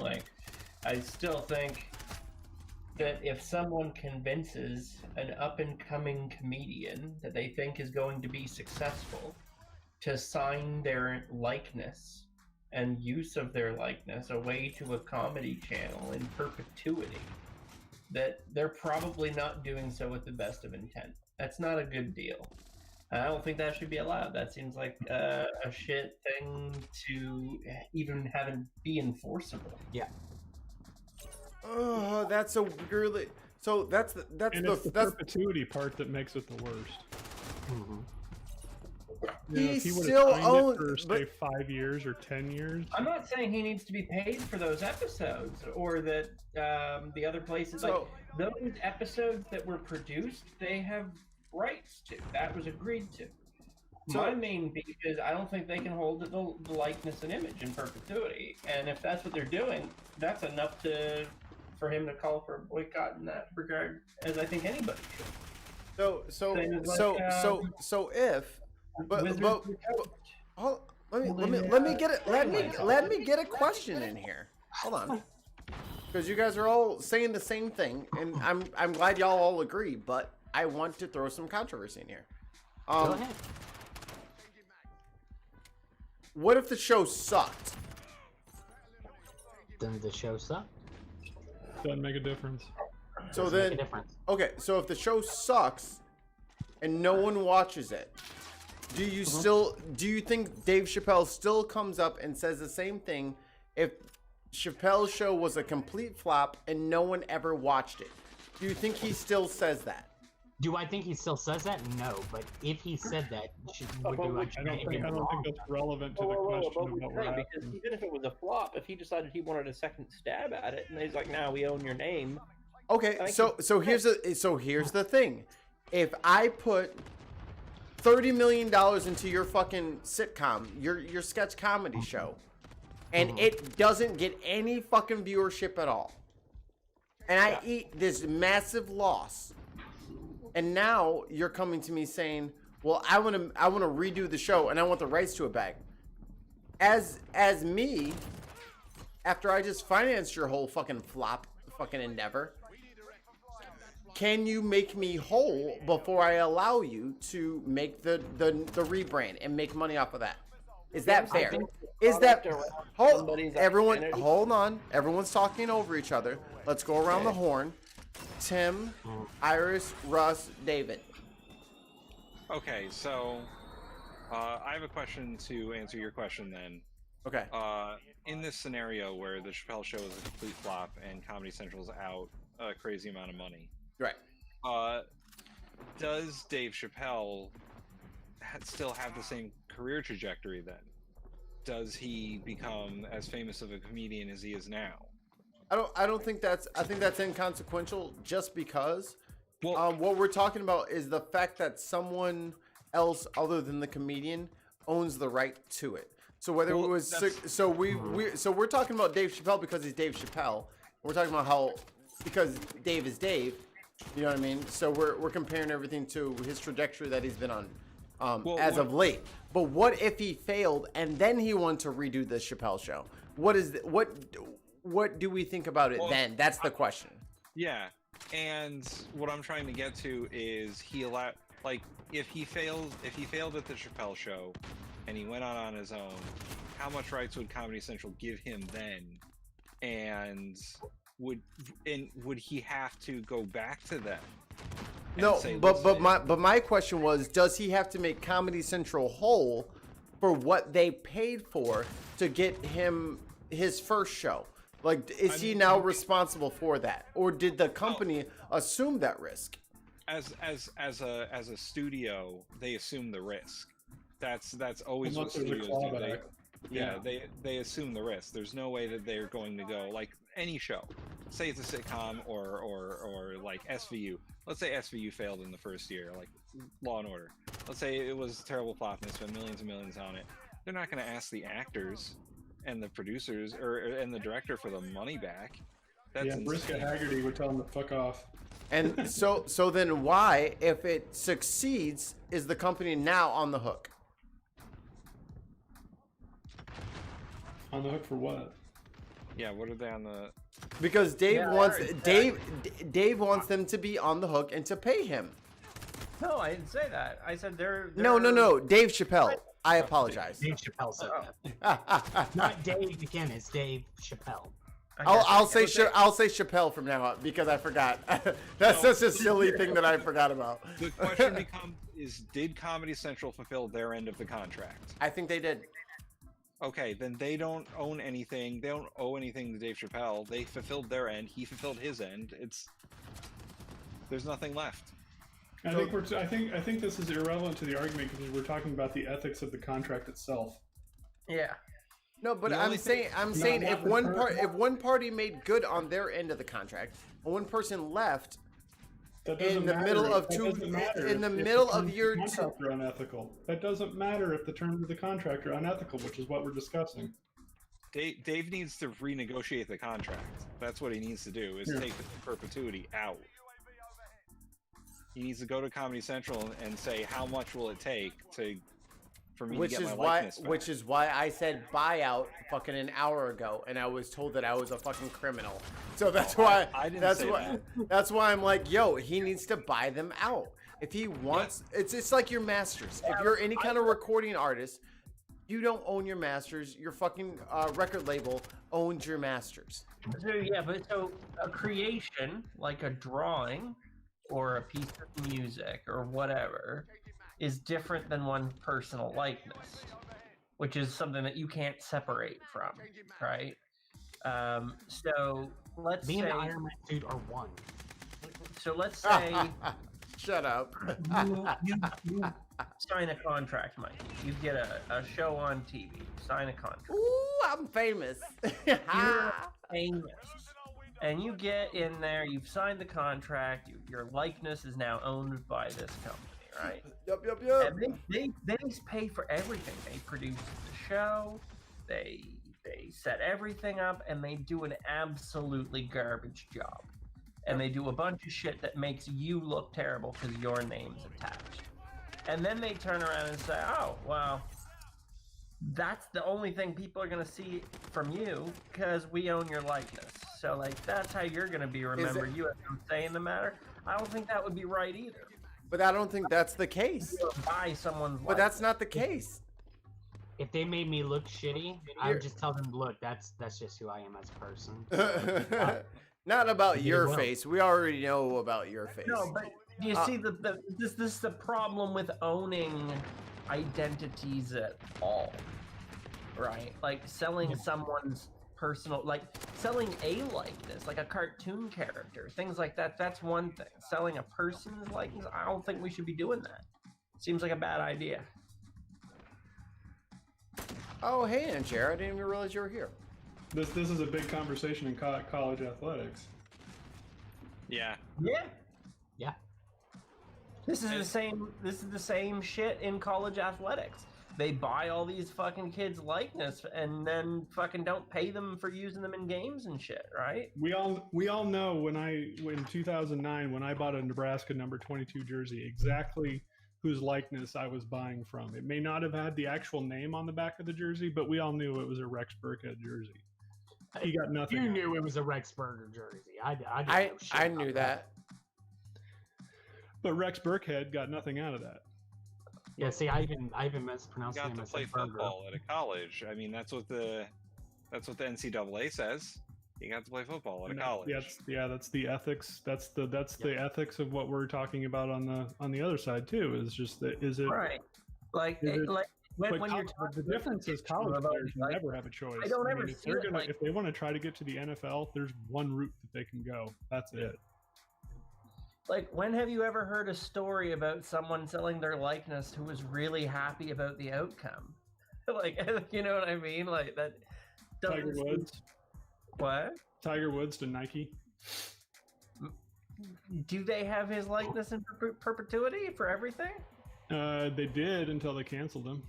Like I still think that if someone convinces an up-and-coming comedian that they think is going to be successful to sign their likeness and use of their likeness away to a comedy channel in perpetuity, that they're probably not doing so with the best of intent. That's not a good deal. I don't think that should be allowed. That seems like a shit thing to even have it be enforceable. Yeah. Oh, that's a weirdly. So that's It's the perpetuity part that makes it the worst. Mm-hmm. If he would still have signed owns- it for but- say 5 years or 10 years. I'm not saying he needs to be paid for those episodes or that the other places. So- like those episodes that were produced, they have rights to. That was agreed to. My main beef is I don't think they can hold the likeness and image in perpetuity. And if that's what they're doing, that's enough for him to call for a boycott in that regard, as I think anybody should. So Things like, if Wizards but of the Coast. hold, let me get a question in here. Hold on. Because you guys are all saying the same thing, and I'm glad y'all all agree, but I want to throw some controversy in here. Go ahead. What if the show sucked? Then the show sucked. Doesn't make a difference. So Doesn't make then, a difference. okay, so if the show sucks and no one watches it, do you think Dave Chappelle still comes up and says the same thing if Chappelle's show was a complete flop and no one ever watched it? Do you think he still says that? Do I think he still says that? No, but if he said that, I don't think that's relevant to the question of what we're Because asking. even if it was a flop, if he decided he wanted a second stab at it, and he's like, "Now we own your name." Okay, I so here's the thing. If I put $30 million into your fucking sitcom, your sketch comedy show, and it doesn't get any fucking viewership at all, and I eat this massive loss, and now you're coming to me saying, "Well, I want to redo the show and I want the rights to it back." As me, after I just financed your whole fucking flop fucking endeavor, can you make me whole before I allow you to make the rebrand and make money off of that? Is that fair? Is that everyone? Hold on. Everyone's talking over each other. Let's go around the horn. Tim, Iris, Russ, David. Okay, so I have a question to answer your question then. Okay. In this scenario where the Chapelle show is a complete flop and Comedy Central's out a crazy amount of money, right? Does Dave Chapelle still have the same career trajectory then? Does he become as famous of a comedian as he is now? I don't think that's. I think that's inconsequential. Just because, well, what we're talking about is the fact that someone else other than the comedian owns the right to it. So whether it was so we're talking about Dave Chapelle because he's Dave Chapelle. We're talking about how because Dave is Dave. You know what I mean? So we're comparing everything to his trajectory that he's been on as of late. But what if he failed and then he wanted to redo the Chapelle show? What do we think about it then? That's the question. Yeah, and what I'm trying to get to is if he failed at the Chapelle show and he went on his own, how much rights would Comedy Central give him then? And would he have to go back to them? No, but my question was, does he have to make Comedy Central whole for what they paid for to get him his first show? Like, is he now responsible for that, or did the company assume that risk? As a studio, they assume the risk. That's always what studios do. They assume the risk. There's no way that they're going to go like any show. Say it's a sitcom or like SVU. Let's say SVU failed in the first year, like Law and Order. Let's say it was a terrible flop and they spent millions and millions on it. They're not going to ask the actors and the producers and the director for the money back. That's Brisket Haggerty would tell them to fuck off. And so then why, if it succeeds, is the company now on the hook? On the hook for what? Yeah, what are they on the? Because Dave wants them to be on the hook and to pay him. No, I didn't say that. I said they're... No. Dave Chapelle. I apologize. Dave Chapelle said that. Not Dave again. It's Dave Chapelle. I'll say Chapelle from now on because I forgot. That's such a silly thing that I forgot about. The question becomes: did Comedy Central fulfill their end of the contract? I think they did. Okay, then they don't own anything. They don't owe anything to Dave Chapelle. They fulfilled their end. He fulfilled his end. There's nothing left. I think this is irrelevant to the argument because we're talking about the ethics of the contract itself. Yeah. No, but I'm saying if one party made good on their end of the contract, and one person left in the middle of year two, are unethical. That doesn't matter if the terms of the contract are unethical, which is what we're discussing. Dave needs to renegotiate the contract. That's what he needs to do, is take the perpetuity out. He needs to go to Comedy Central and say, how much will it take for me to get my likeness back? Which is why I said buyout fucking an hour ago, and I was told that I was a fucking criminal. So that's why that's why I'm like, yo, he needs to buy them out. If he wants, it's like your masters. If you're any kind of recording artist, you don't own your masters. Your fucking record label owns your masters. So a creation like a drawing or a piece of music or whatever is different than one personal likeness, which is something that you can't separate from, right? So let's say... Me and the Iron Man dude are one. So let's say... Shut up. you sign a contract, Mike. You get a show on TV. Sign a contract. Ooh, I'm famous. You're famous. And you get in there, you've signed the contract, your likeness is now owned by this company, right? Yup. And they pay for everything. They produce the show, they set everything up, and they do an absolutely garbage job. And they do a bunch of shit that makes you look terrible because your name's attached. And then they turn around and say, oh, well, that's the only thing people are going to see from you because we own your likeness. So, like, that's how you're going to be remembered. You have some say in the matter. I don't think that would be right either. But I don't think that's the case. Buy someone's. But that's not the case. If they made me look shitty, I would just tell them, look, that's just who I am as a person. Not about your will. face. We already know about your face. No, but do you see this is the problem with owning identities at all, right? Like selling someone's personal, like selling a likeness, like a cartoon character, things like that. That's one thing. Selling a person's likeness, I don't think we should be doing that. Seems like a bad idea. Oh, hey, Ancher. I didn't even realize you were here. This is a big conversation in college athletics. Yeah. Yeah. This is the same shit in college athletics. They buy all these fucking kids' likeness and then fucking don't pay them for using them in games and shit, right? We all know in 2009 when I bought a Nebraska number 22 jersey exactly whose likeness I was buying from. It may not have had the actual name on the back of the jersey, but we all knew it was a Rex Burkhead jersey. He got nothing. You knew it was a Rex Burger jersey. I knew that. But Rex Burkhead got nothing out of that. Yeah, see, I even mispronounced Got him to as play a burger. football at a college. I mean, that's what the NCAA says. You got to play football at a college. That's the ethics. That's the ethics of what we're talking about on the other side too. Is just that right? Like when you're talking, the difference is college players never have a choice. I don't ever see it if they want to try to get to the NFL, there's one route that they can go. That's it. Like, when have you ever heard a story about someone selling their likeness who was really happy about the outcome? Like, you know what I mean? Like that. Tiger Woods. What? Tiger Woods to Nike. Do they have his likeness in perpetuity for everything? They did until they canceled him.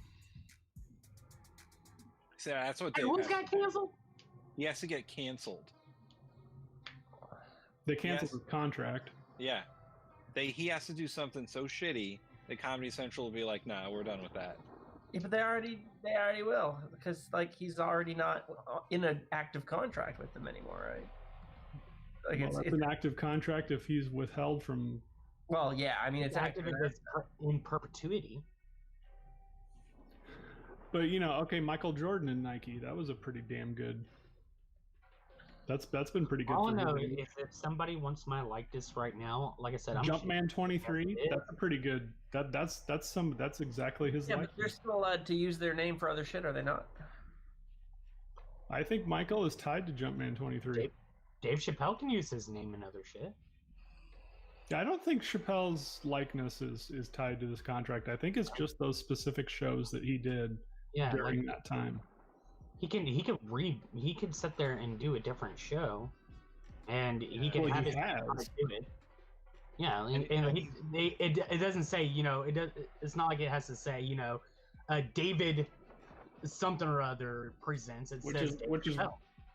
So that's what they. Who's got canceled? He has to get canceled. They canceled his contract. Yeah, he has to do something so shitty that Comedy Central will be like, "Nah, we're done with that." Yeah, but they already will, because like he's already not in an active contract with them anymore, right? Like Well, that's an active contract if he's withheld from. Well, yeah, I mean it's active in perpetuity. But okay, Michael Jordan and Nike, that was a pretty damn good. That's been pretty good. All I know is if somebody wants my likeness right now, like I said, I'm Jumpman 23. That's a pretty good. That's exactly his. Yeah, likeness. but they're still allowed to use their name for other shit, are they not? I think Michael is tied to Jumpman 23. Dave Chapelle can use his name and other shit. I don't think Chappelle's likeness is tied to this contract. I think it's just those specific shows that he did during that time. He could sit there and do a different show, and he can have his do it. Yeah, and it doesn't say it's not like it has to say David something or other presents. It says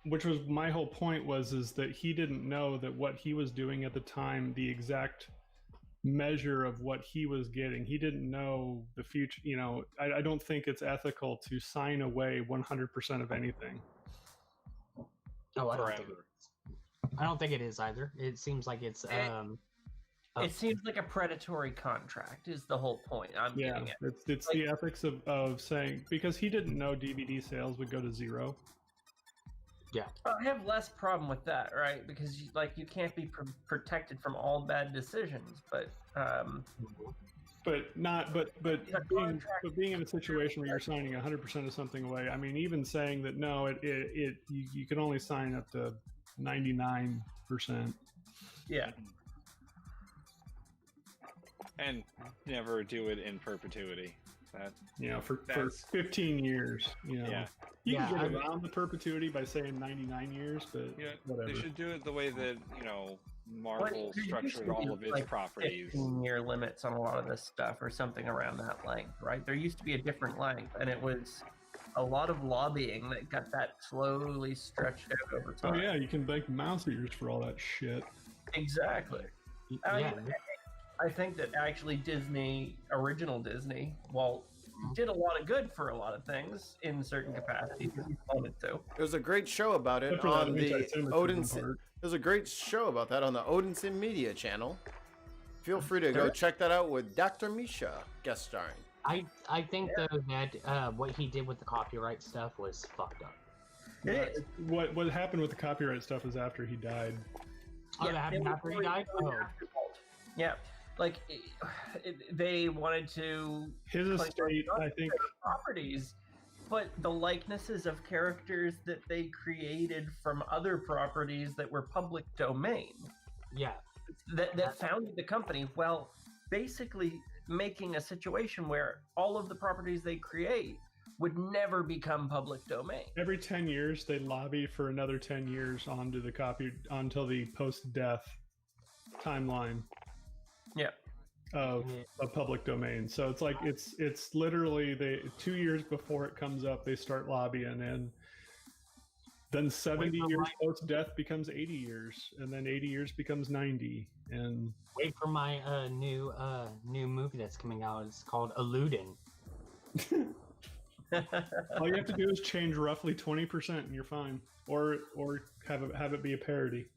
which was my whole point is that he didn't know that what he was doing at the time, the exact measure of what he was getting. He didn't know the future. I don't think it's ethical to sign away 100% of anything. No, I don't think it is either. It seems like it's it seems like a predatory contract is the whole point. I'm getting it. It's the ethics of saying, because he didn't know DVD sales would go to zero. Yeah, I have less problem with that, right? Because you can't be protected from all bad decisions, but being in a situation where you're signing 100% of something away. I mean, even saying that no, you can only sign up to 99%. Yeah. And never do it in perpetuity. For 15 years. You can get around the perpetuity by saying 99 years, but whatever. They should do it the way that Marvel structured all of its properties. 15-year limits on a lot of this stuff, or something around that length, right? There used to be a different length, and it was a lot of lobbying that got that slowly stretched out over time. Oh yeah, you can bank mouse ears for all that shit. Exactly. I think that actually original Disney, did a lot of good for a lot of things in certain capacities if you wanted to. There's a great show about it on the Odinson. There's a great show about that on the Odinson Media channel. Feel free to go check that out with Dr. Misha guest starring. I think though that what he did with the copyright stuff was fucked up. What happened with the copyright stuff is after he died. Oh, that happened after he died? Oh. Yeah, like they wanted to his estate, I think, properties, but the likenesses of characters that they created from other properties that were public domain. Yeah. That founded the company. Well, basically making a situation where all of the properties they create would never become public domain. Every 10 years, they lobby for another 10 years onto the until the post-death timeline. Yeah. Of a public domain. So it's like it's literally 2 years before it comes up, they start lobbying, and then 70 years post-death becomes 80 years, and then 80 years becomes 90. And wait for my new movie that's coming out. It's called Eludin. All you have to do is change roughly 20% and you're fine. Or have it be a parody.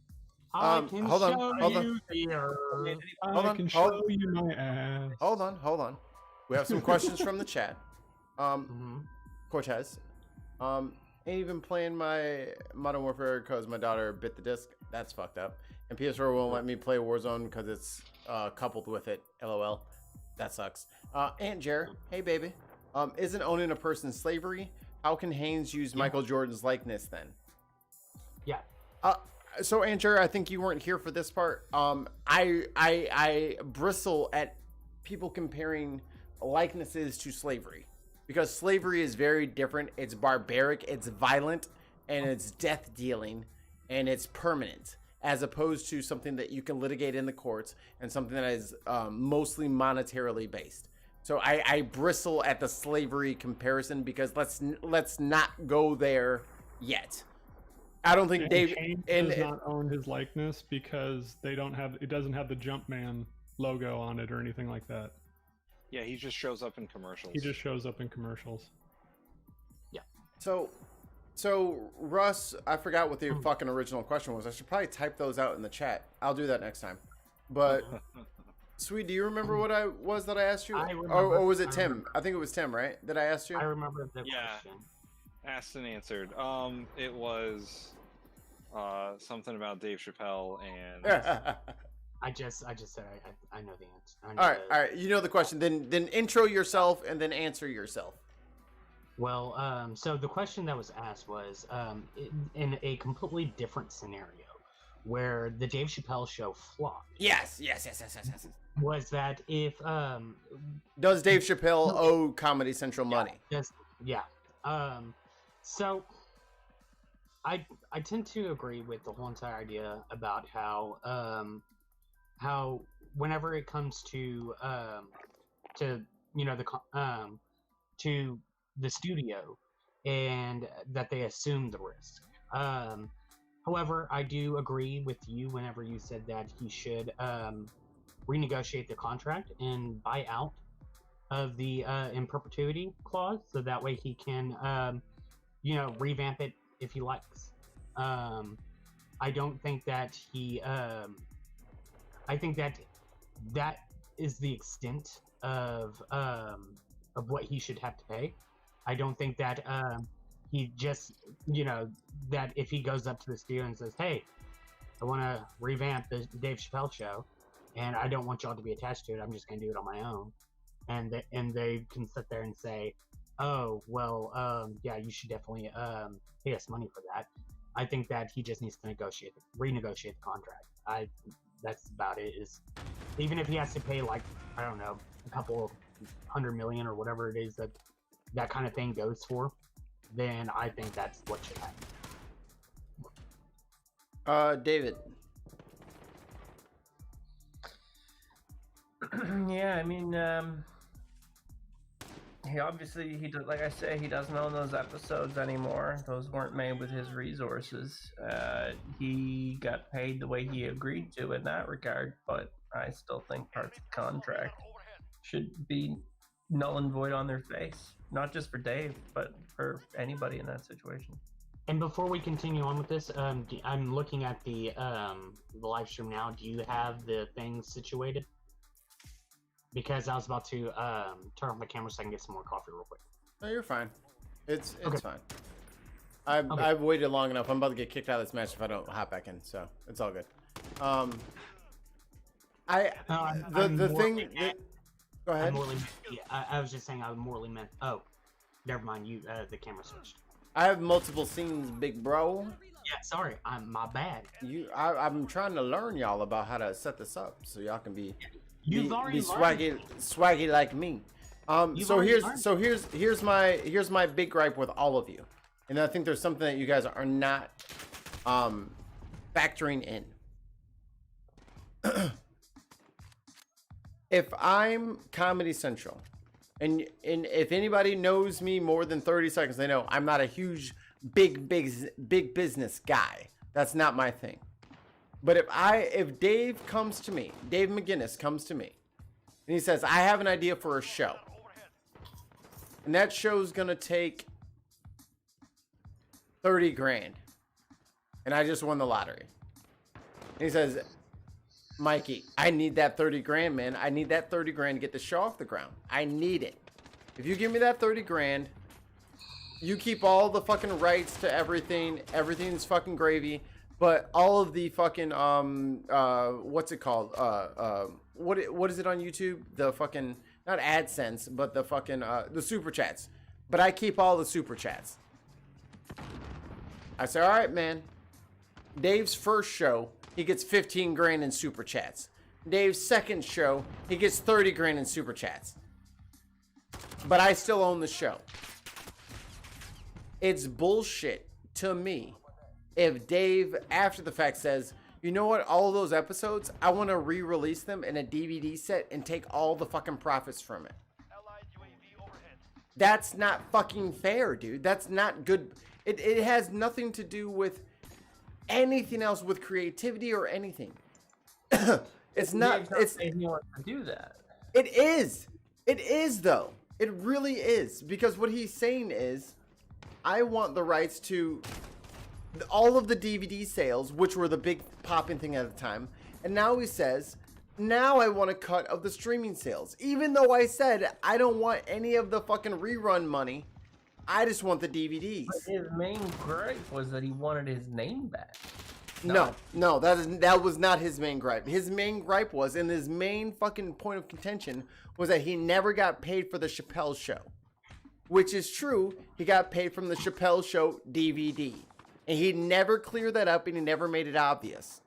I can show you my ass. Hold on. We have some questions from the chat. Cortez. Ain't even playing my Modern Warfare because my daughter bit the disc. That's fucked up. And PS4 won't let me play Warzone because it's coupled with it. LOL. That sucks. Aunt Jer, hey baby. Isn't owning a person slavery? How can Haynes use Michael Jordan's likeness then? Yeah. So Andrew, I think you weren't here for this part. I bristle at people comparing likenesses to slavery because slavery is very different. It's barbaric, it's violent, and it's death dealing, and it's permanent, as opposed to something that you can litigate in the courts and something that is mostly monetarily based. So I bristle at the slavery comparison because let's not go there yet. I don't think Dave does not own his likeness because it doesn't have the Jumpman logo on it or anything like that. Yeah, he just shows up in commercials. He just shows up in commercials. Yeah. So Russ, I forgot what the fucking original question was. I should probably type those out in the chat. I'll do that next time. But Sweet, do you remember what I asked you? Or was it Tim? I think it was Tim, right? That I asked you? I remember the question. Asked and answered. It was something about Dave Chapelle and I just said I know the answer. All right. You know the question. Then intro yourself and then answer yourself. Well, so the question that was asked was in a completely different scenario where the Dave Chapelle show flopped. Yes. Was that if does Dave Chapelle owe Comedy Central money? Yes. Yeah. So I tend to agree with the whole entire idea about how whenever it comes to the studio and that they assume the risk. However, I do agree with you whenever you said that he should renegotiate the contract and buy out of the in perpetuity clause, so that way he can revamp it if he likes. I don't think that he I think that is the extent of what he should have to pay. I don't think that he just that if he goes up to the studio and says, hey, I want to revamp the Dave Chapelle show and I don't want y'all to be attached to it, I'm just going to do it on my own, and they can sit there and say, oh, well, yeah, you should definitely pay us money for that. I think that he just needs to renegotiate the contract. That's about it. Is even if he has to pay, like, I don't know, a couple $100 million or whatever it is that kind of thing goes for, then I think that's what should happen. David. Yeah, I mean, he does, like I say, he doesn't own those episodes anymore. Those weren't made with his resources. He got paid the way he agreed to in that regard, but I still think parts of the contract should be null and void on their face. Not just for Dave, but for anybody in that situation. And before we continue on with this, I'm looking at the live stream now. Do you have the things situated? because I was about to turn off my camera so I can get some more coffee real quick. No, you're fine. It's Okay. fine. I've waited long enough. I'm about to get kicked out of this match if I don't hop back in, so it's all good. I'm The thing. morally mad. Go ahead. I was just saying I morally meant. Oh, never mind. You the camera switched. I have multiple scenes, big bro. Yeah, sorry. My bad. I'm trying to learn y'all about how to set this up so y'all can be already swaggy like me. Here's my big gripe with all of you, and I think there's something that you guys are not factoring in. If I'm Comedy Central, and if anybody knows me more than 30 seconds, they know I'm not a huge big business guy. That's not my thing. But if Dave comes to me, Dave McGinnis comes to me, and he says, I have an idea for a show, and that show's gonna take 30 grand, and I just won the lottery, and he says, Mikey, I need that 30 grand, man. I need that 30 grand to get the show off the ground. I need it. If you give me that 30 grand, you keep all the fucking rights to everything. Everything's fucking gravy. But all of the fucking, what's it called? What is it on YouTube? The fucking, not AdSense, but the fucking, the super chats. But I keep all the super chats. I say, all right, man. Dave's first show, he gets 15 grand in super chats. Dave's second show, he gets 30 grand in super chats. But I still own the show. It's bullshit to me if Dave, after the fact, says, you know what, all of those episodes, I want to re-release them in a DVD set and take all the fucking profits from it. That's not fucking fair, dude. That's not good. It has nothing to do with anything else, with creativity or anything. It's not. It's he wants to do that. It is. It is though. It really is, because what he's saying is, I want the rights to all of the DVD sales, which were the big popping thing at the time, and now he says, now I want a cut of the streaming sales. Even though I said I don't want any of the fucking rerun money, I just want the DVDs. But his main gripe was that he wanted his name back. No, that was not his main gripe. His main gripe was, and his main fucking point of contention was that he never got paid for the Chapelle show. Which is true, he got paid from the Chapelle show DVD. And he never cleared that up, and he never made it obvious.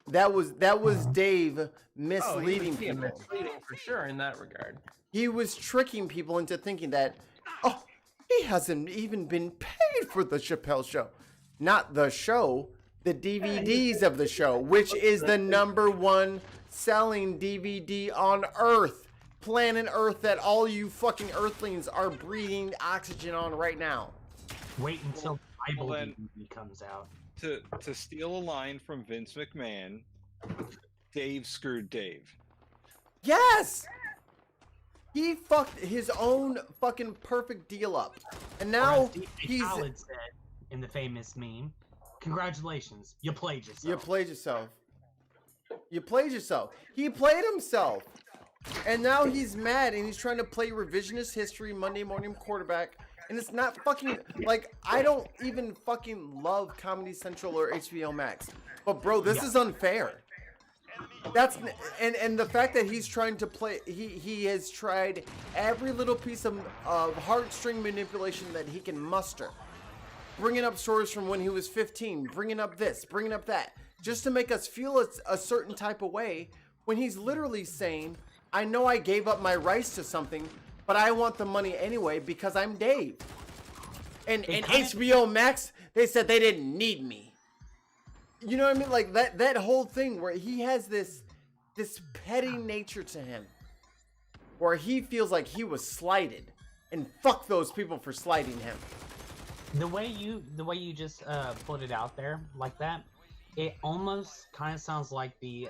That was Dave misleading people. Misleading for sure in that regard. He was tricking people into thinking that, oh, he hasn't even been paid for the Chapelle show. Not the show, the DVDs of the show, which is the #1 selling DVD on Earth. Planet Earth, that all you fucking Earthlings are breathing oxygen on right now. Wait until Bible Well, then- DVD comes out. To steal a line from Vince McMahon, Dave screwed Dave. Yes! He fucked his own fucking perfect deal up. And now he's... Khaled said in the famous meme, congratulations, you played yourself. You played yourself. You played yourself. He played himself. And now he's mad and he's trying to play revisionist history, Monday morning quarterback. And it's not fucking, like, I don't even fucking love Comedy Central or HBO Max. But bro, this is unfair. That's, and the fact that he's trying to play, he has tried every little piece of heartstring manipulation that he can muster. Bringing up stories from when he was 15, bringing up this, bringing up that, just to make us feel a certain type of way, when he's literally saying, I know I gave up my rights to something, but I want the money anyway because I'm Dave. And HBO Max, they said they didn't need me. You know what I mean? Like that whole thing where he has this petty nature to him, where he feels like he was slighted, and fuck those people for slighting him. The way you just put it out there like that, it almost kind of sounds like the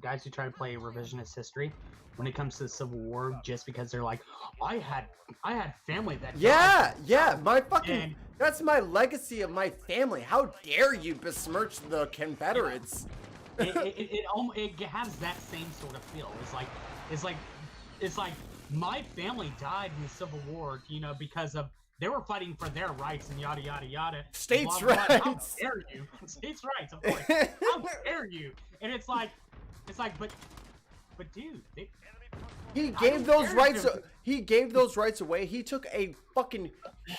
guys who try to play revisionist history when it comes to the Civil War, just because they're like, I had family that died. My fucking, that's my legacy of my family. How dare you besmirch the Confederates? it has that same sort of feel. It's like It's like my family died in the Civil War, you know, because of they were fighting for their rights and yada yada yada. States' blah, blah, blah. How rights. dare you? States' rights, of course. How dare you? And it's like, but dude, he gave those rights. He gave those rights away. He took a fucking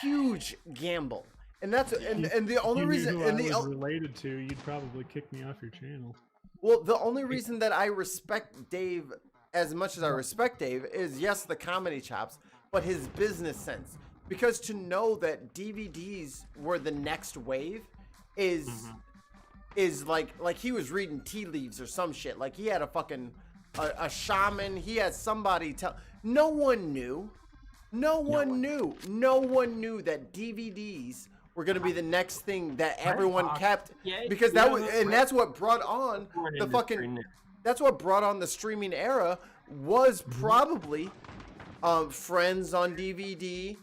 huge gamble, and that's and the only reason and I was related to, you'd probably kick me off your channel. Well, the only reason that I respect Dave as much as I respect Dave is, yes, the comedy chops, but his business sense. Because to know that DVDs were the next wave is like he was reading tea leaves or some shit. Like he had a fucking a shaman. He had somebody tell. No one knew. No one knew that DVDs were going to be the next thing that everyone kept, because that was, and that's what brought on the fucking, that's what brought on the streaming era, was probably Friends on DVD,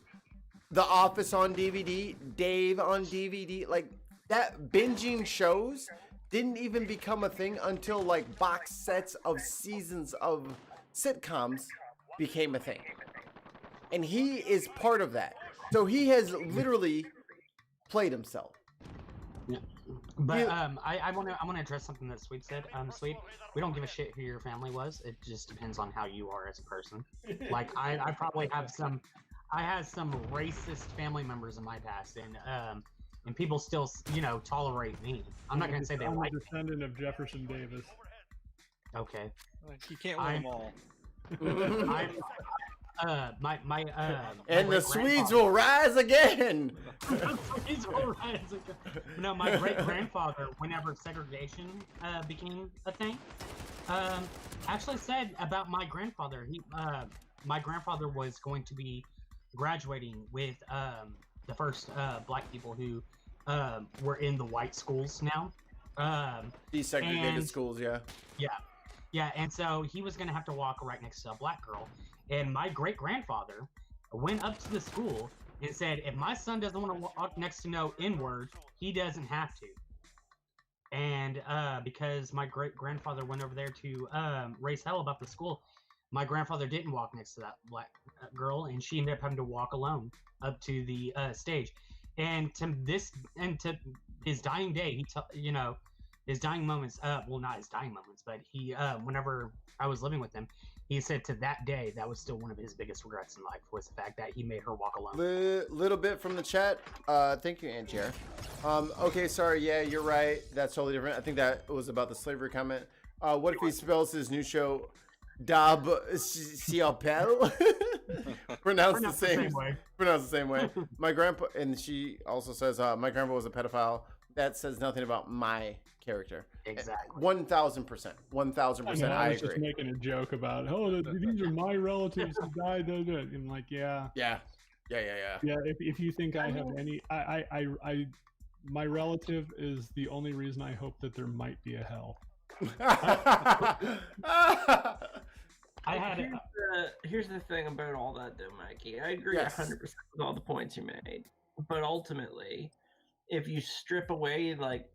The Office on DVD, Dave on DVD. Like that binging shows didn't even become a thing until like box sets of seasons of sitcoms became a thing, and he is part of that. So he has literally played himself. Yeah. But I want to address something that Sweet said. Sweet, we don't give a shit who your family was. It just depends on how you are as a person. Like I probably have some, I had some racist family members in my past, and people still, you know, tolerate me. I'm not gonna say they like me. I'm a descendant of Jefferson Davis. Okay. You can't win them all. And the Swedes will rise again. No, my great-grandfather, whenever segregation became a thing, actually said about my grandfather. My grandfather was going to be graduating with the first black people who were in the white schools now. Desegregated schools, yeah. Yeah, and so he was going to have to walk right next to a black girl. And my great-grandfather went up to the school and said, if my son doesn't want to walk next to no N-word, he doesn't have to. And because my great-grandfather went over there to raise hell about the school, my grandfather didn't walk next to that black girl, and she ended up having to walk alone up to the stage. And to his dying day, his dying moments, well, not his dying moments, but he, whenever I was living with him, he said to that day, that was still one of his biggest regrets in life, was the fact that he made her walk alone. Little bit from the chat. Thank you, Angier. Okay, sorry. Yeah, you're right. That's totally different. I think that was about the slavery comment. What if he spells his new show Dab Chapelle? Pronounced the same way. Pronounced the same way. My grandpa, and she also says, my grandpa was a pedophile. That says nothing about my character. Exactly. 1000%. 1000%. I was agree. Just making a joke about, these are my relatives who died. I'm like, yeah. Yeah. If you think I have any, my relative is the only reason I hope that there might be a hell. Here's the thing about all that, though, Mikey. I agree 100% with all the points you made, but ultimately, if you strip away like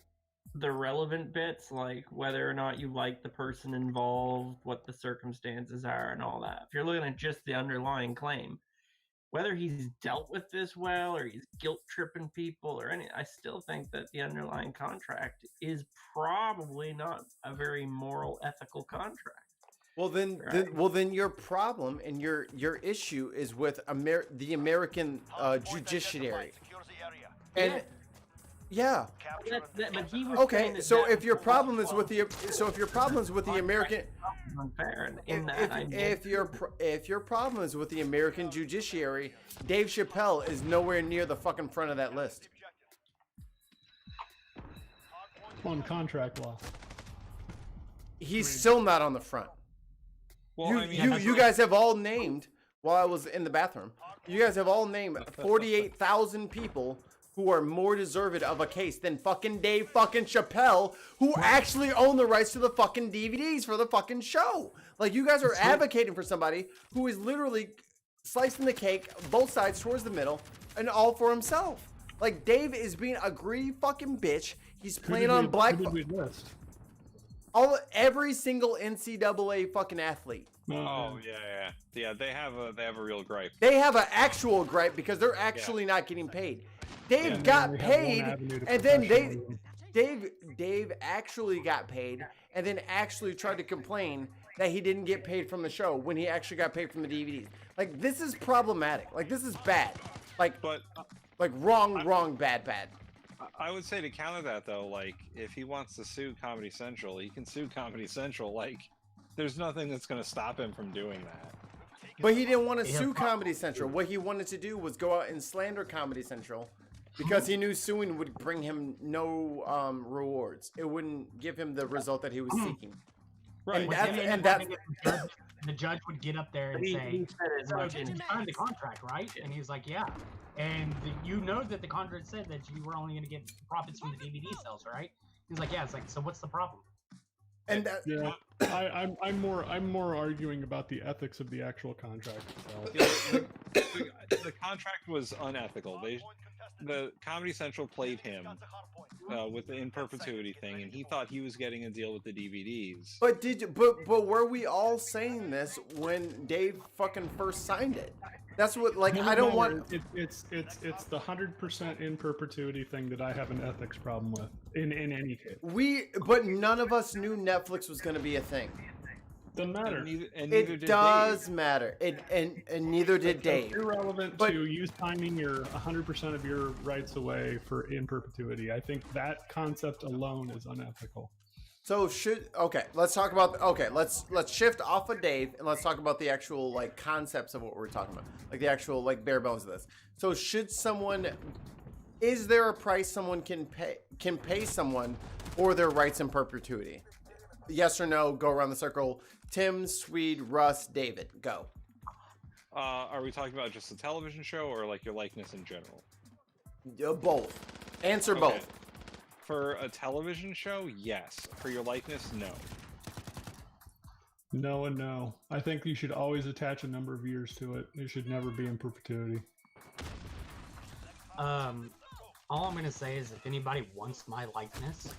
the relevant bits, like whether or not you like the person involved, what the circumstances are, and all that, if you're looking at just the underlying claim, whether he's dealt with this well or he's guilt tripping people or any, I still think that the underlying contract is probably not a very moral, ethical contract. Well then, right? then your problem and your issue is with the American judiciary. And yeah. But he was okay. So if your problem is with the American, if your problem is with the American judiciary, Dave Chapelle is nowhere near the fucking front of that list. On contract law. He's still not on the front. Well, you guys have all named, while I was in the bathroom, you guys have all named 48,000 people who are more deserved of a case than fucking Dave fucking Chapelle, who actually own the rights to the fucking DVDs for the fucking show. Like, you guys are advocating for somebody who is literally slicing the cake, both sides towards the middle, and all for himself. Like, Dave is being a greedy fucking bitch. He's playing on black. Every single NCAA fucking athlete. Oh yeah. They have a real gripe. They have an actual gripe because they're actually not getting paid. Dave got paid, and then Dave actually got paid, and then actually tried to complain that he didn't get paid from the show when he actually got paid from the DVDs. Like, this is problematic. Like, this is bad. Like, wrong, bad. I would say to counter that though, like, if he wants to sue Comedy Central, he can sue Comedy Central. Like, there's nothing that's going to stop him from doing that. But he didn't want to sue Comedy Central. What he wanted to do was go out and slander Comedy Central because he knew suing would bring him no rewards. It wouldn't give him the result that he was seeking. Right. The judge would get up there and say, "So you signed the contract, right?" And he's like, "Yeah." And you know that the contract said that you were only going to get profits from the DVD sales, right? He's like, "Yeah." It's like, so what's the problem? And I'm more arguing about the ethics of the actual contract itself. The contract was unethical. The Comedy Central played him with the in perpetuity thing, and he thought he was getting a deal with the DVDs. But were we all saying this when Dave fucking first signed it? That's what, like, I don't want. It's the 100% in perpetuity thing that I have an ethics problem with in any case. But none of us knew Netflix was going to be a thing. Doesn't matter. It does matter. And neither did Dave. It's irrelevant to you signing your 100% of your rights away for in perpetuity. I think that concept alone is unethical. So let's talk about let's shift off of Dave and let's talk about the actual like concepts of what we're talking about, like the actual like bare bones of this. So is there a price someone can pay someone for their rights in perpetuity? Yes or no? Go around the circle. Tim, Swede, Russ, David, go. Are we talking about just a television show or like your likeness in general? Both. Answer both. For a television show, yes. For your likeness, no. No and no. I think you should always attach a number of years to it. It should never be in perpetuity. All I'm gonna say is, if anybody wants my likeness,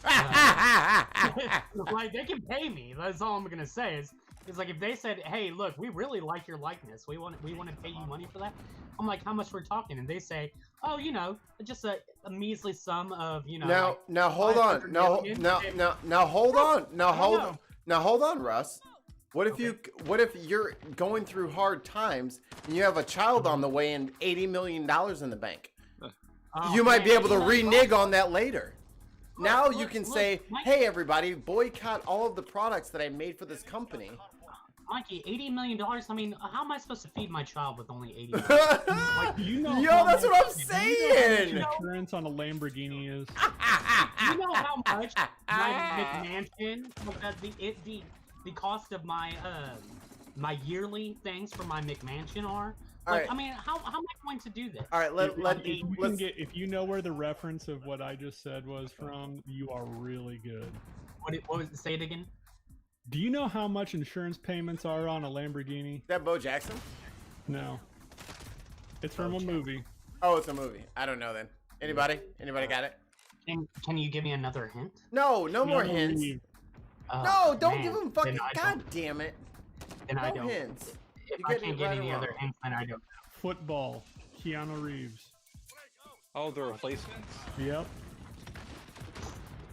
like, they can pay me. That's all I'm gonna say. Is like, if they said, "Hey, look, we really like your likeness. We want to pay you money for that." I'm like, "How much we're talking?" And they say, "Oh, just a measly sum of, Now hold on. Now hold on, Russ. What if you're going through hard times and you have a child on the way and $80 million in the bank? You might be able to renege on that later. Now you can say, "Hey, everybody, boycott all of the products that I made for this company." Mikey, $80 million? I mean, how am I supposed to feed my child with only $80 million? Yo, that's what I'm saying! Insurance on a Lamborghini is. You know how much my McMansion, the cost of my yearly things for my McMansion are? Like, I mean, how am I going to do this? All right, if you know where the reference of what I just said was from, you are really good. What was it? Say it again. Do you know how much insurance payments are on a Lamborghini? Is that Bo Jackson? No. It's from a movie. Oh, it's a movie. I don't know then. Anybody got it? Can you give me another hint? No more hints. No, don't give him fucking. God damn it. Then I don't. Hints. If I can't get any other hints, then I don't. Football. Keanu Reeves. Oh, the replacements? Yep.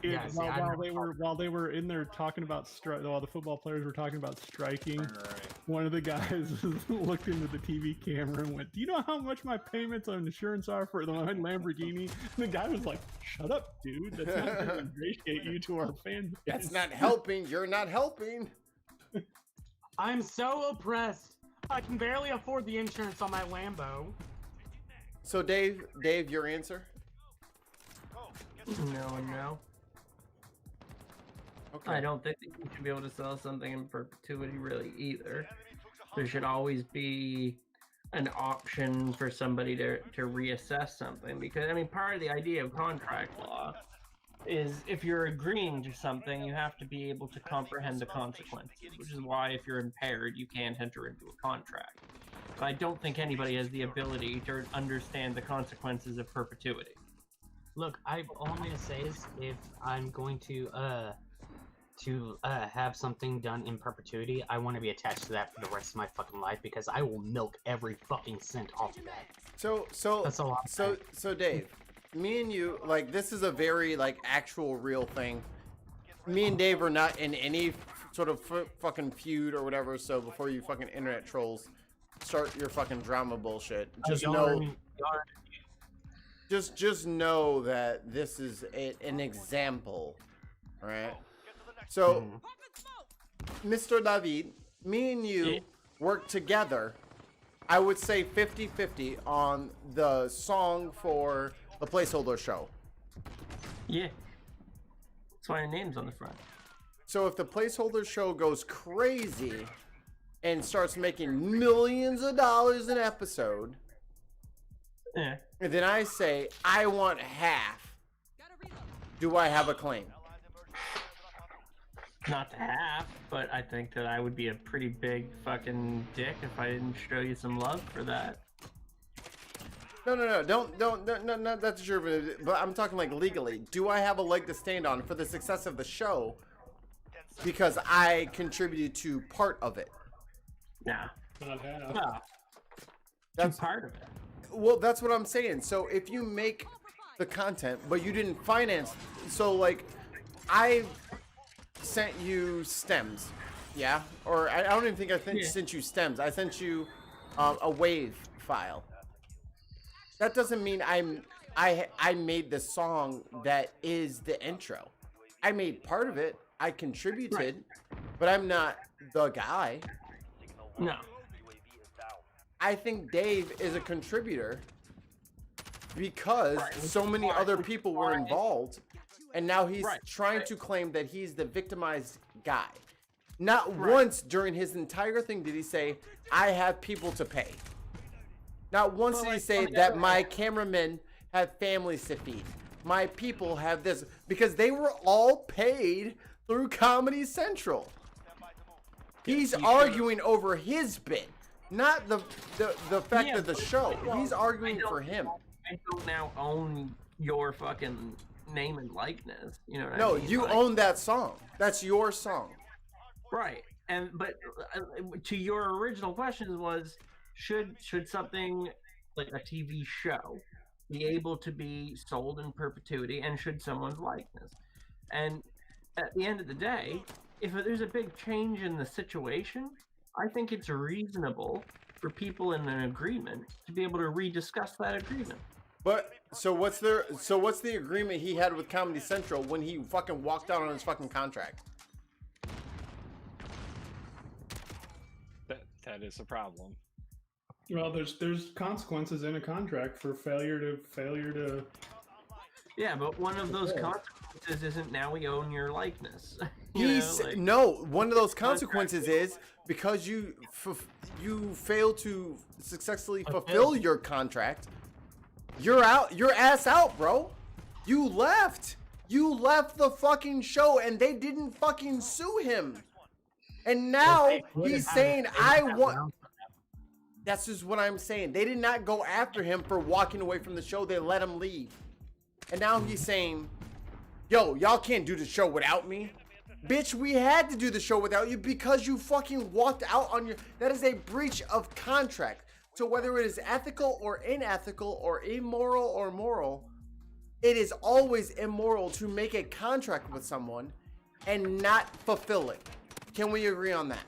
Yeah, while they were in there talking about while the football players were talking about striking, one of the guys looked into the TV camera and went, "Do you know how much my payments on insurance are for the Lamborghini?" And the guy was like, "Shut up, dude. That's not going to ingratiate you to our fan base. That's not helping. You're not helping." I'm so oppressed. I can barely afford the insurance on my Lambo. So Dave, your answer? No. Okay. I don't think that you should be able to sell something in perpetuity really either. There should always be an option for somebody to reassess something, because I mean, part of the idea of contract law is if you're agreeing to something, you have to be able to comprehend the consequences, which is why if you're impaired, you can't enter into a contract. But I don't think anybody has the ability to understand the consequences of perpetuity. Look, all I'm going to say is, if I'm going to to have something done in perpetuity, I want to be attached to that for the rest of my fucking life because I will milk every fucking cent off of that. That's a lot. So Dave, me and you, like, this is a very, like, actual real thing. Me and Dave are not in any sort of fucking feud or whatever, so before you fucking internet trolls start your fucking drama bullshit, just know that this is an example, right? So, Mr. David, me and you work together, I would say 50-50 on the song for the placeholder show. Yeah. That's why your name's on the front. So if the placeholder show goes crazy and starts making millions of dollars an episode, yeah, and then I say, I want half, do I have a claim? Not to half, but I think that I would be a pretty big fucking dick if I didn't show you some love for that. No, don't, that's your, but I'm talking like legally. Do I have a leg to stand on for the success of the show because I contributed to part of it? Nah. Not half. No. That's part of it. Well, that's what I'm saying. So if you make the content, but you didn't finance, so like, I sent you stems, yeah? Or I don't even think I sent you stems. I sent you a wave file. That doesn't mean I made the song that is the intro. I made part of it. I contributed, but I'm not the guy. No. I think Dave is a contributor because so many other people were involved, and now he's trying to claim that he's the victimized guy. Not once during his entire thing did he say, I have people to pay. Not once did he say that my cameramen have families to feed. My people have this, because they were all paid through Comedy Central. He's arguing over his bit, not the fact of the show. He's arguing for him. I don't now own your fucking name and likeness. You know what I No, mean? you own that song. That's your song. Right. But to your original question was, should something like a TV show be able to be sold in perpetuity, and should someone's likeness? And at the end of the day, if there's a big change in the situation, I think it's reasonable for people in an agreement to be able to rediscuss that agreement. But so what's the agreement he had with Comedy Central when he fucking walked out on his fucking contract? That is a problem. Well, there's consequences in a contract for failure to. Yeah, but one of those consequences isn't now we own your likeness. One of those consequences is because you fail to successfully fulfill your contract. You're out. Your ass out, bro. You left. You left the fucking show, and they didn't fucking sue him. And now he's saying, I want... That's just what I'm saying. They did not go after him for walking away from the show. They let him leave. And now he's saying, yo, y'all can't do the show without me. Bitch, we had to do the show without you because you fucking walked out on your... That is a breach of contract. So whether it is ethical or unethical or immoral or moral, it is always immoral to make a contract with someone and not fulfill it. Can we agree on that?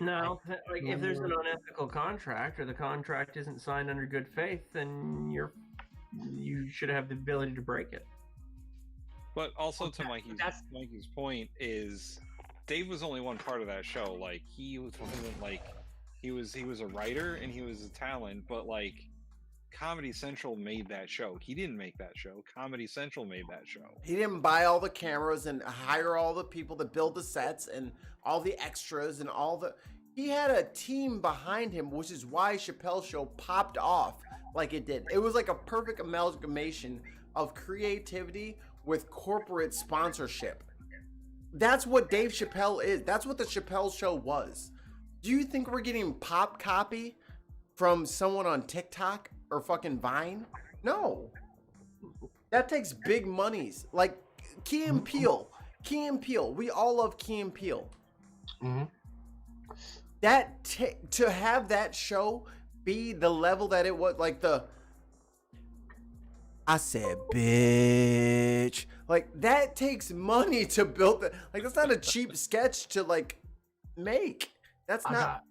No, like if there's an unethical contract or the contract isn't signed under good faith, then you should have the ability to break it. But also to Mikey's point is, Dave was only one part of that show. Like he wasn't like he was a writer and he was a talent, but like Comedy Central made that show. He didn't make that show. Comedy Central made that show. He didn't buy all the cameras and hire all the people to build the sets and all the extras and all the... He had a team behind him, which is why Chapelle Show popped off like it did. It was like a perfect amalgamation of creativity with corporate sponsorship. That's what Dave Chapelle is. That's what the Chapelle Show was. Do you think we're getting pop copy from someone on TikTok or fucking Vine? No. That takes big monies. Like Key and Peele. Key and Peele. We all love Key and Peele. Mm-hmm. To have that show be the level that it was, like I said, bitch. Like, that takes money to build that. Like, that's not a cheap sketch to, like, make. That's not.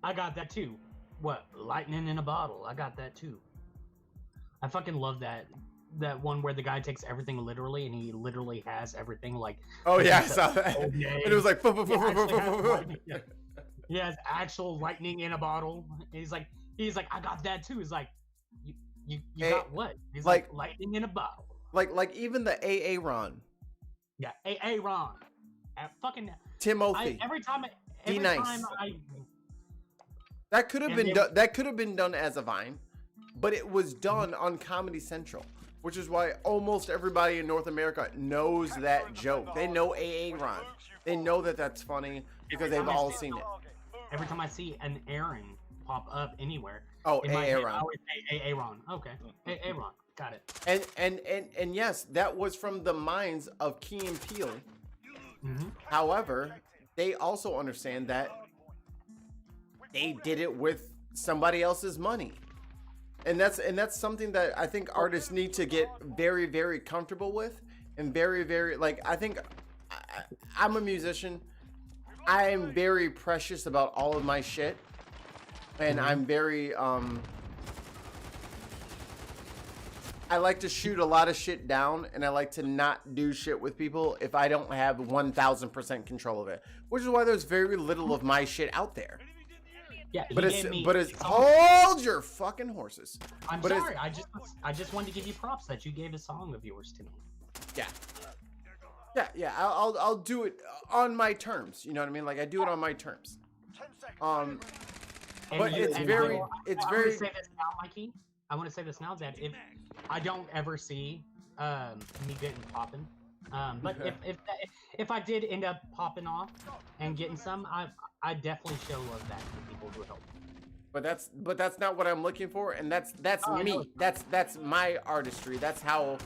I got that too. What? Lightning in a bottle. I got that too. I fucking love that. That one where the guy takes everything literally and he literally has everything. Like, oh, yeah, I saw that. And it was like, he has actual lightning in a bottle. He's like, I got that too. He's like, you got what? He's like lightning in a bottle. Like even the AA Ron. Yeah, AA Ron. Fucking Timothy. Every time that could have been done. That could have been done as a Vine, but it was done on Comedy Central, which is why almost everybody in North America knows that joke. They know AA Ron. They know that that's funny because they've all seen it. Every time I see an Aaron pop up anywhere, oh, AA Ron. I always say AA Ron. Okay, AA Ron. Got it. And yes, that was from the minds of Key and Peele. Mm-hmm. However, they also understand that they did it with somebody else's money. And that's something that I think artists need to get very, very comfortable with, and very, very, like, I think I'm a musician. I am very precious about all of my shit, and I'm very I like to shoot a lot of shit down, and I like to not do shit with people if I don't have 1000% control of it, which is why there's very little of my shit out there. Yeah, but it's hold your fucking horses. I'm sorry. I just wanted to give you props that you gave a song of yours to me. Yeah. I'll do it on my terms. You know what I mean? Like, I do it on my terms. But it's very. I want to say this now, Mikey. I want to say this now, that if I don't ever see me getting popping, but if I did end up popping off and getting some, I definitely show love that to people who help. But that's not what I'm looking for, and that's me. That's my artistry. That's how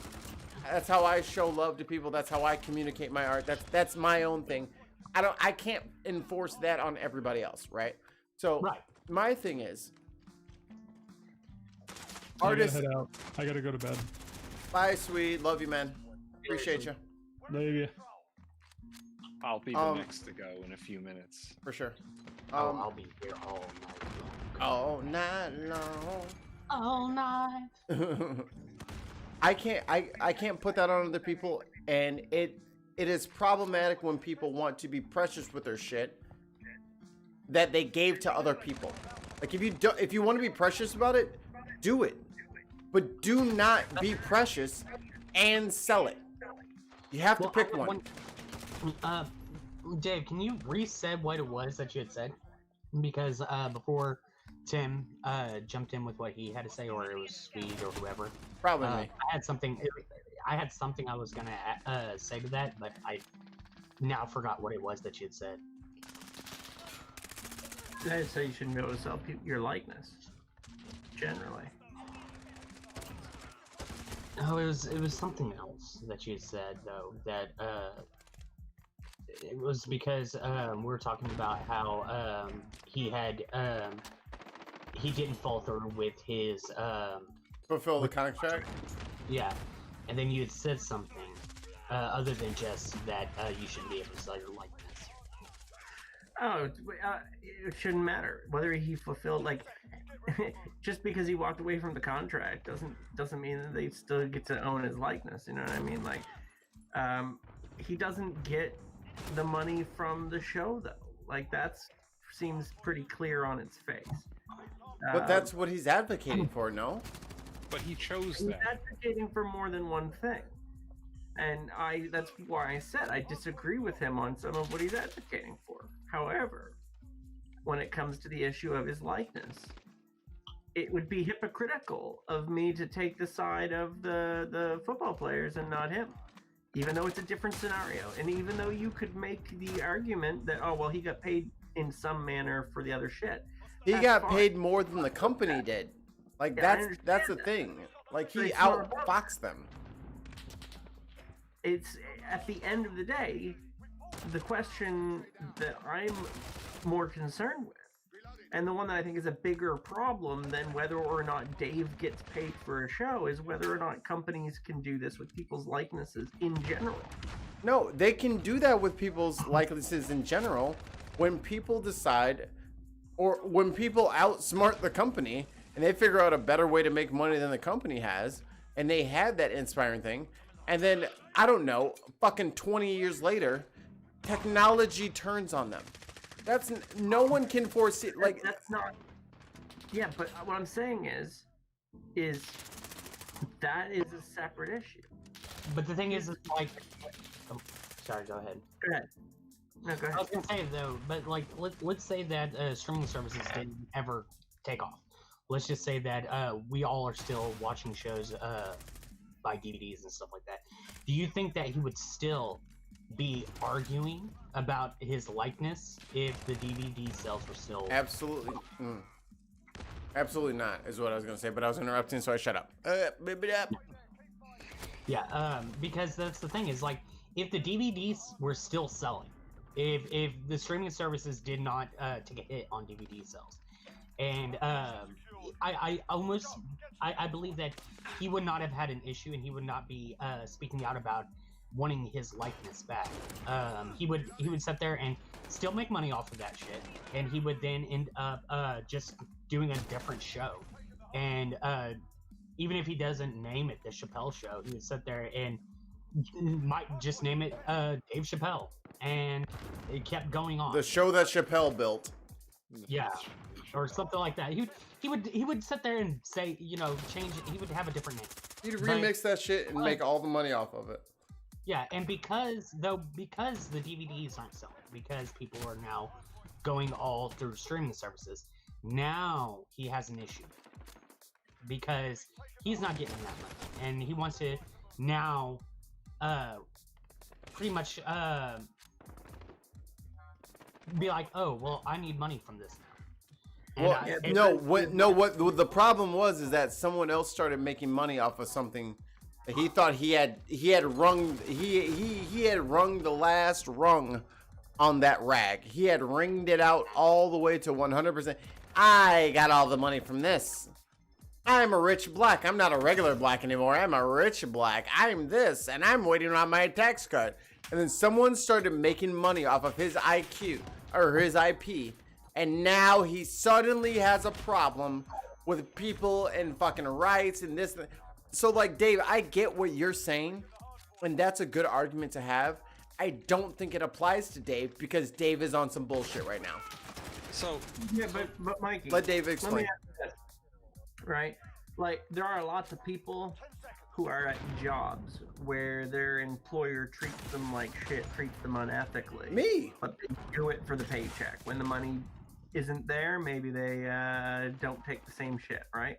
I show love to people. That's how I communicate my art. That's my own thing. I can't enforce that on everybody else, right? So my thing is, artists. I gotta go to bed. Bye, sweet. Love you, man. Appreciate you. Love you. I'll be the next to go in a few minutes. For sure. I'll be here all night long. All night. I can't put that on other people, and it is problematic when people want to be precious with their shit that they gave to other people. Like, if you want to be precious about it, do it, but do not be precious and sell it. You have to pick one. Dave, can you reset what it was that you had said? Because before Tim jumped in with what he had to say, or it was Sweet or whoever. Probably me. I had something I was gonna say to that, but I now forgot what it was that you had said. That's how you shouldn't be able to sell your likeness. Generally. Oh, it was something else that you had said though. That it was because we were talking about how he didn't fall through with his fulfill the contract. Yeah, and then you had said something other than just that you shouldn't be able to sell your likeness. Oh, it shouldn't matter whether he fulfilled, like, just because he walked away from the contract doesn't mean that they still get to own his likeness. You know what I mean? Like, he doesn't get the money from the show though. Like, that seems pretty clear on its face. But that's what he's advocating for, no? But he chose he's that. advocating for more than one thing. And that's why I said I disagree with him on some of what he's advocating for. However, when it comes to the issue of his likeness, it would be hypocritical of me to take the side of the football players and not him. Even though it's a different scenario. And even though you could make the argument that, oh, well, he got paid in some manner for the other shit. He got paid more than the company did. Like, that's the thing. Like, he outfoxed them. it's at the end of the day, the question that I'm more concerned with, and the one that I think is a bigger problem than whether or not Dave gets paid for a show, is whether or not companies can do this with people's likenesses in general. No, they can do that with people's likenesses in general when people decide, or when people outsmart the company and they figure out a better way to make money than the company has, and they had that inspiring thing, and then, I don't know, fucking 20 years later, technology turns on them. That's, no one can foresee, like... That's not... Yeah, but what I'm saying is that is a separate issue. But the thing is like... Oh, sorry, go ahead. Go ahead. No, go ahead. I was gonna say though, but like, let's say that streaming services didn't ever take off. Let's just say that we all are still watching shows by DVDs and stuff like that. Do you think that he would still be arguing about his likeness if the DVD sales were still... Absolutely. Absolutely not, is what I was going to say, but I was interrupting, so I shut up. Yeah, because that's the thing, is like, if the DVDs were still selling, if the streaming services did not take a hit on DVD sales, and I believe that he would not have had an issue, and he would not be speaking out about wanting his likeness back. He would sit there and still make money off of that shit, and he would then end up just doing a different show. And even if he doesn't name it the Chapelle Show, he would sit there and might just name it Dave Chapelle, and it kept going on. The show that Chapelle built. Yeah, or something like that. He would sit there and say, you know, change it. He would have a different name. He'd remix that shit and make all the money off of it. Yeah, and because the DVDs aren't selling, because people are now going all through streaming services, now he has an issue because he's not getting that money, and he wants to now pretty much be like, oh well, I need money from this now. What the problem was is that someone else started making money off of something. He thought he had rung the last rung on that rag. He had ringed it out all the way to 100%. I got all the money from this. I'm a rich black. I'm not a regular black anymore. I'm a rich black. I'm this, and I'm waiting on my tax cut. And then someone started making money off of his IQ or his IP, and now he suddenly has a problem with people and fucking rights and this. So, like, Dave, I get what you're saying, and that's a good argument to have. I don't think it applies to Dave because Dave is on some bullshit right now. So, yeah, but Mikey, let Dave explain. Let me ask you this, right? Like, there are lots of people who are at jobs where their employer treats them like shit, treats them unethically. Me. But they do it for the paycheck. When the money isn't there, maybe they don't take the same shit, right?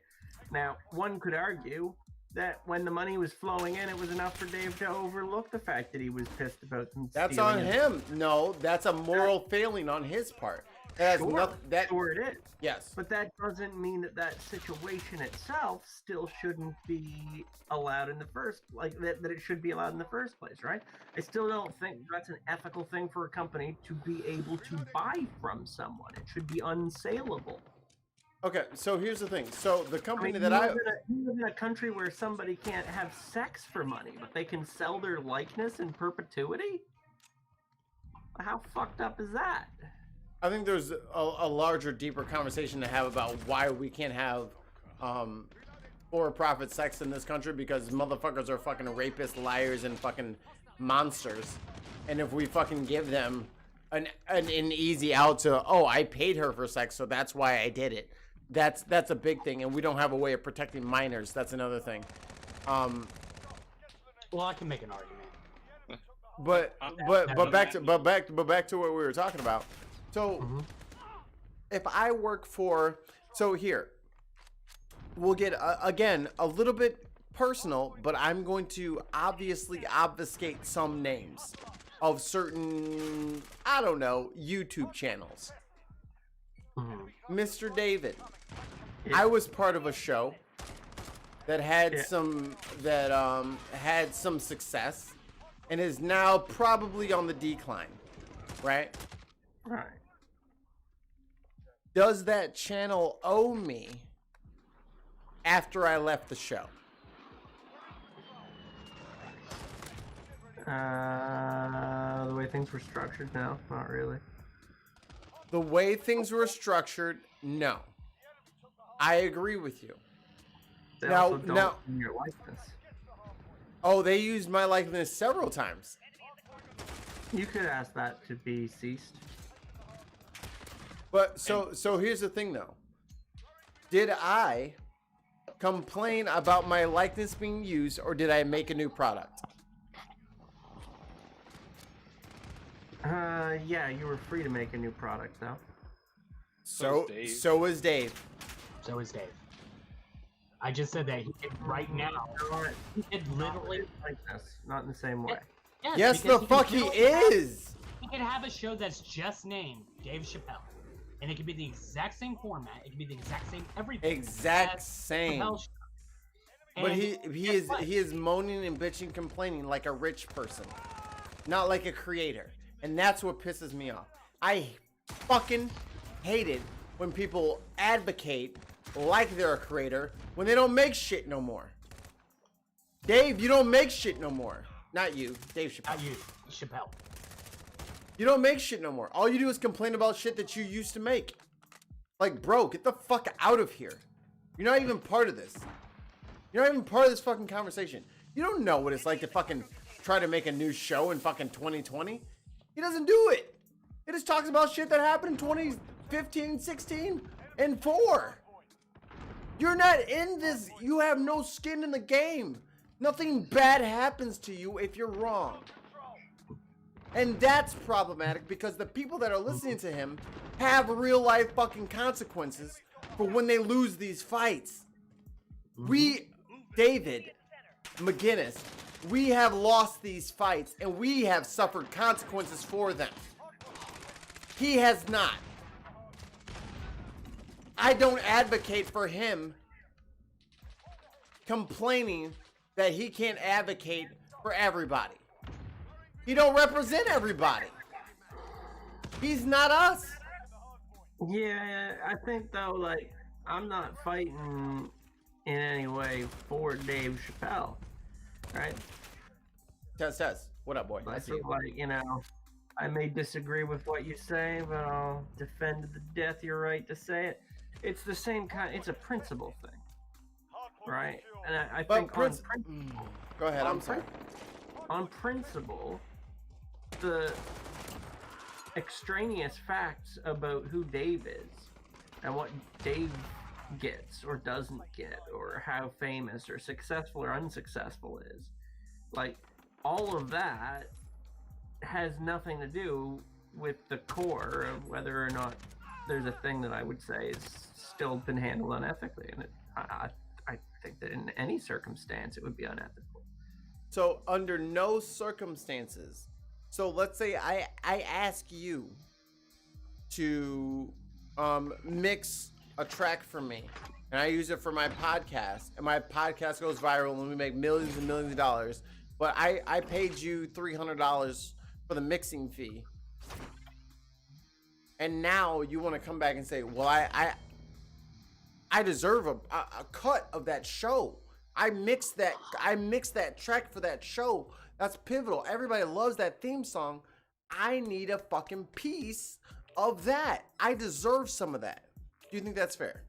Now, one could argue that when the money was flowing in, it was enough for Dave to overlook the fact that he was pissed about them. That's on him. No, that's a moral failing on his part. Sure it is. Yes. But that doesn't mean that that situation itself still shouldn't be allowed in the first, like that it should be allowed in the first place, right? I still don't think that's an ethical thing for a company to be able to buy from someone. It should be unsaleable. Okay, so here's the thing. So the company you live in a country where somebody can't have sex for money, but they can sell their likeness in perpetuity? How fucked up is that? I think there's a larger, deeper conversation to have about why we can't have for-profit sex in this country, because motherfuckers are fucking rapists, liars, and fucking monsters. And if we fucking give them an easy out to, oh, I paid her for sex, so that's why I did it. That's a big thing, and we don't have a way of protecting minors. That's another thing. Well, I can make an argument. But back to what we were talking about. So, if I work for, so here, we'll get again a little bit personal, but I'm going to obviously obfuscate some names of certain, I don't know, YouTube channels. Mr. David, I was part of a show that had some had some success, and is now probably on the decline, right? Right. Does that channel owe me after I left the show? The way things were structured, no, not really. The way things were structured, no. I agree with you. They Now- also don't now- own your likeness. Oh, they used my likeness several times. You could ask that to be ceased. But so here's the thing though. Did I complain about my likeness being used, or did I make a new product? Yeah, you were free to make a new product though. So Dave. so is Dave. So is Dave. I just said that he could right now. He could literally. Likeness, not in the same way. Yes, because the can fuck he literally have- is. He could have a show that's just named Dave Chapelle, and it could be the exact same format. It could be the exact same everything. Exact as same. Chappelle Show. But And he guess what? is moaning and bitching, complaining like a rich person, not like a creator, and that's what pisses me off. I fucking hate it when people advocate like they're a creator when they don't make shit no more. Dave, you don't make shit no more. Not you, Dave Chappelle. Not you, Chappelle. You don't make shit no more. All you do is complain about shit that you used to make. Like, bro, get the fuck out of here. You're not even part of this. You're not even part of this fucking conversation. You don't know what it's like to fucking try to make a new show in fucking 2020. He doesn't do it. He just talks about shit that happened in 2015, 16, and 4. You're not in this. You have no skin in the game. Nothing bad happens to you if you're wrong. And that's problematic because the people that are listening to him have real life fucking consequences for when they lose these fights. We, David McGinnis, we have lost these fights and we have suffered consequences for them. He has not. I don't advocate for him complaining that he can't advocate for everybody. He don't represent everybody. He's not us. Yeah, I think though, like, I'm not fighting in any way for Dave Chappelle, right? Tess. What up, boy? I I see feel you. like, you know, I may disagree with what you say, but I'll defend to the death your right to say it. It's the same kind. It's a principle thing, right? And I But think Go ahead, I'm sorry. on principle, the extraneous facts about who Dave is and what Dave gets or doesn't get, or how famous or successful or unsuccessful is, like, all of that has nothing to do with the core of whether or not there's a thing that I would say is still been handled unethically. And I think that in any circumstance it would be unethical. So under no circumstances. So let's say I ask you to mix a track for me, and I use it for my podcast, and my podcast goes viral, and we make millions and millions of dollars. But I paid you $300 for the mixing fee, and now you want to come back and say, well, I deserve a cut of that show. I mixed that track for that show. That's pivotal. Everybody loves that theme song. I need a fucking piece of that. I deserve some of that. Do you think that's fair?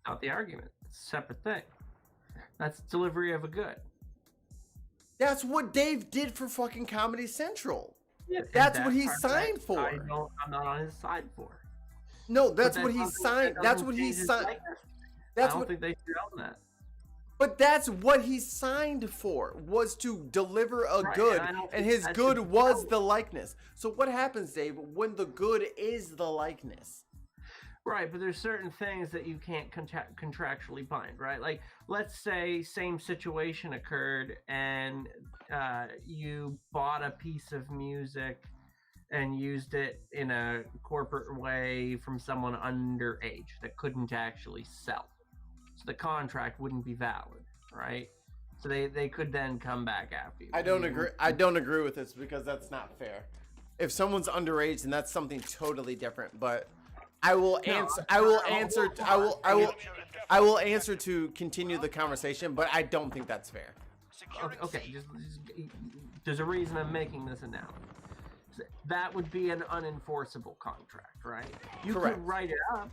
Out the argument. It's a separate thing. That's delivery of a good. That's what Dave did for fucking Comedy Central. Yeah, and That's what he part signed that for. I'm not on his side for. No, that's But what he doesn't- signed. that That's doesn't what he change his signed. likeness. That's I don't what. think they should own that. But that's what he signed for, was to deliver a Right, good, and I don't and think his that good should was go. the likeness. So what happens, Dave, when the good is the likeness? Right, but there's certain things that you can't contractually bind, right? Like, let's say same situation occurred and you bought a piece of music and used it in a corporate way from someone underage that couldn't actually sell. So the contract wouldn't be valid, right? So they could then come back after you. I don't agree. I don't agree with this because that's not fair. If someone's underage, then that's something totally different. But I will answer. I will answer. I will answer to continue the conversation. But I don't think that's fair. Okay, just there's a reason I'm making this analogy. That would be an unenforceable contract, right? You Correct. could write it up,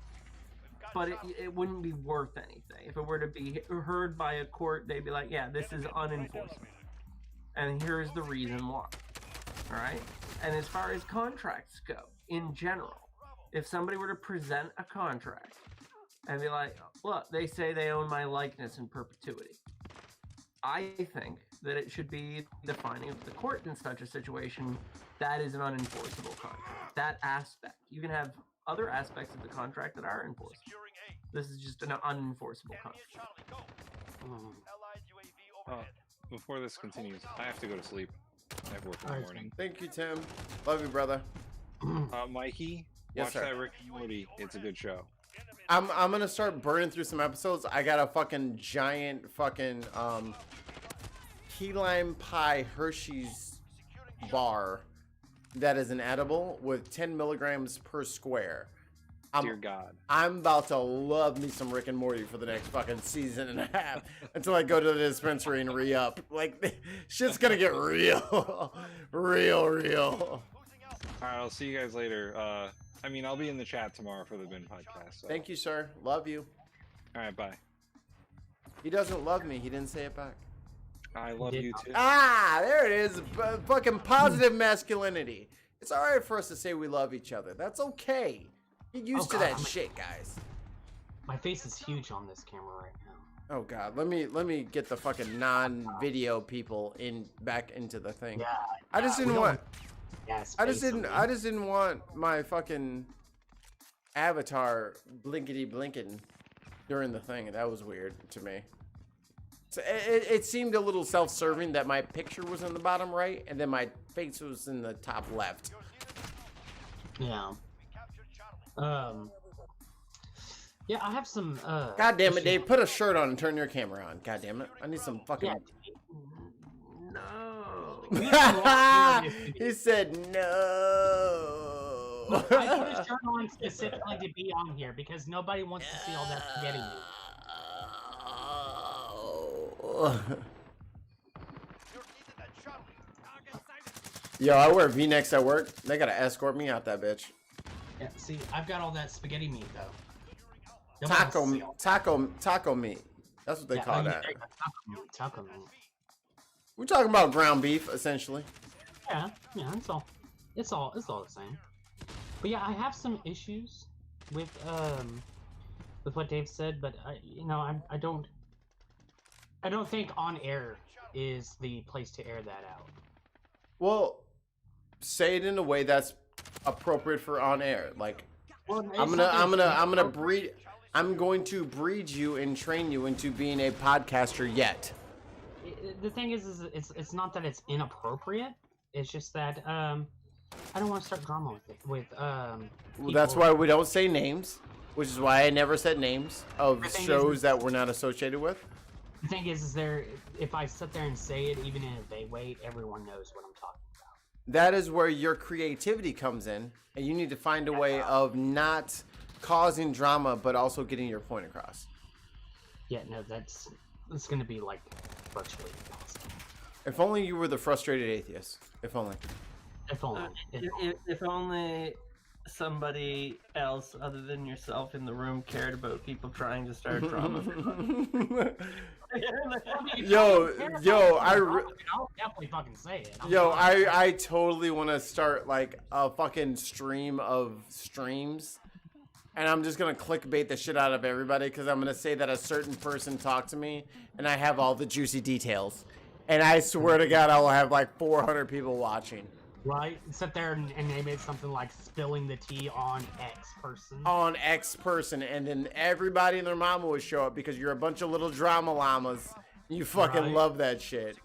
but it wouldn't be worth anything. If it were to be heard by a court, they'd be like, yeah, this is unenforceable. And here's the reason why. All right? And as far as contracts go, in general, if somebody were to present a contract and be like, look, they say they own my likeness in perpetuity, I think that it should be the finding of the court in such a situation that is an unenforceable contract. That aspect. You can have other aspects of the contract that are enforceable. This is just an unenforceable contract. Before this continues, I have to go to sleep. I have work in the morning. Thank you, Tim. Love you, brother. Mikey, Yes, watch sir. that Rick and Morty. It's a good show. I'm gonna start burning through some episodes. I got a fucking giant fucking key lime pie Hershey's bar that is an edible with 10 milligrams per square. Dear God. I'm about to love me some Rick and Morty for the next fucking season and a half until I go to the dispensary and re-up. Like, shit's gonna get real. real. Alright, I'll see you guys later. I mean, I'll be in the chat tomorrow for the Bin podcast. So. Thank you, sir. Love you. Alright, bye. He doesn't love me. He didn't say it back. I love you too. Ah, there it is. Fucking positive masculinity. It's all right for us to say we love each other. That's okay. Get used to that shit, guys. My face is huge on this camera right now. Oh God, let me get the fucking non-video people back into the thing. Yeah, I just didn't want. Yes. I just didn't want my fucking avatar blinkety blinking during the thing. That was weird to me. So it seemed a little self-serving that my picture was in the bottom right and then my face was in the top left. Yeah. Yeah, I have some. God damn it, Dave! Put a shirt on and turn your camera on. God damn it! I need some fucking. No. He said no. I put a shirt on specifically to be on here because nobody wants to see all that spaghetti meat. Yo, I wear V-necks at work. They gotta escort me out that bitch. Yeah, see, I've got all that spaghetti meat though. Taco meat. That's what they call that. Taco meat. We're talking about ground beef, essentially. Yeah, it's all the same. But yeah, I have some issues with what Dave said, but I don't think on air is the place to air that out. Well, say it in a way that's appropriate for on air. Like, I'm going to breed you and train you into being a podcaster yet. The thing is it's not that it's inappropriate. It's just that I don't want to start drama with it. Well, that's why we don't say names, which is why I never said names of shows that we're not associated with. The thing is if I sit there and say it, even in a vague way, everyone knows what I'm talking about. That is where your creativity comes in, and you need to find a way of not causing drama, but also getting your point across. Yeah, no, that's going to be like virtually impossible. If only you were the frustrated atheist. If only. If only. If only somebody else other than yourself in the room cared about people trying to start drama. I'll definitely fucking say it. I totally want to start like a fucking stream of streams. And I'm just going to clickbait the shit out of everybody because I'm going to say that a certain person talked to me and I have all the juicy details. And I swear to God, I will have like 400 people watching. Right? Sit there and name it something like spilling the tea on X person. On X person. And then everybody and their mama would show up because you're a bunch of little drama llamas. You fucking love that shit.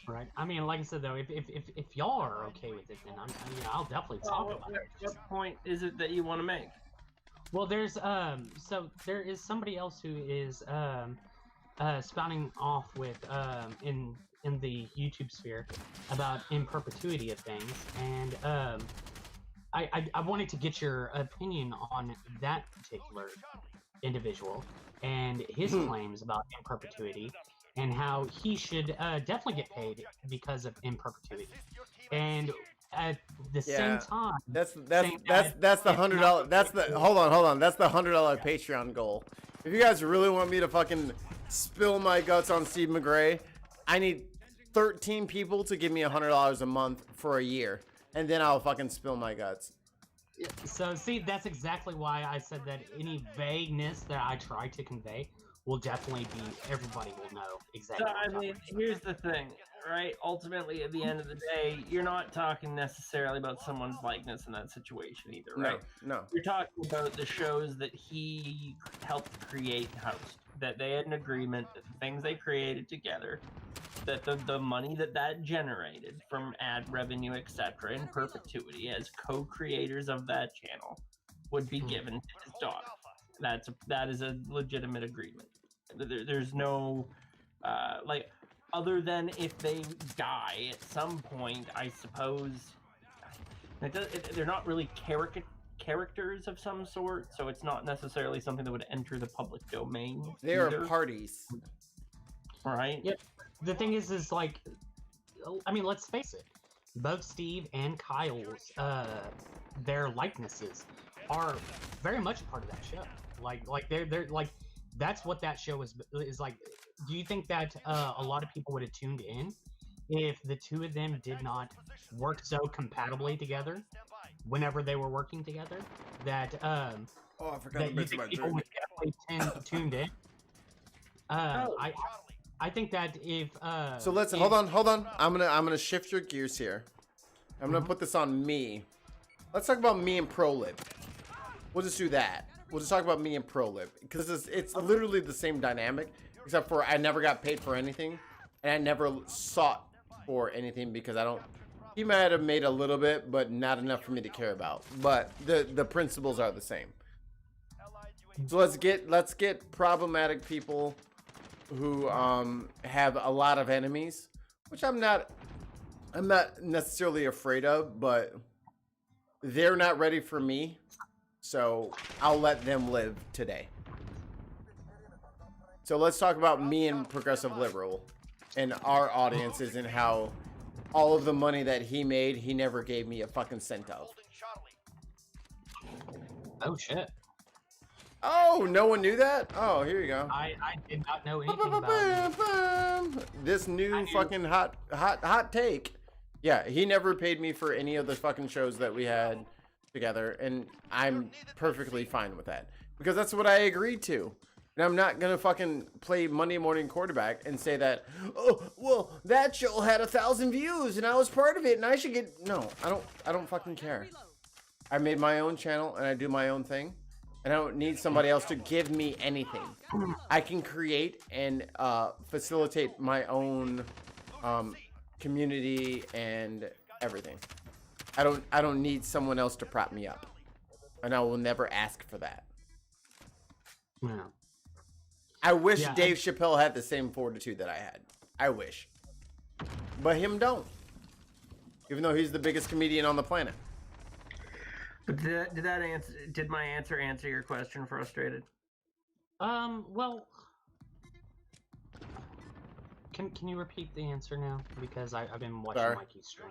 Right. I mean, like I said, though, if y'all are okay with it, then I'll definitely talk about it. What point is it that you want to make? Well, there's so there is somebody else who is spouting off with in the YouTube sphere about in perpetuity of things, and I wanted to get your opinion on that particular individual and his claims about in perpetuity, and how he should definitely get paid because of in perpetuity, and at the same time, that's the $100. That's the hold on. That's the $100 Patreon goal. If you guys really want me to fucking spill my guts on Steve McGray, I need 13 people to give me $100 a month for a year, and then I'll fucking spill my guts. So see, that's exactly why I said that any vagueness that I try to convey will definitely be, everybody will know exactly. So, I mean, here's the thing, right? Ultimately, at the end of the day, you're not talking necessarily about someone's likeness in that situation either, right? No. You're talking about the shows that he helped create and host, that they had an agreement, that the things they created together, that the money that generated from ad revenue, etc., in perpetuity as co-creators of that channel would be given to his daughter. That is a legitimate agreement. There's no like, other than if they die at some point, I suppose. They're not really characters of some sort, so it's not necessarily something that would enter the public domain. They are parties, right? Yep. The thing is like, I mean, let's face it, both Steve and Kyle's their likenesses are very much a part of that show. Like they're like, that's what that show is like. Do you think that a lot of people would have tuned in if the two of them did not work so compatibly together whenever they were working together? That I forgot that you think people would definitely tuned in. I think that if so let's hold on. I'm gonna shift your gears here. I'm gonna put this on me. Let's talk about me and ProLib. We'll just do that. We'll just talk about me and ProLib, because it's literally the same dynamic, except for I never got paid for anything, and I never sought for anything because I don't. He might have made a little bit, but not enough for me to care about. But the principles are the same. So let's get problematic people who have a lot of enemies, which I'm not necessarily afraid of, but they're not ready for me, so I'll let them live today. So let's talk about me and Progressive Liberal and our audiences, and how all of the money that he made, he never gave me a fucking cent of. Oh shit. Oh, no one knew that? Oh, here you go. I did not know anything about this new fucking hot take. Yeah, he never paid me for any of the fucking shows that we had together, and I'm perfectly fine with that, because that's what I agreed to. And I'm not gonna fucking play Monday morning quarterback and say that, oh, well, that show had 1,000 views and I was part of it and I should get. No, I don't fucking care. I made my own channel and I do my own thing, and I don't need somebody else to give me anything. I can create and facilitate my own community and everything. I don't need someone else to prop me up, and I will never ask for that. No. I wish Dave Chapelle had the same fortitude that I had. I wish. But him don't. Even though he's the biggest comedian on the planet. But did my answer answer your question, Frustrated? Well, can you repeat the answer now? Because I've been watching Mikey stream.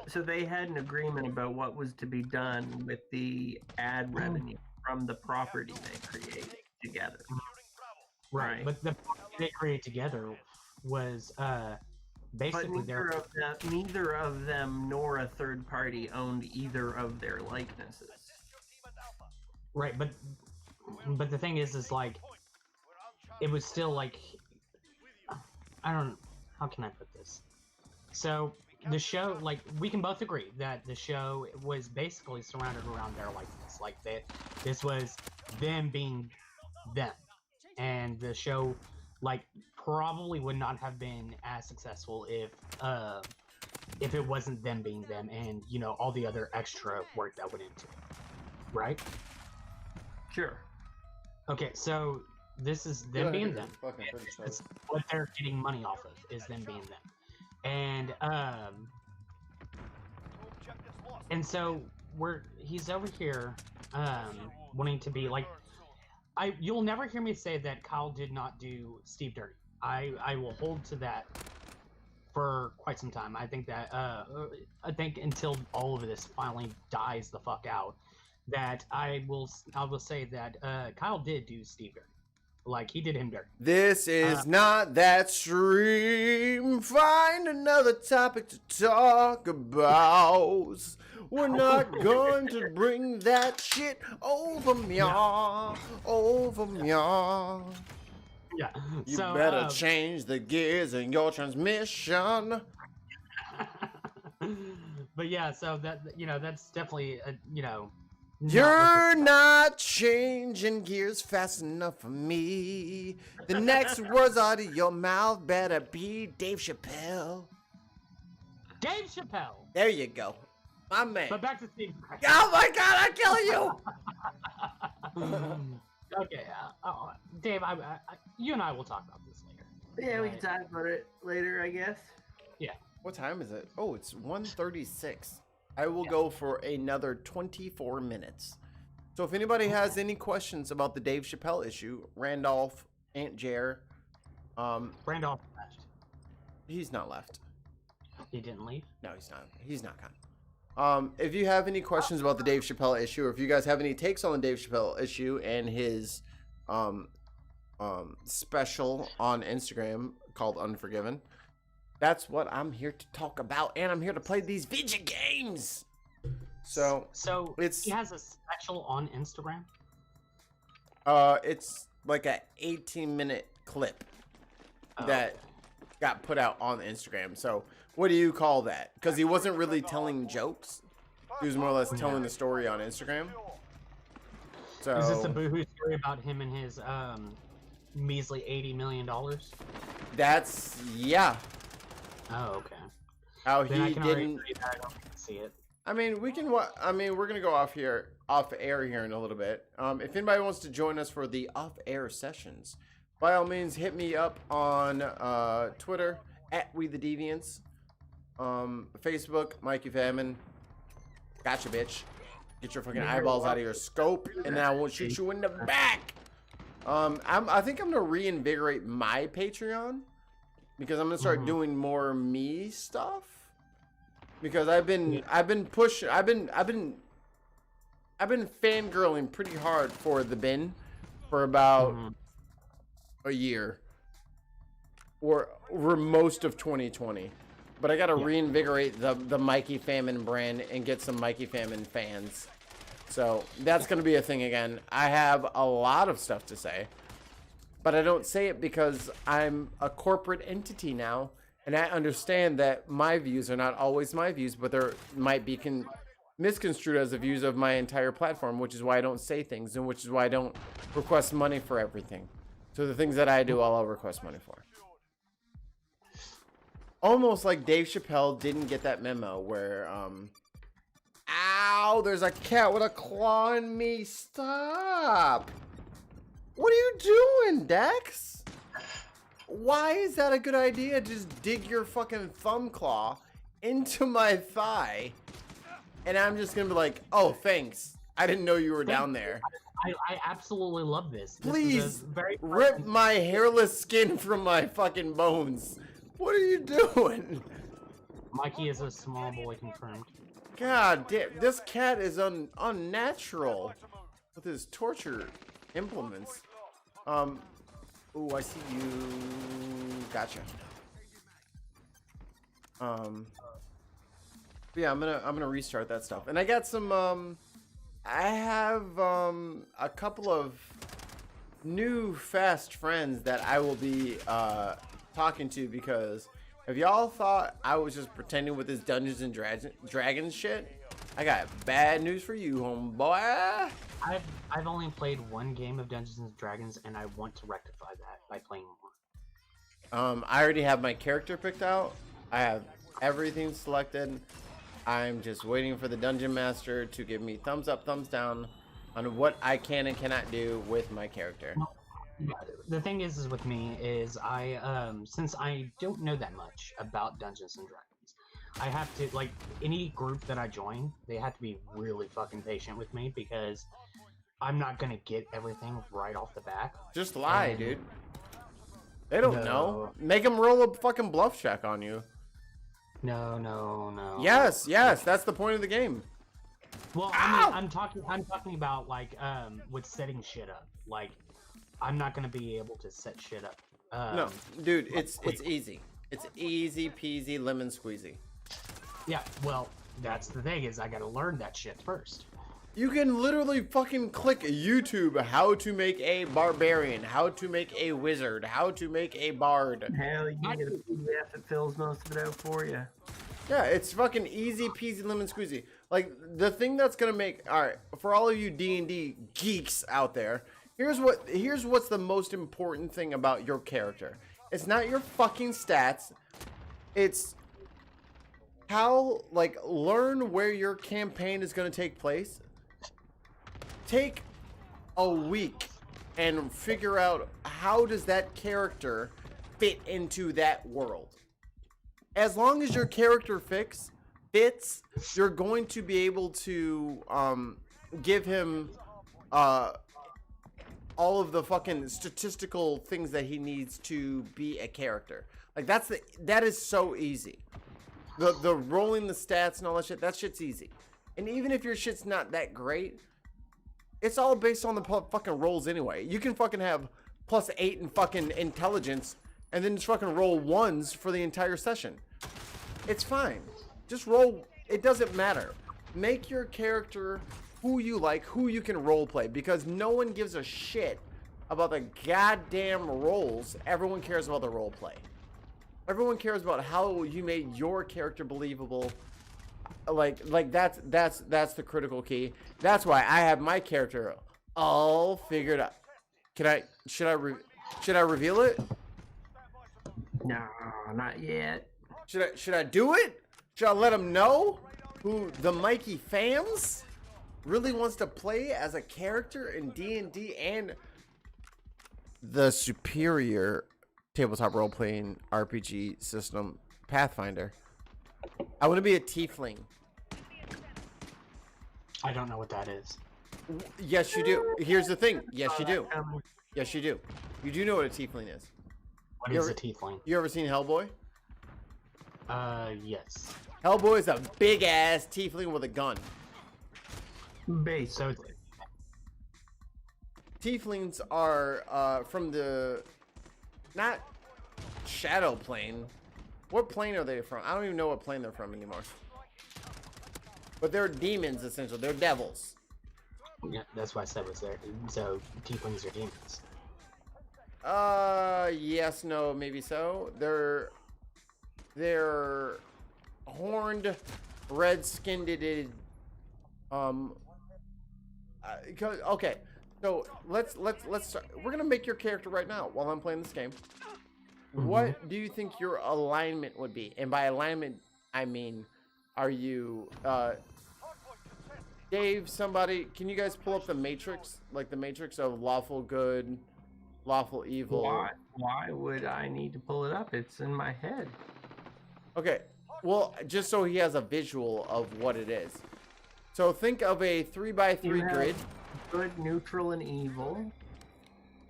So they had an agreement about what was to be done with the ad revenue from the property they created together. Right. But the property they created together was basically neither of them nor a third party owned either of their likenesses. Right, but the thing is like, it was still like, I don't, how can I put this? So the show, like, we can both agree that the show was basically surrounded around their likeness. Like, this was them being them, and the show, like, probably would not have been as successful if it wasn't them being them, and, you know, all the other extra work that went into it, right? Sure. Okay, so This is them being them. It's what they're getting money off of is them being them. And so he's over here wanting to be like you'll never hear me say that Kyle did not do Steve dirty. I will hold to that for quite some time. I think that until all of this finally dies the fuck out, that I will say that Kyle did do Steve dirty. Like, he did him dirty. This is not that stream. Find another topic to talk about. We're not going to bring that shit over me, over me. Yeah. You better change the gears in your transmission. But yeah, so that, that's definitely, You're not changing gears fast enough for me. The next words out of your mouth better be Dave Chapelle. Dave Chapelle. There you go. My man. But back to Steve. Oh my god, I kill you! Okay, Dave, you and I will talk about this later. Yeah, we can talk about it later, I guess. Yeah. What time is it? Oh, it's 1:36. I will go for another 24 minutes. So if anybody has any questions about the Dave Chapelle issue, Randolph, Aunt Jer, Randolph left. He's not left. He didn't leave? No, he's not. He's not gone. If you have any questions about the Dave Chapelle issue, or if you guys have any takes on the Dave Chapelle issue and his special on Instagram called Unforgiven, that's what I'm here to talk about, and I'm here to play these video games. So he has a special on Instagram? It's like a 18-minute clip that got put out on Instagram. So what do you call that? Because he wasn't really telling jokes. He was more or less telling the story on Instagram. So is this a boohoo story about him and his measly $80 million? That's Oh, okay. How then he I can didn't I don't see it. I mean, we're gonna go off air here in a little bit. If anybody wants to join us for the off-air sessions, by all means, hit me up on Twitter @WeTheDeviants, Facebook Mikey Famine. Gotcha, bitch. Get your fucking eyeballs out of your scope, and then I won't shoot you in the back. I think I'm gonna reinvigorate my Patreon because I'm gonna start doing more me stuff. Because I've been fangirling pretty hard for the bin for about a year or most of 2020. But I gotta reinvigorate the Mikey Famine brand and get some Mikey Famine fans. So that's gonna be a thing again. I have a lot of stuff to say, but I don't say it because I'm a corporate entity now. And I understand that my views are not always my views, but they might be misconstrued as the views of my entire platform, which is why I don't say things, and which is why I don't request money for everything. So the things that I do, I'll request money for. Almost like Dave Chapelle didn't get that memo where, ow, there's a cat with a claw in me. Stop. What are you doing, Dex? Why is that a good idea? Just dig your fucking thumb claw into my thigh, and I'm just gonna be like, oh, thanks. I didn't know you were down there. I absolutely love this. Please rip my hairless skin from my fucking bones. What are you doing? Mikey is a small boy confirmed. God damn, this cat is unnatural with his torture implements. Ooh, I see you. Gotcha. Yeah, I'm gonna restart that stuff, and I got some. I have a couple of new fast friends that I will be talking to, because if y'all thought I was just pretending with this Dungeons and Dragons shit, I got bad news for you, homeboy. I've only played one game of Dungeons and Dragons, and I want to rectify that by playing more. I already have my character picked out. I have everything selected. I'm just waiting for the Dungeon Master to give me thumbs up, thumbs down on what I can and cannot do with my character. The thing is with me is since I don't know that much about Dungeons and Dragons, I have to like any group that I join, they have to be really fucking patient with me because I'm not gonna get everything right off the bat. Just lie, And- dude. They don't know. Make them roll a fucking bluff check on you. No. Yes, that's the point of the game. Well, I mean, I'm talking about like with setting shit up. Like, I'm not gonna be able to set shit up. No, dude, it's easy. It's easy peasy lemon squeezy. Yeah, well, that's the thing is I gotta learn that shit first. You can literally fucking click YouTube how to make a barbarian, how to make a wizard, how to make a bard. Hell, you can get a PDF that fills most of it out for you. Yeah, it's fucking easy peasy lemon squeezy. Like, the thing that's gonna make, alright, for all of you D&D geeks out there, here's what's the most important thing about your character. It's not your fucking stats, it's how, like, learn where your campaign is gonna take place. Take a week and figure out how does that character fit into that world. As long as your character fits, you're going to be able to give him all of the fucking statistical things that he needs to be a character. Like that is so easy. The rolling the stats and all that shit's easy. And even if your shit's not that great, it's all based on the fucking rolls anyway. You can fucking have +8 in fucking intelligence and then just fucking roll 1s for the entire session. It's fine. Just roll. It doesn't matter. Make your character who you like, who you can role play, because no one gives a shit about the goddamn rolls. Everyone cares about the role play. Everyone cares about how you made your character believable. Like that's the critical key. That's why I have my character all figured out. Should I reveal it? No, not yet. Should I do it? Should I let them know who the Mikey fams really wants to play as a character in D&D and the superior tabletop role-playing RPG system, Pathfinder? I want to be a tiefling. I don't know what that is. Yes, you do. Here's the thing. Yes, you do. Yes, you do. You do know what a tiefling is. What is a tiefling? You ever seen Hellboy? Yes. Hellboy is a big-ass tiefling with a gun. Base. So Tieflings are from the not shadow plane. What plane are they from? I don't even know what plane they're from anymore. But they're demons essentially. They're devils. yeah, that's why I said was there. So tieflings are demons. Yes, no, maybe so. They're horned, red-skinned. Okay, so let's start. We're gonna make your character right now while I'm playing this game. What do you think your alignment would be? And by alignment, I mean, are you, Dave, somebody, can you guys pull up the matrix? Like the matrix of lawful good, lawful evil. Why would I need to pull it up? It's in my head. Okay, well, just so he has a visual of what it is. So think of a 3x3 grid. Good, neutral, and evil.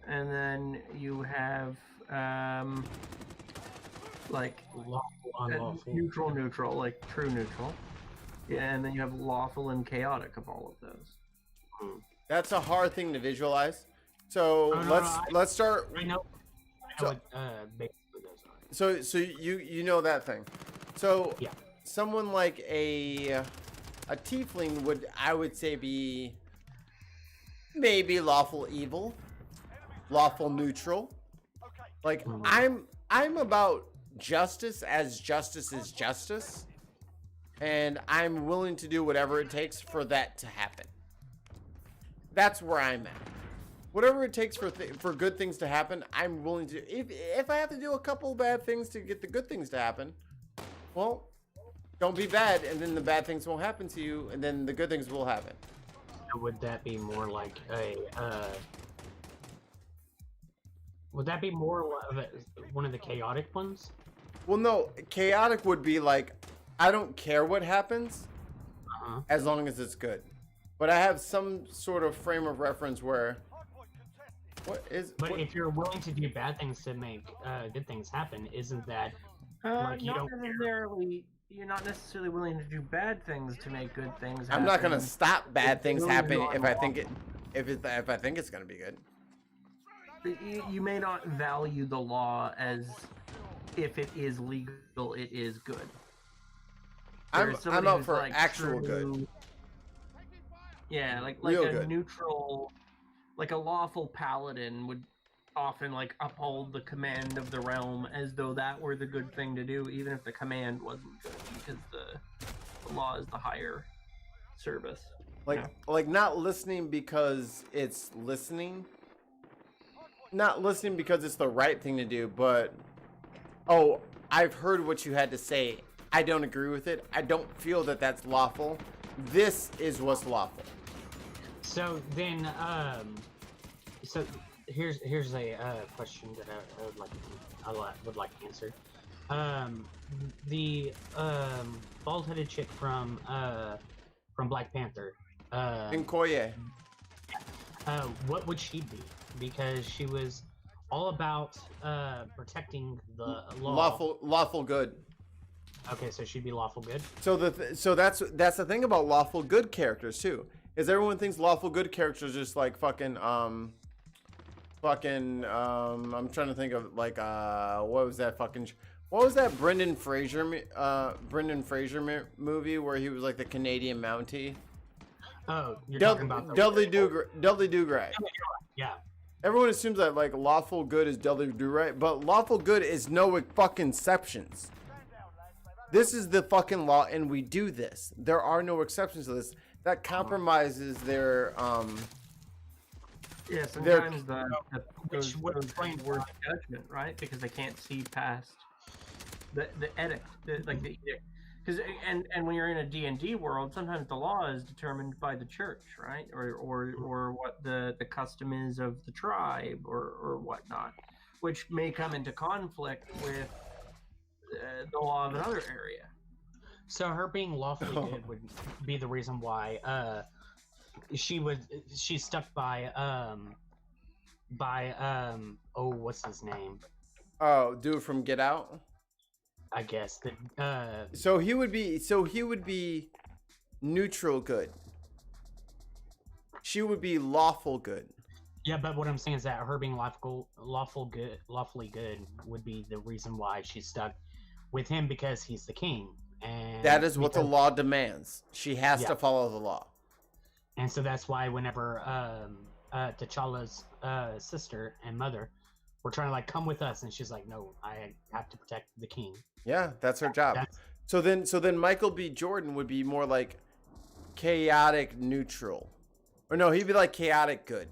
And then you have, like, neutral, like true neutral. Yeah, and then you have lawful and chaotic of all of those. That's a hard thing to visualize. So let's start. I know what basically those are. So you know that thing. So yeah, someone like a tiefling would, I would say, be maybe lawful evil, lawful neutral. Like I'm about justice as justice is justice, and I'm willing to do whatever it takes for that to happen. That's where I'm at. Whatever it takes for good things to happen, I'm willing to. If I have to do a couple bad things to get the good things to happen, well, don't be bad, and then the bad things won't happen to you, and then the good things will happen. Would that be more like a Would that be more of one of the chaotic ones? Well, no, chaotic would be like, I don't care what happens, as long as it's good. But I have some sort of frame of reference where, But if you're willing to do bad things to make good things happen, isn't that like you not don't necessarily. You're not necessarily willing to do bad things to make good things happen. I'm not gonna stop bad things really happening not if I think it, if I think it's gonna be good. You may not value the law as if it is legal, it is good. I'm Whereas somebody out who's, for like, actual true- good. Yeah, like Real a good. neutral, like a lawful paladin would often like uphold the command of the realm as though that were the good thing to do, even if the command wasn't good, because the law is the higher service. Like not listening because it's listening. Not listening because it's the right thing to do, but oh, I've heard what you had to say. I don't agree with it. I don't feel that that's lawful. This is what's lawful. So then, so here's a question that I would like answered. The bald-headed chick from Black Panther. Nkoye. What would she be? Because she was all about protecting the law. Lawful good. Okay, so she'd be lawful good. So that's the thing about lawful good characters too. Is everyone thinks lawful good characters just like fucking I'm trying to think of like what was that Brendan Fraser movie where he was like the Canadian Mountie? Oh, you're talking about Dudley Do Right. Yeah. Everyone assumes that like lawful good is Dudley Do Right, but lawful good is no fucking exceptions. This is the fucking law, and we do this. There are no exceptions to this. That compromises their Yeah, sometimes those words judgment, right? Because they can't see past the edict, the edict. Because and when you're in a D&D world, sometimes the law is determined by the church, right? Or what the custom is of the tribe or whatnot, which may come into conflict with the law of another area. So her being lawfully good would be the reason why she's stuck by what's his name? Oh, dude from Get Out? I guess that so he would be neutral good. She would be lawful good. Yeah, but what I'm saying is that her being lawfully good would be the reason why she's stuck with him, because he's the king. And that is what the law demands. She has to follow the law. And so that's why whenever T'Challa's sister and mother were trying to like come with us, and she's like, no, I have to protect the king. Yeah, that's her job. So then Michael B. Jordan would be more like chaotic neutral. Or no, he'd be like chaotic good.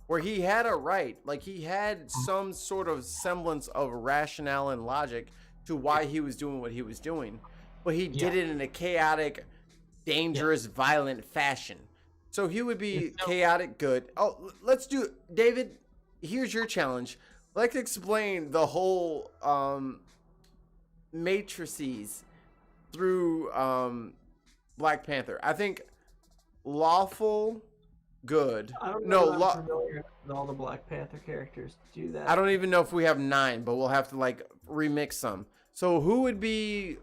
Where he had a right, like he had some sort of semblance of rationale and logic to why he was doing what he was doing. But he did it in a chaotic, dangerous, violent fashion. So he would be chaotic good. Oh, let's do David, here's your challenge. Let's explain the whole matrices through Black Panther. I think lawful good. I don't know. I'm familiar with all the Black Panther characters to do that. I don't even know if we have 9, but we'll have to like remix some. So who would be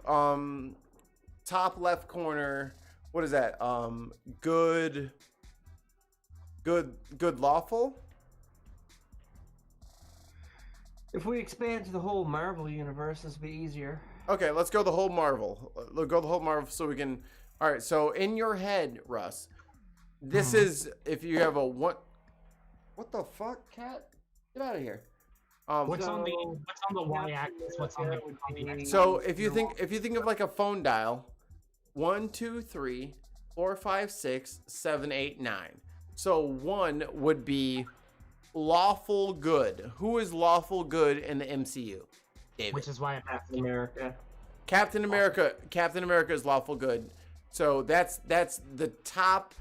top left corner? What is that? Good lawful? If we expand to the whole Marvel universe, this would be easier. Okay, let's go the whole Marvel. Let's go the whole Marvel so we can. All right, so in your head, Russ, this is if you have a one. What the fuck, cat? Get out of here. What's on the y-axis? What's on the x-axis? So if you think of like a phone dial, 1, 2, 3, 4, 5, 6, 7, 8, 9. So 1 would be lawful good. Who is lawful good in the MCU? David. Which is why I'm Captain America. Captain America is lawful good. So that's the top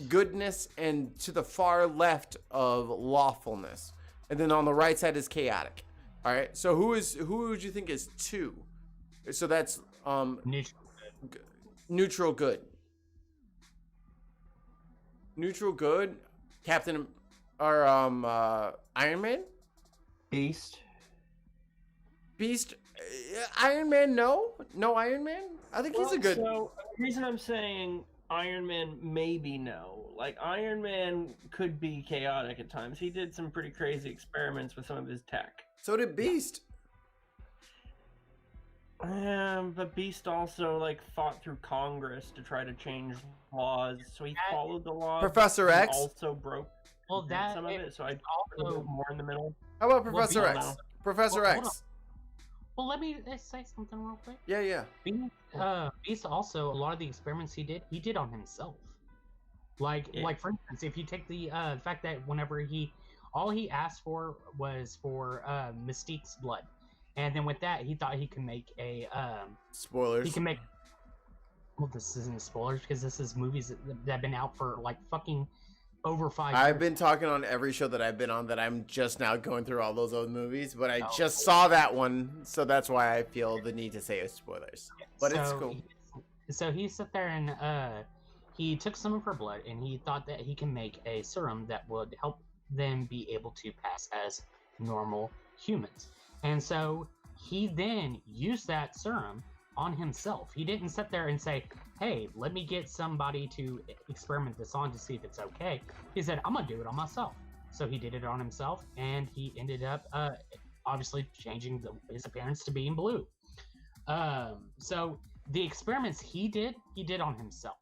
goodness and to the far left of lawfulness. and then on the right side is chaotic. All right. So who would you think is 2? So that's neutral good. Neutral good. Captain or Iron Man. Beast. Iron Man. No Iron Man. I think he's a good. So the reason I'm saying Iron Man maybe no. Like Iron Man could be chaotic at times. He did some pretty crazy experiments with some of his tech. So did Beast. But Beast also like fought through Congress to try to change laws. So he followed the laws. Professor X also broke some of it. So I also more in the middle. How about Professor X? Professor X. Well, let me say something real quick. Yeah. Beast also, a lot of the experiments he did on himself. Like for instance, if you take the fact that whenever all he asked for was for Mystique's blood, and then with that, he thought he could make a spoilers. He can make. Well, this isn't spoilers because this is movies that have been out for like fucking over 5 years. I've been talking on every show that I've been on that I'm just now going through all those old movies, but I just saw that one, so that's why I feel the need to say spoilers. But it's cool. So he sat there and he took some of her blood, and he thought that he can make a serum that would help them be able to pass as normal humans. And so he then used that serum on himself. He didn't sit there and say, hey, let me get somebody to experiment this on to see if it's okay. He said, I'm gonna do it on myself. So he did it on himself, and he ended up obviously changing his appearance to being blue. So the experiments he did on himself.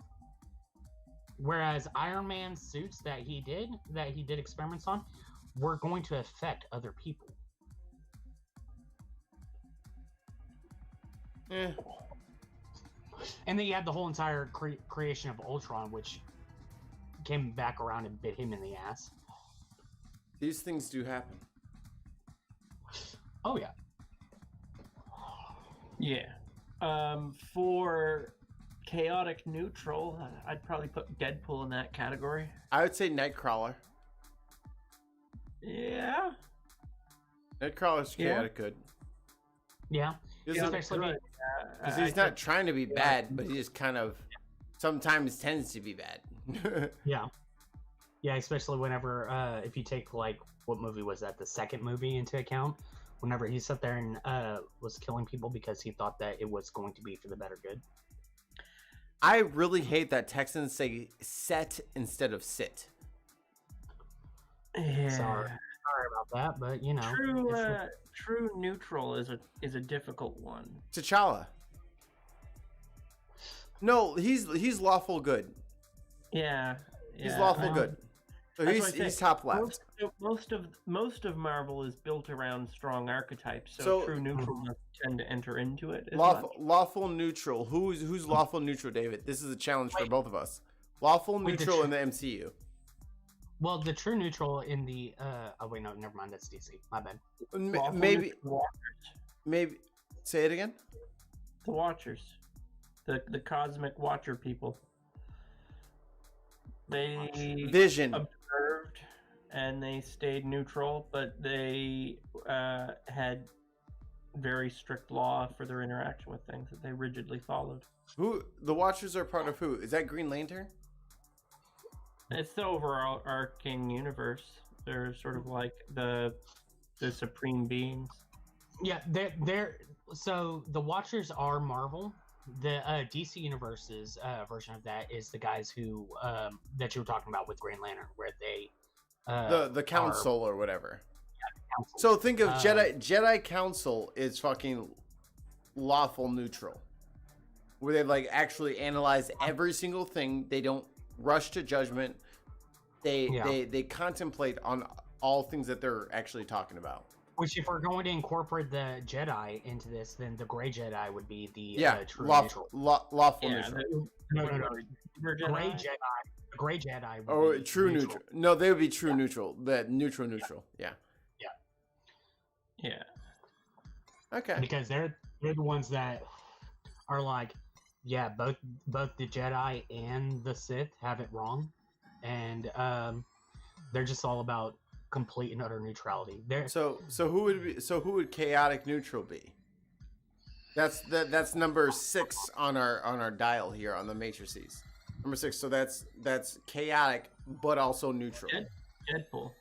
Whereas Iron Man's suits that he did experiments on were going to affect other people. Yeah. And then you had the whole entire creation of Ultron, which came back around and bit him in the ass. These things do happen. Oh, yeah. Yeah. For chaotic neutral, I'd probably put Deadpool in that category. I would say Nightcrawler. Yeah. Nightcrawler's chaotic good. Yeah. Because he's not trying to be bad, but he just kind of sometimes tends to be bad. Yeah, especially whenever if you take like what movie was that, the second movie into account, whenever he sat there and was killing people because he thought that it was going to be for the better good. I really hate that Texans say set instead of sit. Yeah. Sorry about that, but you know, true neutral is a difficult one. T'Challa. No, he's lawful good. Yeah. He's lawful good. So he's top left. Most of Marvel is built around strong archetypes, so true neutral doesn't tend to enter into it. Lawful neutral. Who's lawful neutral, David? This is a challenge for both of us. Lawful neutral in the MCU. Well, the true neutral in the oh wait, no, never mind. That's DC. My bad. Maybe. Say it again. The Watchers, the cosmic Watcher people. They Vision observed and they stayed neutral, but they had very strict law for their interaction with things that they rigidly followed. Who the Watchers are part of? Who is that? Green Lantern. It's the overarching universe. They're sort of like the supreme beings. Yeah, they're so the Watchers are Marvel. The DC Universe's version of that is the guys who that you were talking about with Green Lantern, where they the Council or whatever. Yeah, the Council. So think of Jedi Council is fucking lawful neutral, where they like actually analyze every single thing. They don't rush to judgment. They contemplate on all things that they're actually talking about. Which, if we're going to incorporate the Jedi into this, then the Gray Jedi would be the true lawful neutral. neutral. No. Gray Jedi. The Gray Jedi. Would be true neutral. No, they would be true neutral. The neutral. Yeah. Okay. Because they're the ones that are like, yeah, both the Jedi and the Sith have it wrong, and they're just all about complete and utter neutrality. There, So who would chaotic neutral be? That's number 6 on our dial here on the matrices. Number 6. So that's chaotic but also neutral. Deadpool.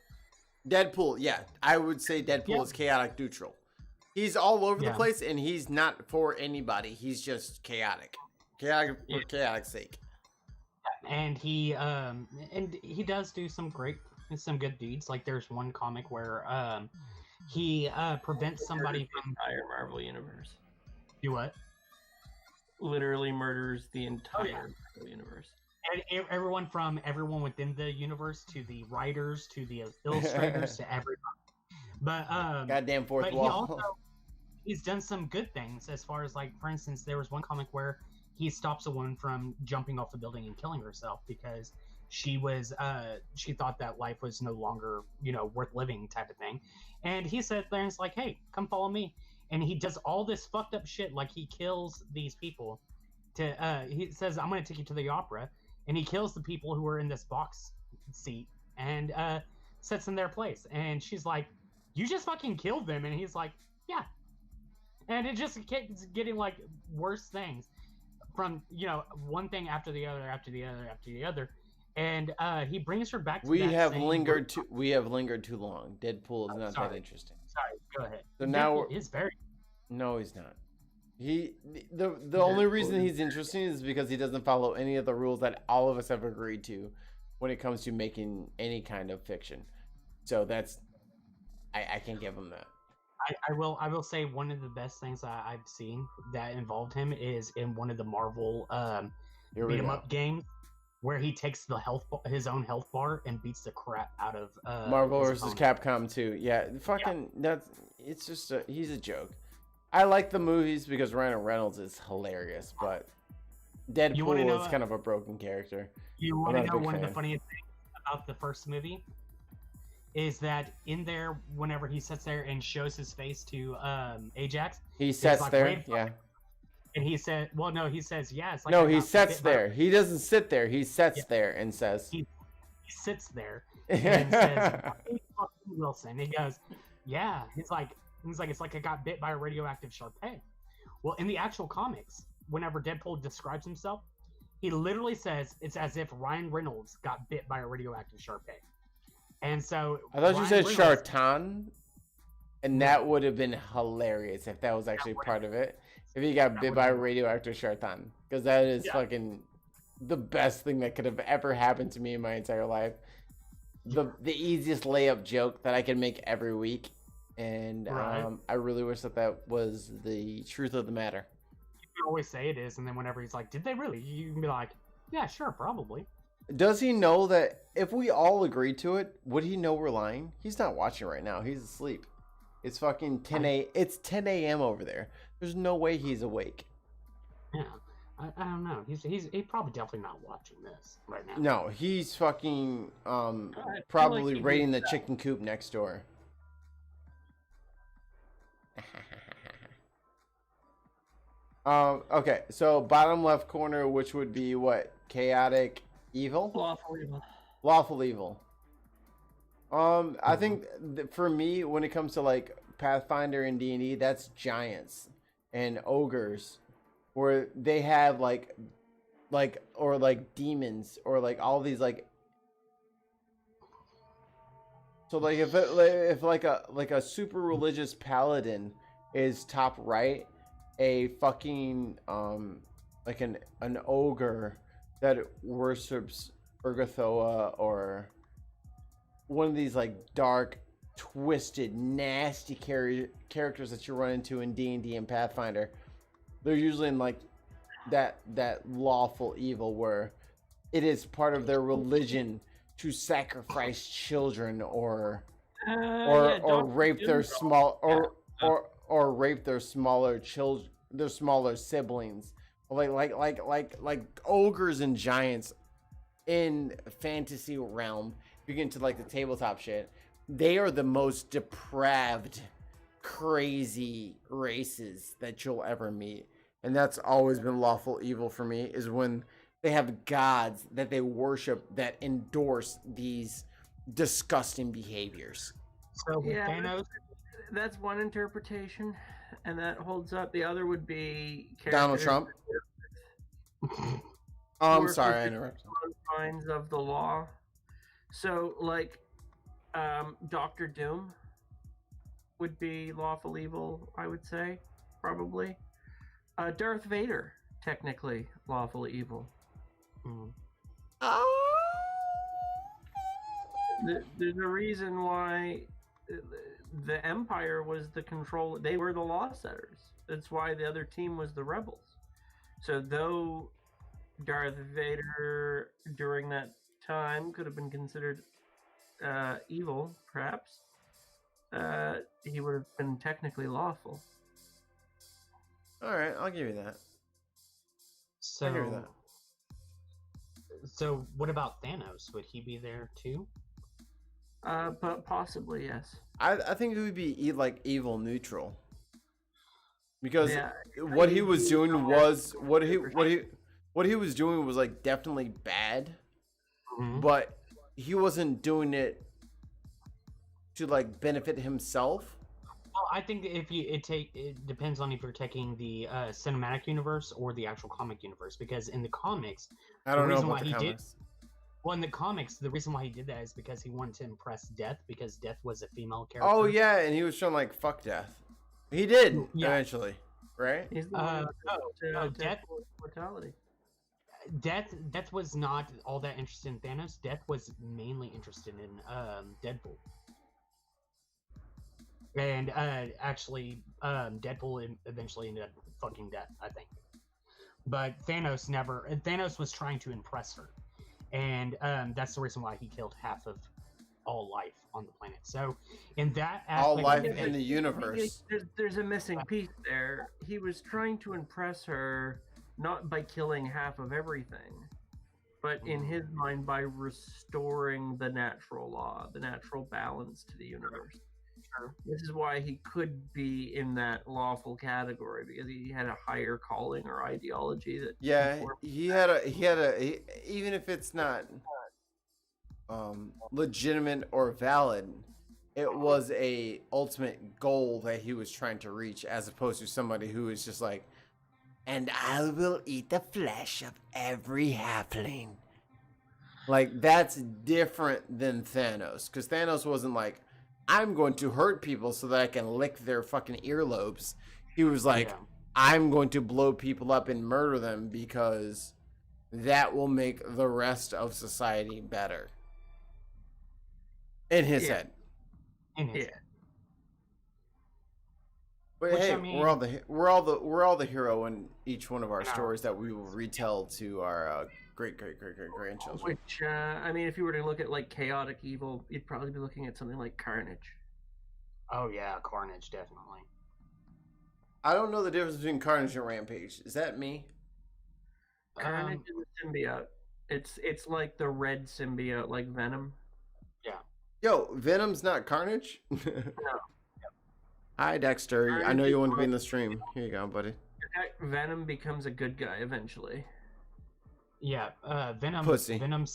Deadpool, yeah, I would say Deadpool is chaotic neutral. He's all over the place, and he's not for anybody. He's just chaotic for chaotic's sake. And he does do some good deeds. Like there's one comic where he prevents somebody from entire Marvel universe. Do what? Literally murders the entire Marvel universe. And everyone within the universe, to the writers, to the illustrators, to everybody. But goddamn fourth wall. He's done some good things, as far as, like, for instance, there was one comic where he stops a woman from jumping off the building and killing herself because she thought that life was no longer, worth living, type of thing. And he said there, and it's like, hey, come follow me. And he does all this fucked up shit, like he kills these people. He says, I'm going to take you to the opera. And he kills the people who are in this box seat and sets in their place. And she's like, you just fucking killed them. And he's like, yeah. And it just keeps getting, like, worse things from, one thing after the other, after the other, after the other. And he brings her back to we have lingered too long. Deadpool is not that interesting. Sorry, go ahead. So now Deadpool is very... No, he's not. The only reason he's interesting is because he doesn't follow any of the rules that all of us have agreed to when it comes to making any kind of fiction. So that's I can give him that. I will say one of the best things I've seen that involved him is in one of the Marvel beat 'em up games where he takes his own health bar and beats the crap out of Marvel vs. Capcom 2. Yeah, it's just he's a joke. I like the movies because Ryan Reynolds is hilarious, but Deadpool is kind of a broken character. You want to know one of the funniest things about the first movie? Is that in there, whenever he sits there and shows his face to Ajax, he sits there, yeah. And he said, "Well, no," he says, "Yeah." It's like no, he sits there. He doesn't sit there. He sits there and says, he sits there and says, "Hey, Wilson." He goes, "Yeah." He's like, it's like I got bit by a radioactive Chapelle. Well, in the actual comics, whenever Deadpool describes himself, he literally says it's as if Ryan Reynolds got bit by a radioactive Chapelle. And so I thought you said Chartan, and that would have been hilarious if that was actually part of it. If he got bit by a radioactive Chartan, because that is fucking the best thing that could have ever happened to me in my entire life. The easiest layup joke that I can make every week, and I really wish that was the truth of the matter. You can always say it is, and then whenever he's like, "Did they really?" You can be like, "Yeah, sure, probably." Does he know that if we all agreed to it, would he know we're lying? He's not watching right now. He's asleep. It's fucking 10 a.m. over there. There's no way he's awake. Yeah, I don't know. He's probably definitely not watching this right now. No, he's fucking probably raiding the chicken coop next door. Okay, so bottom left corner, which would be what? Chaotic evil? Lawful evil. I think for me, when it comes to like Pathfinder and D&D, that's giants and ogres, where they have like demons or like all these like. So like if a super religious paladin is top right, a fucking like an ogre that worships Urgathoa, or one of these like dark, twisted, nasty characters that you run into in D&D and Pathfinder, they're usually in like that lawful evil where it is part of their religion to sacrifice children or rape their rape their smaller children, their smaller siblings, like ogres and giants in fantasy realm. You get into like the tabletop shit, they are the most depraved, crazy races that you'll ever meet. And that's always been lawful evil for me, is when they have gods that they worship that endorse these disgusting behaviors. So with Yeah, Thanos, that's one interpretation, and that holds up. The other would be Donald characters Trump. that Oh, I'm work sorry, I within interrupted. the confines of the law. So, like, Doctor Doom would be lawful evil, I would say, probably. Darth Vader, technically lawful evil. There's a reason why the Empire was the control. They were the law setters. That's why the other team was the rebels. So though Darth Vader during that time could have been considered evil, perhaps, he would have been technically lawful. All right, I'll give you that. so I hear that. so what about Thanos? Would he be there too? But possibly, yes. I think it would be like evil neutral. Because Yeah, what he was doing was what he he was doing was like definitely bad, Mhm. but he wasn't doing it to like benefit himself. Well, I think if it depends on if you're taking the cinematic universe or the actual comic universe. Because in the comics, I don't know reason about why the he did- comics. well, in the comics, the reason why he did that is because he wanted to impress Death, because Death was a female character. Oh yeah, and he was trying to like fuck death. He did Yeah. eventually, right? He's the one no, to Death- mortality. Death was not all that interested in Thanos. Death was mainly interested in Deadpool. And actually, Deadpool eventually ended up fucking Death, I think. But Thanos never. Thanos was trying to impress her, and that's the reason why he killed half of all life on the planet. So, in that aspect, All life of it, in the universe. There's a missing piece there. He was trying to impress her not by killing half of everything, but in his mind by restoring the natural law, the natural balance to the universe. This is why he could be in that lawful category, because he had a higher calling or ideology that Yeah, informed- he even if it's not legitimate or valid, it was a ultimate goal that he was trying to reach, as opposed to somebody who is just like, and I will eat the flesh of every halfling. Like, that's different than Thanos, because Thanos wasn't like, I'm going to hurt people so that I can lick their fucking earlobes. He was like, Yeah. I'm going to blow people up and murder them because that will make the rest of society better. In his Yeah. head. in his Yeah. But Which, hey, I mean- we're all the hero in each one of our stories that we will retell to our great grandchildren. Which, I mean, if you were to look at like chaotic evil, you'd probably be looking at something like Carnage. Oh yeah, Carnage, definitely. I don't know the difference between Carnage and Rampage. Is that me? Carnage is a symbiote. It's like the red symbiote, like Venom. Yo, Venom's not Carnage? Hi, Dexter. I know you want to be in the stream. Here you go, buddy. In fact, Venom becomes a good guy eventually. Yeah, Venom. Pussy. Venom.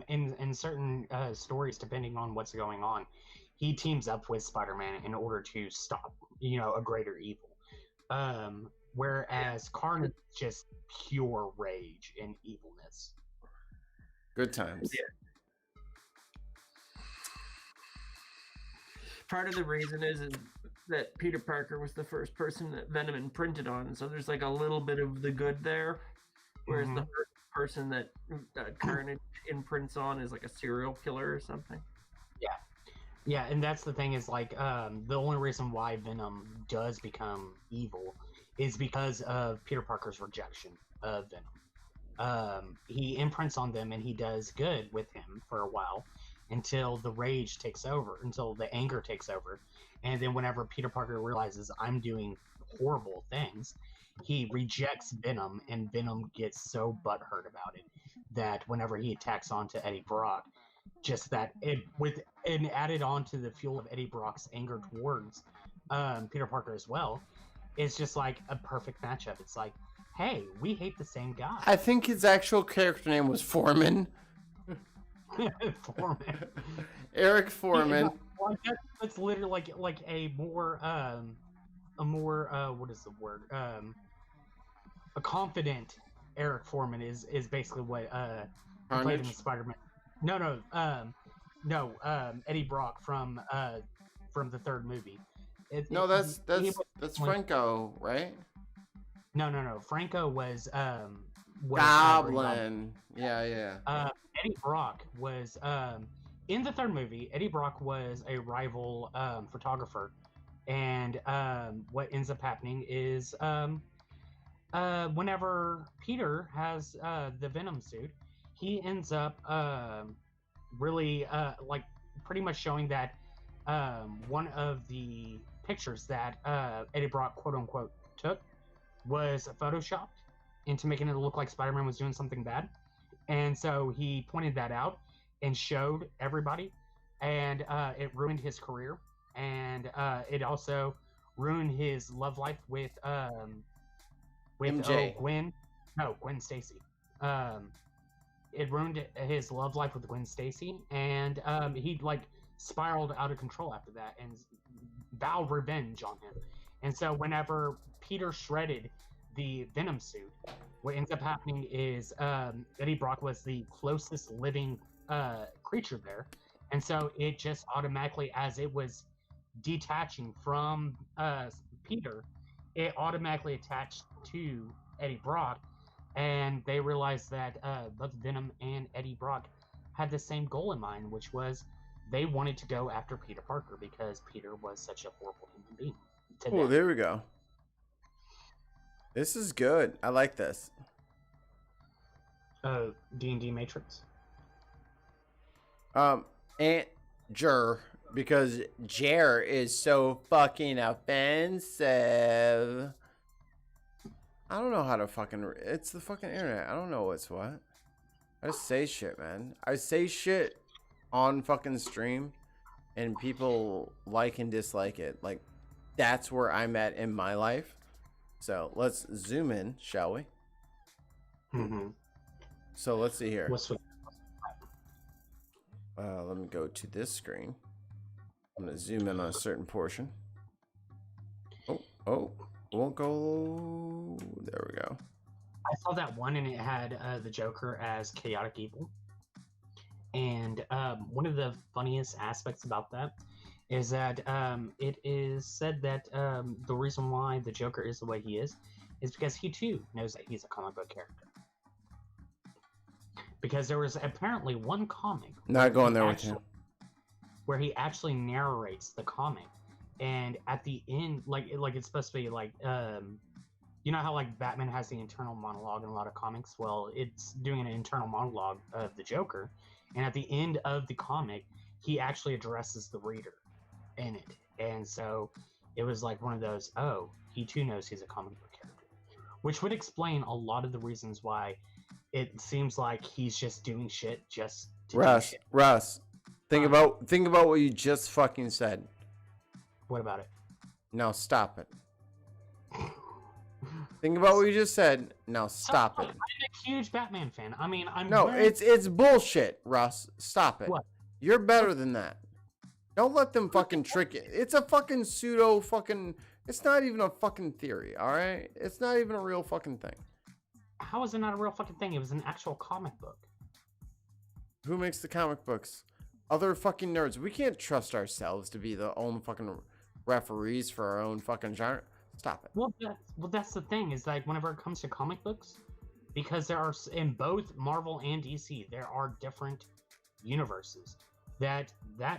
In certain stories, depending on what's going on, he teams up with Spider-Man in order to stop, a greater evil. Whereas Carnage is just pure rage and evilness. Good times. Yeah. Part of the reason is that Peter Parker was the first person that Venom imprinted on, so there's like a little bit of the good there, whereas the first person that Carnage imprints on is like a serial killer or something. Yeah, and that's the thing is like the only reason why Venom does become evil is because of Peter Parker's rejection of Venom. He imprints on them and he does good with him for a while until the rage takes over, until the anger takes over. And then whenever Peter Parker realizes I'm doing horrible things, he rejects Venom, and Venom gets so butthurt about it that whenever he attacks onto Eddie Brock, just that and added on to the fuel of Eddie Brock's anger towards Peter Parker as well, it's just like a perfect matchup. It's like, hey, we hate the same guy. I think his actual character name was Foreman. Foreman. Eric Foreman. Like that's literally like a more what is the word? A confident Eric Foreman is basically what who played in the Spider-Man. No, Eddie Brock from the third movie. That's Franco, right? No. Franco was Goblin. Yeah. Eddie Brock was in the third movie. Eddie Brock was a rival photographer, and what ends up happening is whenever Peter has the Venom suit, he ends up really like pretty much showing that one of the pictures that Eddie Brock quote unquote took was photoshopped into making it look like Spider-Man was doing something bad. And so he pointed that out and showed everybody, and it ruined his career, and it also ruined his love life with MJ. Gwen Stacy. It ruined his love life with Gwen Stacy, and he like spiraled out of control after that and vowed revenge on him. And so whenever Peter shredded the Venom suit, what ends up happening is Eddie Brock was the closest living creature there, and so it just automatically, as it was detaching from Peter, it automatically attached to Eddie Brock, and they realized that both Venom and Eddie Brock had the same goal in mind, which was they wanted to go after Peter Parker because Peter was such a horrible human being. Oh, there we go. This is good. I like this. D&D Matrix. And Jer, because Jer is so fucking offensive. I don't know how to fucking... It's the fucking internet. I don't know what's what. I just say shit, man. I say shit on fucking stream, and people like and dislike it. Like, that's where I'm at in my life. So let's zoom in, shall we? Mm-hmm. So let's see here. What's let me go to this screen. I'm gonna zoom in on a certain portion. Oh, won't go. There we go. I saw that one, and it had the Joker as chaotic evil. And one of the funniest aspects about that is that it is said that the reason why the Joker is the way he is because he too knows that he's a comic book character. Because there was apparently one comic. Not going there with you. Where he actually narrates the comic, and at the end, like it's supposed to be like, you know how like Batman has the internal monologue in a lot of comics. Well, it's doing an internal monologue of the Joker, and at the end of the comic, he actually addresses the reader in it, and so it was like one of those. Oh, he too knows he's a comic book character, which would explain a lot of the reasons why it seems like he's just doing shit just to do shit. Russ, think about what you just fucking said. What about it? No, stop it. Think about what you just said. Now stop it. I'm a huge Batman fan. I mean, it's bullshit, Russ. Stop it. What? You're better than that. Don't let them fucking trick you. It's a fucking pseudo fucking. It's not even a fucking theory. All right. It's not even a real fucking thing. How is it not a real fucking thing? It was an actual comic book. Who makes the comic books? Other fucking nerds. We can't trust ourselves to be the own fucking referees for our own fucking genre. Stop it. Well, that's the thing, is like whenever it comes to comic books, because there are, in both Marvel and DC, there are different universes. That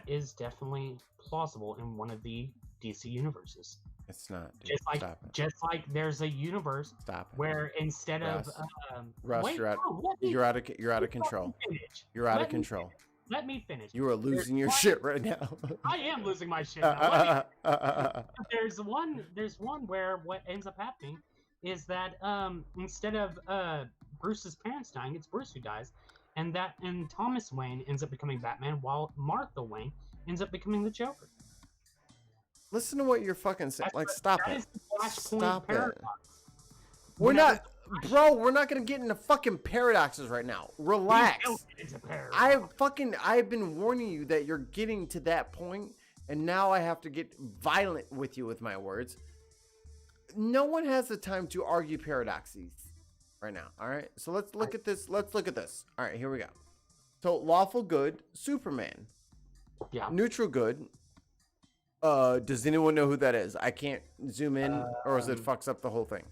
is definitely plausible in one of the DC universes. It's not. Dude. Just like there's a universe where instead Russ. of Russ, wait, you're out of control. You're out of control. Let me finish. You are losing your shit right now. I am losing my shit. Now. There's one where what ends up happening is that instead of Bruce's parents dying, it's Bruce who dies, and Thomas Wayne ends up becoming Batman, while Martha Wayne ends up becoming the Joker. Listen to what you're fucking saying. Like, stop it. Is the Flashpoint Stop paradox. it. We're not. bro, we're not gonna get into fucking paradoxes right now. Relax. I've been warning you that you're getting to that point, and now I have to get violent with you with my words. No one has the time to argue paradoxes right now. All right, so let's look at this. Let's look at this. All right, here we go. So lawful good, Superman. Yeah. Neutral good. Does anyone know who that is? I can't zoom in, or else it fucks up the whole thing.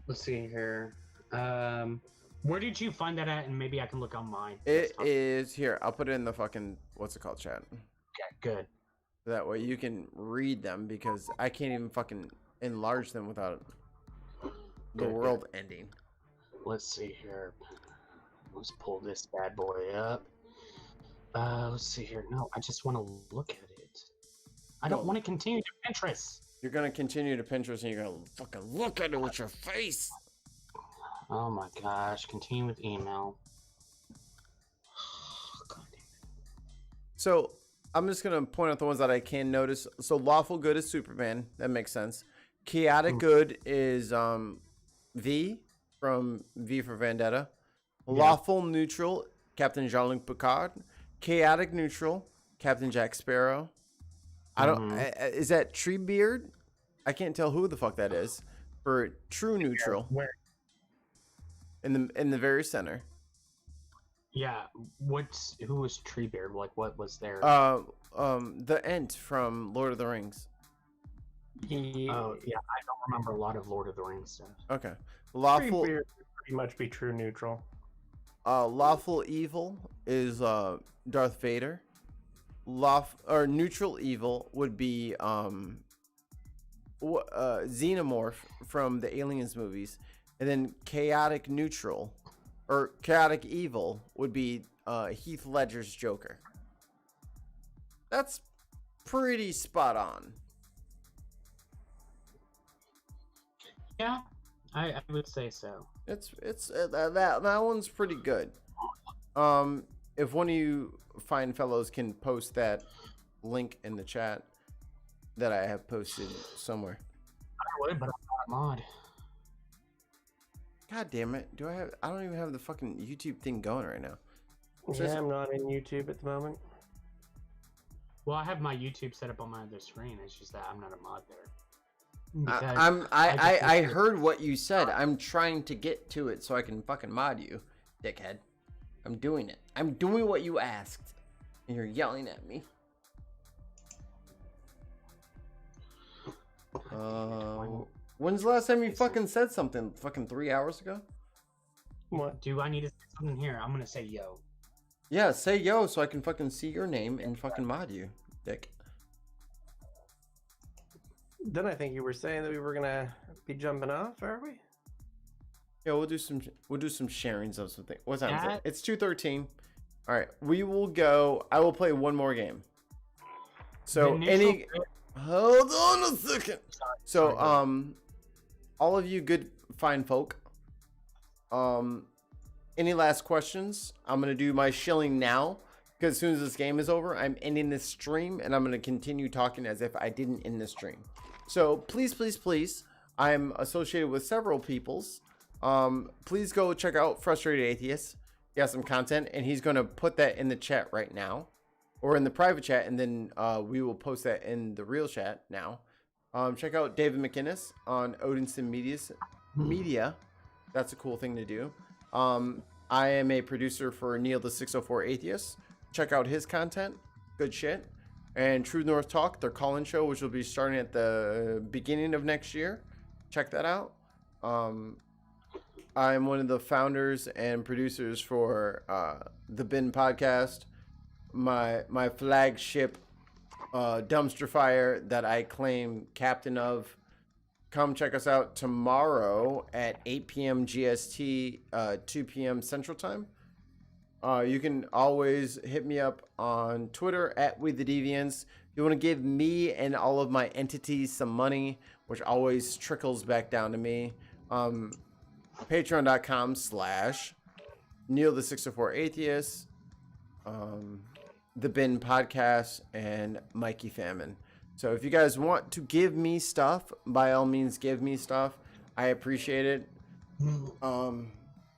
Let's see here. Where did you find that at? And maybe I can look on mine. It is here. I'll put it in the fucking what's it called chat. Okay, good. That way you can read them because I can't even fucking enlarge them without the world ending. Let's see here. Let's pull this bad boy up. Let's see here. No, I just want to look at it. I don't want to continue to Pinterest. You're gonna continue to Pinterest and you're gonna fucking look at it with your face. Oh my gosh! Continue with email. So I'm just gonna point out the ones that I can notice. So lawful good is Superman. That makes sense. Chaotic good is V from V for Vendetta. Lawful neutral, Captain Jean-Luc Picard. Chaotic neutral, Captain Jack Sparrow. I don't. Is that Treebeard? I can't tell who the fuck that is. For true neutral. Where? In the very center. Yeah. Who was Treebeard? Like, what was there? The Ent from Lord of the Rings. Oh yeah, I don't remember a lot of Lord of the Rings stuff. Okay. Lawful. Treebeard would pretty much be true neutral. Lawful evil is Darth Vader. Neutral evil would be Xenomorph from the Aliens movies, and then chaotic neutral or chaotic evil would be Heath Ledger's Joker. That's pretty spot on. Yeah, I would say so. It's that one's pretty good. If one of you fine fellows can post that link in the chat that I have posted somewhere. I would, but I'm not a mod. God damn it! I don't even have the fucking YouTube thing going right now. Yeah, I'm not in YouTube at the moment. Well, I have my YouTube set up on my other screen. It's just that I'm not a mod there. I heard what you said. I'm trying to get to it so I can fucking mod you, dickhead. I'm doing it. I'm doing what you asked, and you're yelling at me. When's the last time you fucking said something? Fucking 3 hours ago? What? Do I need to say something here? I'm gonna say yo. Yeah, say yo so I can fucking see your name and fucking mod you, dick. Then I think you were saying that we were gonna be jumping off, are we? Yeah, we'll do some sharings of something. What time is it? It's 2:13. All right, we will go. I will play one more game. So hold on a second. So all of you good fine folk. Any last questions? I'm gonna do my shilling now because as soon as this game is over, I'm ending this stream and I'm gonna continue talking as if I didn't end the stream. So please, please, please. I'm associated with several peoples. Please go check out Frustrated Atheist. He has some content, and he's going to put that in the chat right now, or in the private chat, and then we will post that in the real chat now. Check out David McInnes on Odinson Media. That's a cool thing to do. I am a producer for Neil the 604 Atheist. Check out his content. Good shit. And True North Talk, their call-in show, which will be starting at the beginning of next year. Check that out. I'm one of the founders and producers for the Bin Podcast, my flagship dumpster fire that I claim captain of. Come check us out tomorrow at 8 p.m. GST, 2 p.m. Central Time. You can always hit me up on Twitter at WeTheDeviants. If you want to give me and all of my entities some money, which always trickles back down to me, patreon.com/Neil the 604 Atheist, the Bin Podcast, and Mikey Famine. So if you guys want to give me stuff, by all means give me stuff. I appreciate it.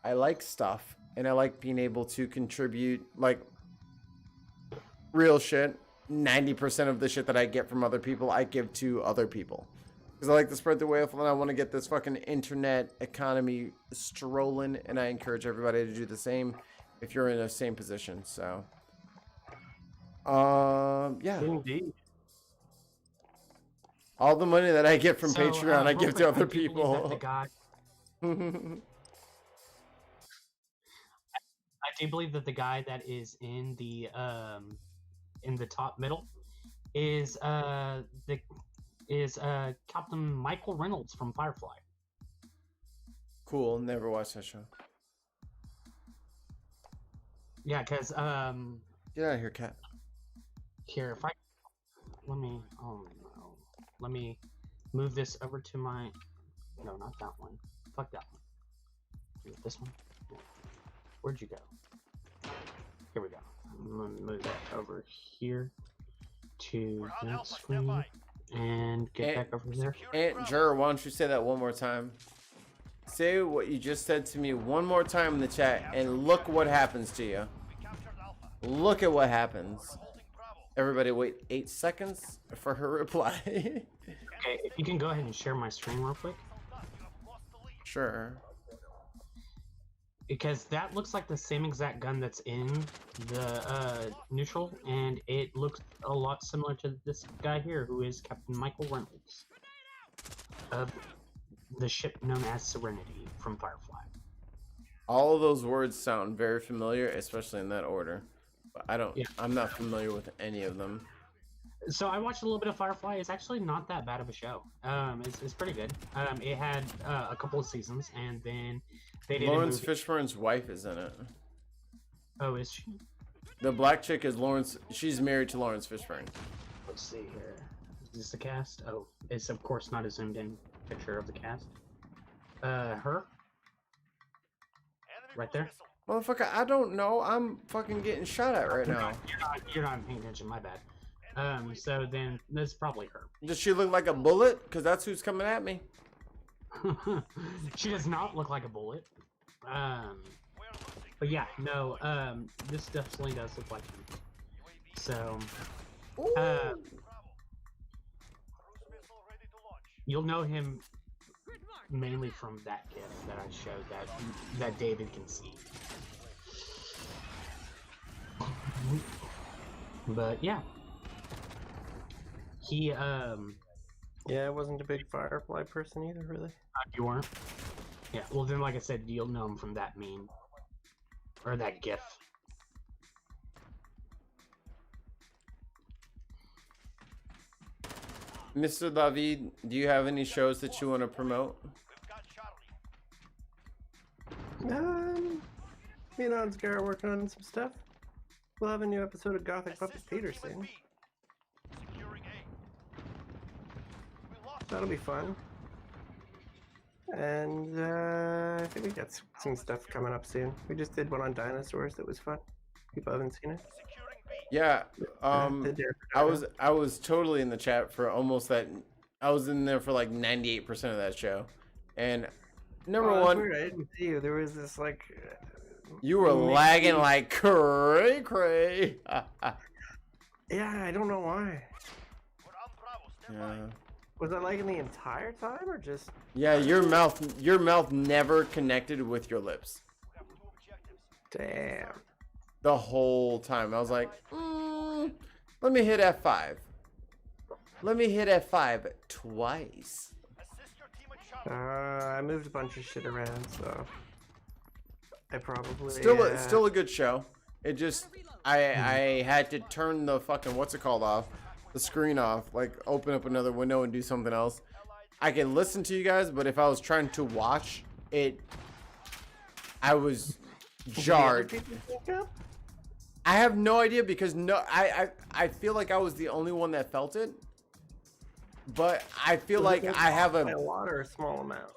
I like stuff, and I like being able to contribute, like, real shit. 90% of the shit that I get from other people, I give to other people. Because I like to spread the wave, and I want to get this fucking internet economy strolling, and I encourage everybody to do the same if you're in the same position. So, yeah. Indeed. All the money that I get from Patreon, I real give quick, to other I do believe that people. the guy, I do believe that the guy that is in the top middle is Captain Michael Reynolds from Firefly. Cool. Never watched that show. Yeah, because Get out of here, cat. here, if I let me move this over to my no, not that one. Fuck that one. This one. Where'd you go? Here we go. I'm gonna move that over here to that screen and get back over there. Aunt Jur, why don't you say that one more time? Say what you just said to me one more time in the chat, and look what happens to you. Look at what happens. Everybody wait 8 seconds for her reply. Okay, if you can go ahead and share my screen real quick. Sure. Because that looks like the same exact gun that's in the neutral, and it looks a lot similar to this guy here, who is Captain Michael Reynolds of the ship known as Serenity from Firefly. All of those words sound very familiar, especially in that order. But I'm not familiar with any of them. So I watched a little bit of Firefly. It's actually not that bad of a show. It's pretty good. It had a couple of seasons, and then they did Lawrence Fishburne's wife is in it. Oh, is she? The black chick is Lawrence. She's married to Lawrence Fishburne. Let's see here. Is this the cast? Oh, it's of course not a zoomed in picture of the cast. Her? Right there? Motherfucker, I don't know. I'm fucking getting shot at right now. You're not paying attention, my bad. So then that's probably her. Does she look like a bullet? Because that's who's coming at me. She does not look like a bullet. But yeah, no, this definitely does look like him. So, you'll know him mainly from that GIF that I showed that David can see. But yeah. He, Yeah, I wasn't a big Firefly person either, really. You weren't? Yeah, well then, like I said, you'll know him from that meme. Or that GIF. Mr. David, do you have any shows that you want to promote? Me and Ansgar are working on some stuff. We'll have a new episode of Gothic Puppet Peter soon. That'll be fun. And I think we got some stuff coming up soon. We just did one on dinosaurs that was fun. People haven't seen it. Yeah, I was totally in the chat for almost that. I was in there for like 98% of that show, and number one, weird. I didn't see you. There was this like. You were lagging like cray. Yeah, I don't know why. Yeah. Was I lagging the entire time, or just? Yeah, your mouth never connected with your lips. Damn. The whole time. I was like, let me hit F5. Let me hit F5 twice. I moved a bunch of shit around, so I probably still a good show. It just I had to turn the fucking off, the screen off, like open up another window and do something else. I can listen to you guys, but if I was trying to watch it, I was jarred. I have no idea because I feel like I was the only one that felt it, but I feel like I have a lot or a small amount.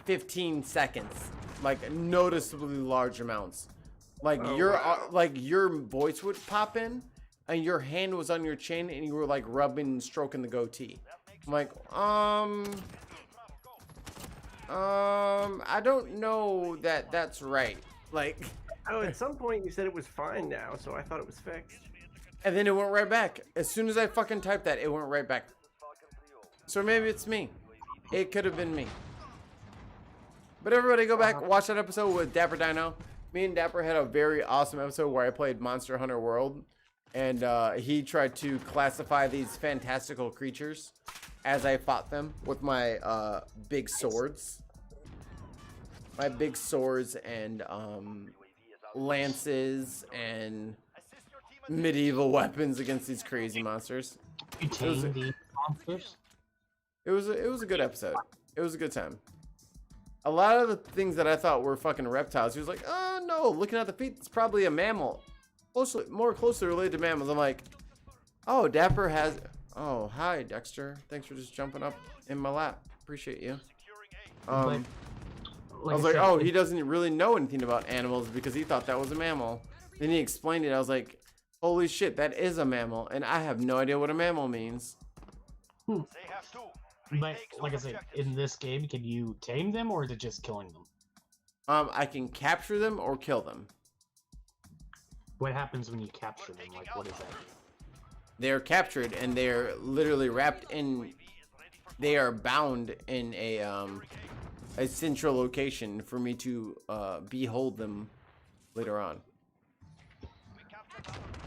15 seconds, like noticeably large amounts. Like your voice would pop in, and your hand was on your chin, and you were like rubbing and stroking the goatee. I'm like, I don't know that that's right. Like, Oh, at some point you said it was fine now, so I thought it was fixed. and then it went right back. As soon as I fucking typed that, it went right back. So maybe it's me. It could have been me. But everybody go back, watch that episode with Dapper Dino. Me and Dapper had a very awesome episode where I played Monster Hunter World. And he tried to classify these fantastical creatures as I fought them with my big swords. My big swords and lances and medieval weapons against these crazy monsters. You tame the monsters? It was a good episode. It was a good time. A lot of the things that I thought were fucking reptiles, he was like, oh no, looking at the feet, it's probably a mammal. More closely related to mammals. I'm like, oh, Dapper has... Oh, hi, Dexter. Thanks for just jumping up in my lap. Appreciate you. I was like, oh, he doesn't really know anything about animals because he thought that was a mammal. Then he explained it. I was like, holy shit, that is a mammal. And I have no idea what a mammal means. But, like I said, in this game, can you tame them, or is it just killing them? I can capture them or kill them. What happens when you capture them? Like, what is that? They're captured and they're literally wrapped in... They are bound in a central location for me to behold them later on.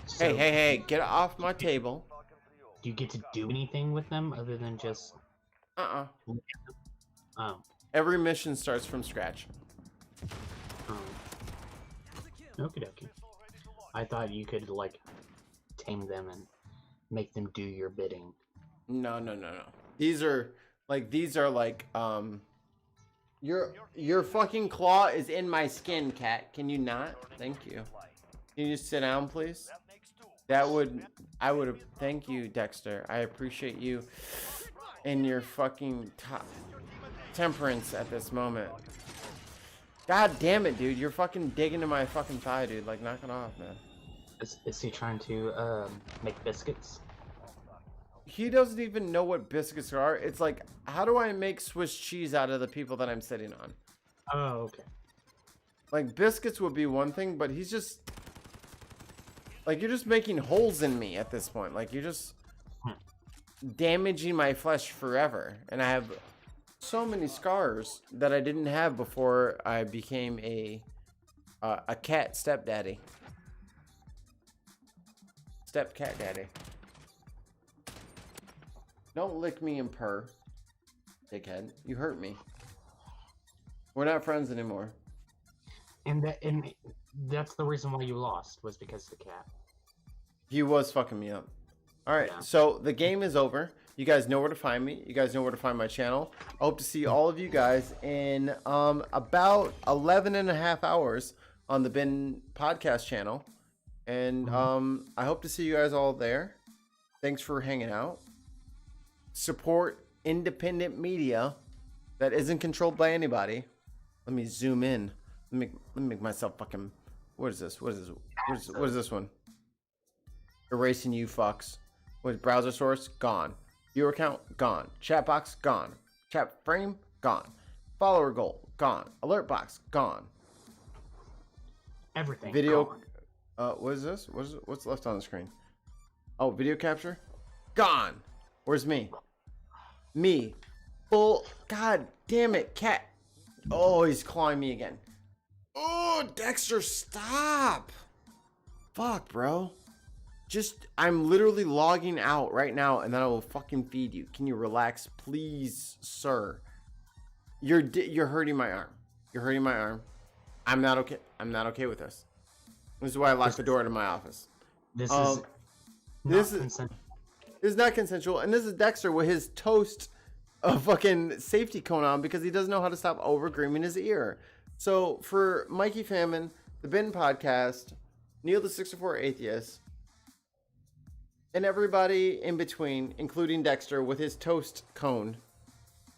So, Hey, get off my table. do you get to do anything with them other than just... Oh. Every mission starts from scratch. Okie dokie. I thought you could, like, tame them and make them do your bidding. No. These are like your fucking claw is in my skin, cat. Can you not? Thank you. Can you just sit down, please? I would have. Thank you, Dexter. I appreciate you and your fucking temperance at this moment. God damn it, dude. You're fucking digging to my fucking thigh, dude. Like, knock it off, man. Is he trying to make biscuits? He doesn't even know what biscuits are. It's like, how do I make Swiss cheese out of the people that I'm sitting on? Oh, okay. Like, biscuits would be one thing, but he's just... Like, you're just making holes in me at this point. Like, you're just damaging my flesh forever. And I have so many scars that I didn't have before I became a cat stepdaddy. Step cat daddy. Don't lick me and purr, dickhead. You hurt me. We're not friends anymore. And that's the reason why you lost, was because of the cat. He was fucking me up. Alright, Yeah. so the game is over. You guys know where to find me. You guys know where to find my channel. I hope to see all of you guys in about 11 and a half hours on the Bin Podcast channel. And I hope to see you guys all there. Thanks for hanging out. Support independent media that isn't controlled by anybody. Let me zoom in. Let me make myself fucking... What is this? What is this one? Erasing you fucks. What is browser source? Gone. Viewer count? Gone. Chat box? Gone. Chat frame? Gone. Follower goal? Gone. Alert box? Gone. Everything. Video... gone. What is this? What's left on the screen? Oh, video capture? Gone. Where's me? Me. Full... God damn it, cat. Oh, he's clawing me again. Oh, Dexter, stop. Fuck, bro. Just, I'm literally logging out right now, and then I will fucking feed you. Can you relax, please, sir? You're hurting my arm. You're hurting my arm. I'm not okay. I'm not okay with this. This is why I locked the door to my office. This is not consensual, and this is Dexter with his toast of fucking safety cone on because he doesn't know how to stop over grooming his ear. So for Mikey Famine, the Bin Podcast, Neil the 64 Atheist, and everybody in between, including Dexter with his toast cone,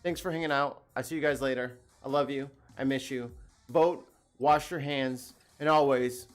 thanks for hanging out. I see you guys later. I love you. I miss you. Vote, wash your hands, and always